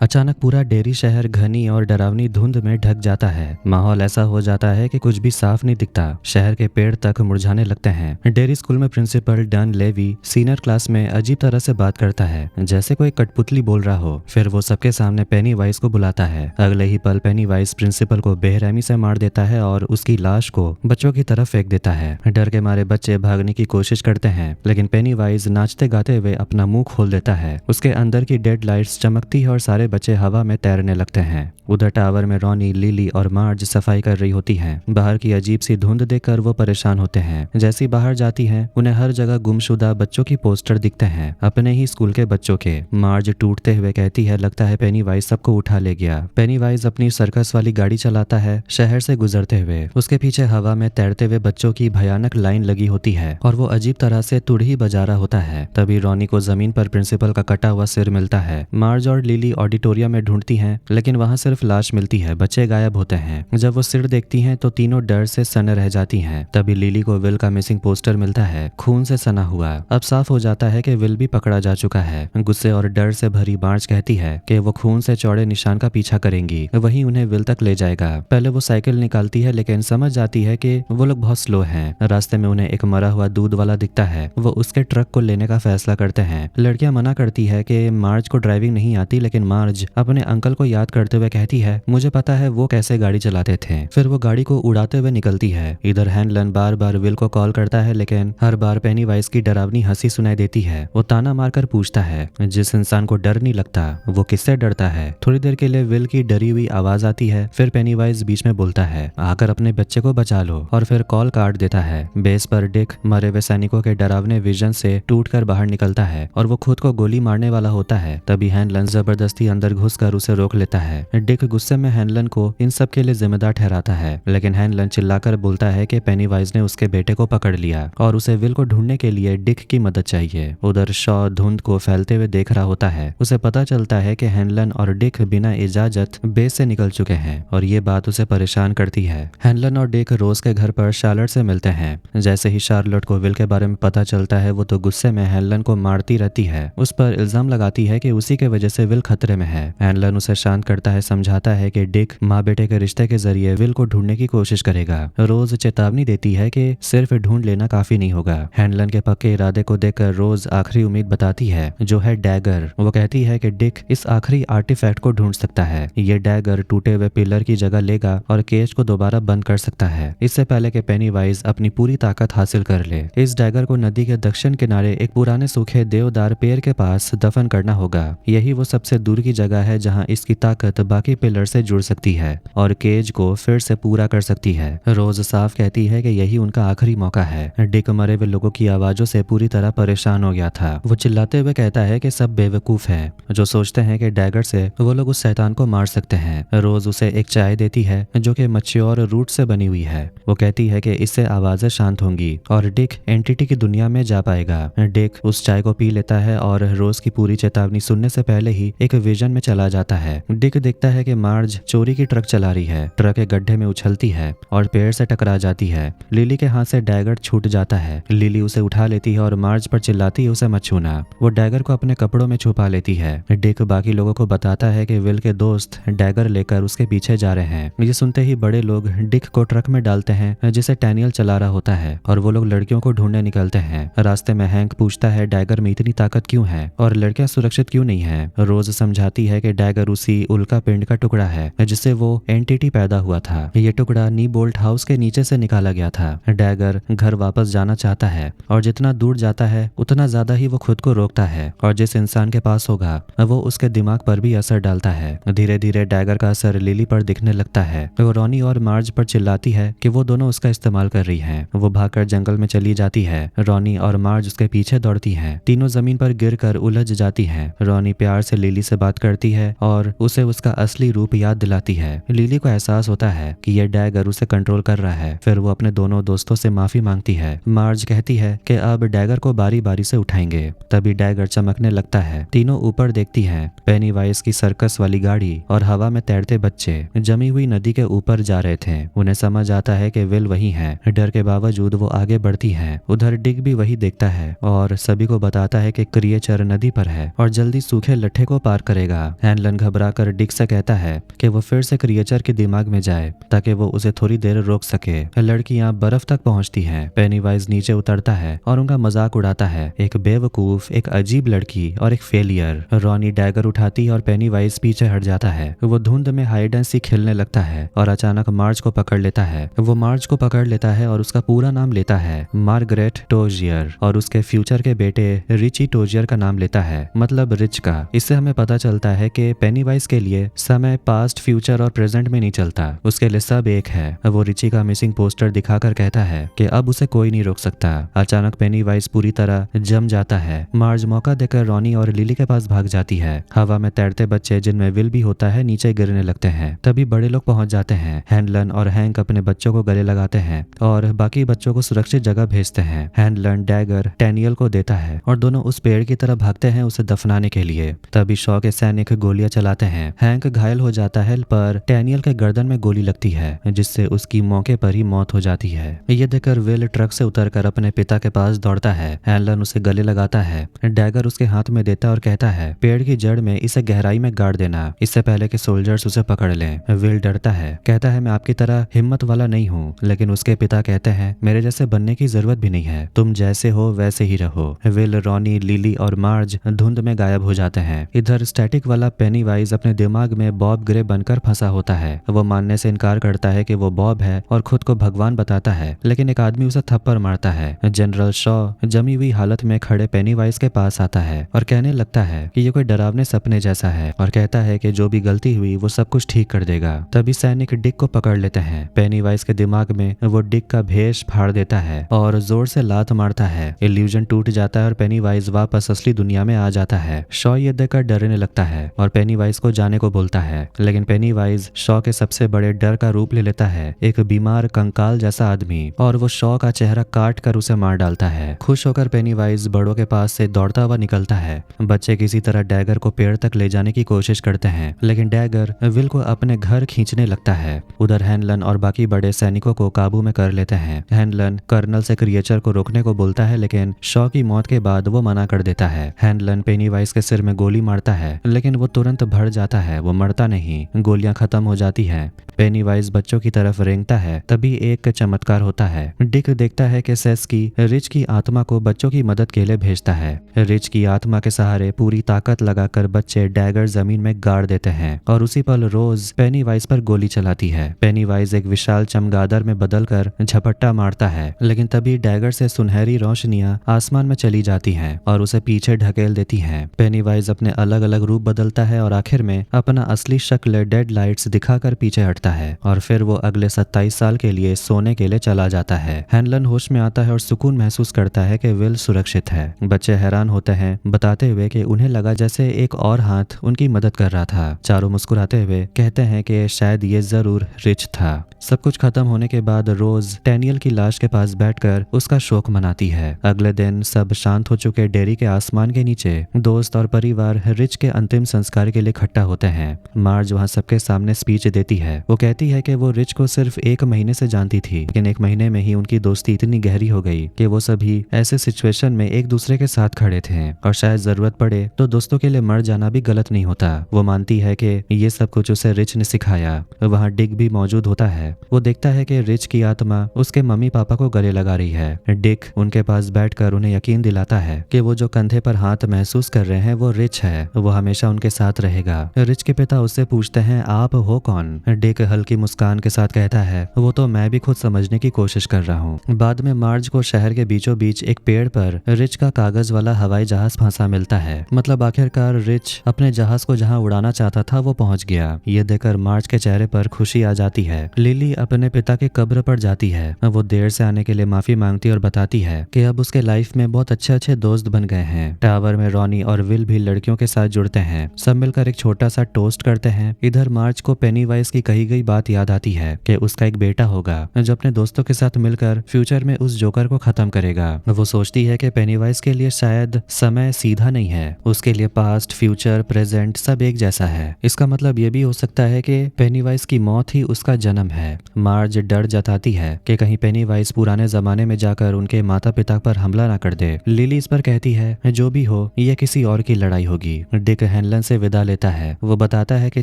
अचानक पूरा डेयरी शहर घनी और डरावनी धुंध में ढक जाता है। माहौल ऐसा हो जाता है कि कुछ भी साफ नहीं दिखता। शहर के पेड़ तक मुरझाने लगते हैं। डेयरी स्कूल में principal Dunleavy senior class में अजीब तरह से बात करता है जैसे कोई कठपुतली बोल रहा हो। फिर वो सबके सामने पेनीवाइज को बुलाता है। अगले ही पल पेनीवाइज प्रिंसिपल को बेरहमी से मार देता है और उसकी लाश को बच्चों की तरफ फेंक देता है। डर के मारे बच्चे भागने की कोशिश करते हैं लेकिन पेनीवाइज नाचते गाते हुए अपना मुंह खोल देता है। उसके अंदर की डेड लाइट्स चमकती है और सारे बच्चे हवा में तैरने लगते हैं। उधर टावर में रॉनी, लिली और मार्ज सफाई कर रही होती हैं। बाहर की अजीब सी धुंध देखकर वो परेशान होते हैं। जैसी बाहर जाती हैं उन्हें हर जगह गुमशुदा बच्चों की पोस्टर दिखते हैं, अपने ही स्कूल के बच्चों के। मार्ज टूटते हुए कहती है लगता है पेनीवाइज सबको उठा ले गया। पेनीवाइज अपनी सर्कस वाली गाड़ी चलाता है शहर से गुजरते हुए। उसके पीछे हवा में तैरते हुए बच्चों की भयानक लाइन लगी होती है और वो अजीब तरह से तुड़ही बजा रहा होता है। तभी रॉनी को जमीन पर प्रिंसिपल का कटा हुआ सिर मिलता है। मार्ज और लिली ऑडियो ऑडिटोरियम में ढूंढती हैं, लेकिन वहाँ सिर्फ लाश मिलती है, बच्चे गायब होते हैं। जब वो सिर देखती हैं तो तीनों डर से सन्न रह जाती हैं। तभी लिली को विल का मिसिंग पोस्टर मिलता है, खून से सना हुआ। अब साफ हो जाता है कि विल भी पकड़ा जा चुका है। गुस्से और डर से भरी मार्ज कहती है कि वो खून से चौड़े निशान का पीछा करेंगी, वही उन्हें विल तक ले जाएगा। पहले वो साइकिल निकालती है, लेकिन समझ जाती है कि वो लोग बहुत स्लो हैं। रास्ते में उन्हें एक मरा हुआ दूध वाला दिखता है, वो उसके ट्रक को लेने का फैसला करते हैं। लड़कियां मना करती है कि मार्ज को ड्राइविंग नहीं आती, लेकिन मार्ज अपने अंकल को याद करते हुए कहती है, मुझे पता है वो कैसे गाड़ी चलाते थे। फिर वो गाड़ी को उड़ाते हुए निकलती है। इधर हैनलन बार बार विल को कॉल करता है, लेकिन हर बार पेनीवाइज की डरावनी हंसी सुनाई देती है। वो ताना मारकर पूछता है, जिस इंसान को डर नहीं लगता वो किससे डरता है। थोड़ी देर के लिए विल की डरी हुई आवाज आती है। फिर पेनीवाइज बीच में बोलता है, आकर अपने बच्चे को बचा लो, और फिर कॉल काट देता है। बेस पर डिक मरे हुए सैनिकों के डरावने विजन से टूटकर बाहर निकलता है और वो खुद को गोली मारने वाला होता है। तभी हैनलन जबरदस्ती अंदर घुसकर उसे रोक लेता है। डिक गुस्से में हैनलन को इन सब के लिए जिम्मेदार ठहराता है, लेकिन हैनलन चिल्लाकर बोलता है कि पेनीवाइज ने उसके बेटे को पकड़ लिया और उसे विल को ढूंढने के लिए डिक की मदद चाहिए। उधर शॉ धुंध को फैलते हुए देख रहा होता है। उसे पता चलता है कि हैनलन और डिक बिना इजाजत बेस से निकल चुके हैं और ये बात उसे परेशान करती है। हैनलन और डिक रोज के घर पर शार्लोट से मिलते हैं। जैसे ही शार्लोट को विल के बारे में पता चलता है, वो तो गुस्से में हैनलन को मारती रहती है। उस पर इल्जाम लगाती है कि उसी के वजह से विल खतरे में है। हैनलन उसे शांत करता है, समझाता है कि डिक माँ बेटे के रिश्ते के जरिए विल को ढूंढने की कोशिश करेगा। रोज चेतावनी देती है कि सिर्फ ढूंढ लेना काफी नहीं होगा। हैनलन के पक्के इरादे को देखकर रोज आखिरी उम्मीद बताती है, जो है डैगर। वो कहती है कि डिक इस आखिरी आर्टिफैक्ट को ढूंढ सकता है। ये डैगर टूटे हुए पिलर की जगह लेगा और केज को दोबारा बंद कर सकता है, इससे पहले कि पेनीवाइज अपनी पूरी ताकत हासिल कर ले। इस डैगर को नदी के दक्षिण किनारे एक पुराने सूखे देवदार पेड़ के पास दफन करना होगा। यही वो सबसे दूर की जगह है जहां इसकी ताकत बाकी पिलर से जुड़ सकती है और केज को फिर से पूरा कर सकती है। रोज साफ कहती है कि यही उनका आखिरी मौका है। डिक मरे हुए लोगों की आवाजों से पूरी तरह परेशान हो गया था। वो चिल्लाते हुए कहता है कि सब बेवकूफ हैं जो सोचते हैं कि डैगर से वो लोग उस शैतान को मार सकते हैं। रोज उसे एक चाय देती है जो कि मच्योर रूट से बनी हुई है। वो कहती है कि इससे आवाजें शांत होंगी और डिक एंटिटी की दुनिया में जा पाएगा। डिक उस चाय को पी लेता है और रोज की पूरी चेतावनी सुनने से पहले ही एक विजन में चला जाता है। डिक देखता है कि मार्ज चोरी की ट्रक चला रही है। ट्रक एक गड्ढे में उछलती है और पेड़ से टकरा जाती है। लिली के हाथ से डैगर छूट जाता है। लिली उसे उठा लेती है और मार्ज पर चिल्लाती है, उसे मत छूना। वो डैगर को अपने कपड़ों में छुपा लेती है। डिक बाकी लोगों को बताता है कि विल के दोस्त डैगर लेकर उसके पीछे जा रहे हैं। ये सुनते ही बड़े लोग डिक को ट्रक में डालते हैं जिसे डैनियल चला रहा होता है और वो लोग लड़कियों को ढूंढने निकलते हैं। रास्ते में हैंक पूछता है डैगर में इतनी ताकत क्यों है और लड़कियां सुरक्षित क्यों नहीं है। रोज समझाती है कि डैगर उसी उल्का पिंड का टुकड़ा है जिससे वो एंटिटी पैदा हुआ था। ये टुकड़ा नी बोल्ट हाउस के नीचे से निकाला गया था। डैगर घर वापस जाना चाहता है और जितना दूर जाता है उतना ज्यादा ही वो खुद को रोकता है और जिस इंसान के पास होगा वो उसके दिमाग पर भी असर डालता है। धीरे धीरे डैगर का असर लिली पर दिखने लगता है। वो रॉनी और मार्ज पर चिल्लाती है कि वो दोनों उसका इस्तेमाल कर रही हैं। वो भागकर जंगल में चली जाती है। रॉनी और मार्ज उसके पीछे दौड़ती हैं। तीनों जमीन पर गिरकर उलझ जाती हैं। रॉनी प्यार से लिली से बात करती है और उसे उसका असली रूप याद दिलाती है। लिली को एहसास होता है कि यह डैगर उसे कंट्रोल कर रहा है। फिर वो अपने दोनों दोस्तों से माफी मांगती है। मार्ज कहती है कि अब डैगर को बारी बारी से उठाएंगे। तभी डैगर चमकने लगता है। तीनों ऊपर देखती हैं। पेनीवाइज की सर्कस वाली गाड़ी और हवा में तैरते बच्चे जमी हुई नदी के ऊपर जा रहे थे। उन्हें समझ आता है कि विल वही है। डर के बावजूद वो आगे बढ़ती हैं। उधर डिक भी वही देखता है और सभी को बताता है कि क्रिएचर नदी पर है और जल्दी सूखे लट्ठे को पार करेगा। हैनलन घबराकर डिक से कहता है कि वो फिर से क्रिएचर के दिमाग में जाए ताकि वो उसे थोड़ी देर रोक सके। लड़कियां बर्फ तक पहुंचती हैं। पेनीवाइज नीचे उतरता है और उनका मजाक उड़ाता है। एक बेवकूफ, एक अजीब लड़की और एक फेलियर। रॉनी डैगर उठाती और पेनीवाइज पीछे हट जाता है। वो धुंध में हाइड एंड सीक खेलने लगता है और अचानक मार्ज को पकड़ लेता है। वो मार्ज को पकड़ लेता है और उसका पूरा नाम लेता है, मार्गरेट टोजियर, और उसके फ्यूचर के बेटे रिची टोजियर का नाम लेता है, मतलब रिच का। इससे हमें पता चलता है कि पेनीवाइज के लिए समय पास्ट, फ्यूचर और प्रेजेंट में नहीं चलता, उसके लिए सब एक है। वो रिची का मिसिंग पोस्टर दिखाकर कहता है कि अब उसे कोई नहीं रोक सकता। अचानक पेनीवाइज पूरी तरह जम जाता है। मार्ज मौका देकर रॉनी और लिली के पास भाग जाती है। हवा में तैरते बच्चे, जिनमें विल भी होता है, नीचे गिरने लगते हैं। तभी बड़े लोग पहुंच जाते हैं। हैनलन और हैंक अपने बच्चों को गले लगाते हैं और बाकी बच्चों को सुरक्षित जगह भेजते हैं। हैनलन डैगर डैनियल को देता है और दोनों उस पेड़ की तरफ भागते हैं उसे दफनाने के लिए। तभी शॉ के सैनिक गोलियां चलाते हैं। हैंक घायल हो जाता है पर डैनियल के गर्दन में गोली लगती है जिससे उसकी मौके पर ही मौत हो जाती है। ये देखकर विल ट्रक से उतरकर अपने पिता के पास दौड़ता है। हैनलन उसे गले लगाता है, डैगर उसके हाथ में देता और कहता है पेड़ की जड़ में इसे गहराई में गाड़ देना, इससे पहले कि सोल्जर्स उसे पकड़ लें। विल डरता है, कहता है मैं आपकी तरह हिम्मत वाला नहीं हूँ, लेकिन उसके पिता कहते हैं मेरे जैसे बनने की जरूरत भी नहीं है, तुम जैसे हो वैसे ही रहो। विल, रॉनी, लिली और मार्ज धुंध में गायब हो जाते हैं। इधर स्टैटिक वाला पेनीवाइज अपने दिमाग में बॉब ग्रे बनकर फंसा होता है। वो मानने से इनकार करता है कि वो बॉब है और खुद को भगवान बताता है, लेकिन एक आदमी उसे थप्पड़ मारता है। जनरल शॉ जमी हुई हालत में खड़े पेनीवाइज के पास आता है और कहने लगता है कि ये कोई डरावने सपने जैसा है और कहता है कि जो भी गलती हुई वो सब कुछ ठीक कर देगा। तभी सैनिक डिक को पकड़ लेते हैं। पेनीवाइज के दिमाग में वो डिक का भेष फाड़ देता है और जोर से लात मारता है। इल्यूजन टूट जाता है और पेनीवाइज वापस असली दुनिया में आ जाता है। शॉ ये देखकर डरने लगता है और पेनीवाइज को जाने को बोलता है, लेकिन पेनीवाइज शॉ के सबसे बड़े डर का रूप ले लेता है, एक बीमार कंकाल जैसा आदमी, और वो शॉ का चेहरा काट कर उसे मार डालता है। खुश होकर पेनीवाइज बड़ों के पास से दौड़ता हुआ निकलता है। बच्चे किसी तरह डैगर को पेड़ तक ले जाने की कोशिश करते हैं, लेकिन डैगर विल को अपने घर खींचने लगता है। उधर हैनलन और बाकी बड़े सैनिकों को काबू में कर लेते हैं। हैनलन कर्नल से क्रिएचर को रोकने को बोलता है, लेकिन शॉ की मौत के बाद वो मना कर देता है। हैनलन पेनीवाइज के सिर में गोली मारता है, लेकिन वो तुरंत भड़ जाता है, वो मरता नहीं, गोलियां खत्म हो जाती हैं। पेनीवाइज बच्चों की तरफ रेंगता है, तभी एक चमत्कार होता है। डिक देखता है कि सेस्की रिच की आत्मा को बच्चों की मदद के लिए भेजता है। रिच की आत्मा के सहारे पूरी ताकत लगाकर बच्चे डैगर जमीन में गाड़ देते हैं और उसी पल रोज पेनीवाइज पर गोली चलाती है। पेनीवाइज एक विशाल चमगादड़ में बदलकर झपट्टा मारता है, लेकिन तभी डैगर से सुनहरी रोशनियां आसमान में चली जाती हैं और उसे पीछे ढकेल देती हैं। पेनीवाइज अपने अलग अलग रूप बदलता है और आखिर में अपना असली शक्ल डेड लाइट्स दिखाकर पीछे हटता है और फिर वो अगले 27 साल के लिए सोने के लिए चला जाता है। हैनलन होश में आता है और सुकून महसूस करता है कि विल सुरक्षित है। बच्चे हैरान होते हैं, बताते हुए कि उन्हें लगा जैसे एक और हाथ उनकी मदद कर रहा था। चारों मुस्कुराते हुए कहते हैं कि शायद ये जरूर रिच था। सब कुछ खत्म होने के बाद रोज डैनियल की लाश के पास बैठकर उसका शोक मनाती है। अगले दिन सब शांत हो चुके डेयरी के आसमान के नीचे दोस्त और परिवार रिच के अंतिम संस्कार के लिए इकट्ठा होते हैं। मार्ज वहाँ सबके सामने स्पीच देती है। वो कहती है कि वो रिच को सिर्फ 1 महीने से जानती थी, लेकिन 1 महीने में ही उनकी दोस्ती इतनी गहरी हो गई कि वो सभी ऐसे सिचुएशन में एक दूसरे के साथ खड़े थे और शायद जरूरत पड़े तो दोस्तों के लिए मर जाना भी गलत नहीं होता। वो मानती है कि ये सब कुछ उसे रिच ने सिखाया। वहाँ डिक भी मौजूद होता है। वो देखता है कि रिच की आत्मा उसके मम्मी पापा को गले लगा रही है। डिक उनके पास बैठकर उन्हें यकीन दिलाता है कि वो जो कंधे पर हाथ महसूस कर रहे हैं वो रिच है, वो हमेशा उनके साथ रहेगा। रिच के पिता उससे पूछते हैं आप हो कौन? डिक हल्की मुस्कान के साथ कहता है वो तो मैं भी खुद समझने की कोशिश कर रहा हूँ। बाद में मार्ज को शहर के बीचों बीच एक पेड़ पर रिच का कागज वाला हवाई जहाज फंसा मिलता है। मतलब आखिरकार रिच अपने जहाज को जहाँ उड़ाना चाहता था वो पहुंच गया। ये देखकर मार्ज के चेहरे पर खुशी आ जाती है। लिली अपने पिता के कब्र पर जाती है। वो देर से आने के लिए माफी मांगती और बताती है कि अब उसके लाइफ में बहुत अच्छे दोस्त बन गए हैं। टावर में रॉनी और विल भी लड़कियों के साथ जुड़ते हैं। सब मिलकर एक छोटा सा टोस्ट करते हैं। इधर मार्ज को पेनीवाइज की कही गई बात याद आती है कि उसका एक बेटा होगा जो अपने दोस्तों के साथ मिलकर फ्यूचर में उस जोकर को खत्म करेगा। वो सोचती है कि पेनीवाइज के लिए शायद समय सीधा नहीं है, उसके लिए पास्ट, फ्यूचर, प्रेजेंट सब एक जैसा है। इसका मतलब ये भी हो सकता है कि पेनीवाइज की मौत ही उसका जन्म है। मार्ज डर जताती है कि कहीं पेनीवाइज पुराने जमाने में जाकर उनके माता पिता पर हमला ना कर दे। लिली इस पर कहती है जो भी हो ये किसी और की लड़ाई होगी। डिक हैनलन से विदा लेता है। वो बताता है कि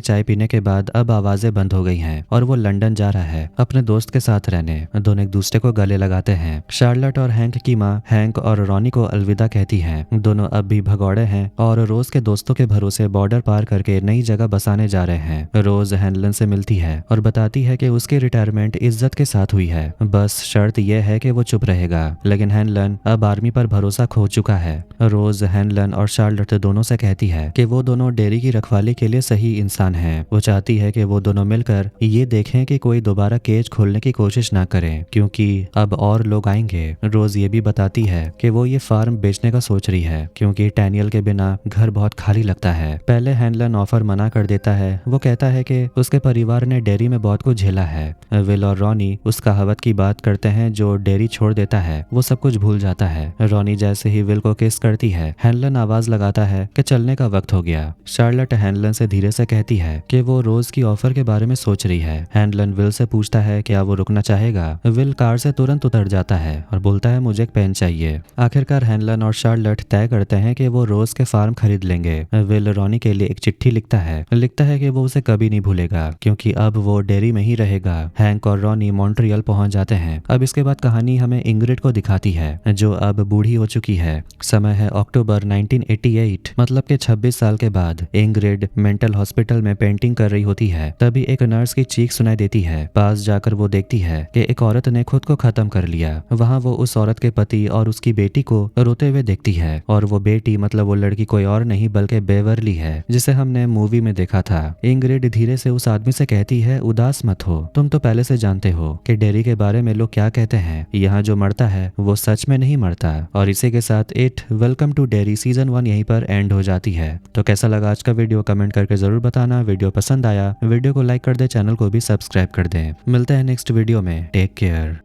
चाय पीने के बाद अब आवाजें बंद हो गई हैं और वो लंदन जा रहा है अपने दोस्त के साथ रहने। दोनों एक दूसरे को गले लगाते हैं। शार्लट और हैंक की माँ हैंक और रॉनी को अलविदा कहती है। दोनों अब भी भगौड़े हैं और रोज के दोस्तों के भरोसे बॉर्डर पार करके नई जगह बसाने जा रहे हैं। रोज हैनलन से मिलती है और बताती है कि उसकी रिटायरमेंट इज्जत के साथ हुई है, बस शर्त यह है कि वो चुप रहेगा। लेकिन हैनलन अब आर्मी पर भरोसा खो चुका है। रोज हैनलन और शार्लट दोनों से कहती है कि वो दोनों डेयरी की रखवाली के लिए सही इंसान हैं। वो चाहती है कि वो दोनों मिलकर ये देखें कि कोई दोबारा केज खोलने की कोशिश ना करें, क्योंकि अब और लोग आएंगे। रोज ये भी बताती है कि वो ये फार्म बेचने का सोच रही है क्योंकि डैनियल के बिना घर बहुत खाली लगता है। पहले हैनलन ऑफर मना कर देता है। वो कहता है कि उसके परिवार ने डेयरी में बहुत कुछ झेला है। विल और रॉनी उस कहावत की बात करते हैं जो डेयरी छोड़ देता है वो सब कुछ भूल जाता है। रॉनी जैसे ही विल को किस करती है हैनलन आवाज लगाता है कि चलने का वक्त हो गया। गया। शार्लट हैनलन से धीरे से कहती है कि वो रोज की ऑफर के बारे में सोच रही है। हैनलन विल से पूछता है क्या वो रुकना चाहेगा। विल कार से तुरंत उतर जाता है और बोलता है मुझे एक पेन चाहिए। आखिरकार हैनलन और शार्लट तय करते हैं कि वो रोज के फार्म खरीद लेंगे। विल रॉनी के लिए एक चिट्ठी लिखता है कि वो उसे कभी नहीं भूलेगा क्योंकि अब वो डेरी में ही रहेगा। हैंक और रॉनी मॉन्ट्रियल पहुंच जाते हैं। अब इसके बाद कहानी हमें इंग्रिड को दिखाती है जो अब बूढ़ी हो चुकी है। समय है अक्टूबर 1988, मतलब कि 26 साल के बाद। इंग्रिड मेंटल हॉस्पिटल में पेंटिंग कर रही होती है। तभी एक नर्स की चीख सुनाई देती है। पास जाकर वो देखती है कि एक औरत ने खुद को खत्म कर लिया। वहाँ वो उस औरत के पति और उसकी बेटी को रोते हुए देखती है और वो बेटी मतलब वो लड़की कोई और नहीं बल्कि बेवरली है जिसे हमने मूवी में देखा था। इंग्रिड धीरे से उस आदमी से कहती है उदास मत हो, तुम तो पहले से जानते हो कि डेरी के बारे में लोग क्या कहते हैं। यहाँ जो मरता है वो सच में नहीं मरता। और इसी के साथ it welcome to Derry season 1 यहीं पर एंड हो जाती है। तो कैसा लगा आज का वीडियो कमेंट करके जरूर बताना। वीडियो पसंद आया वीडियो को लाइक कर दे, चैनल को भी सब्सक्राइब कर दे। मिलते हैं नेक्स्ट वीडियो में। Take care.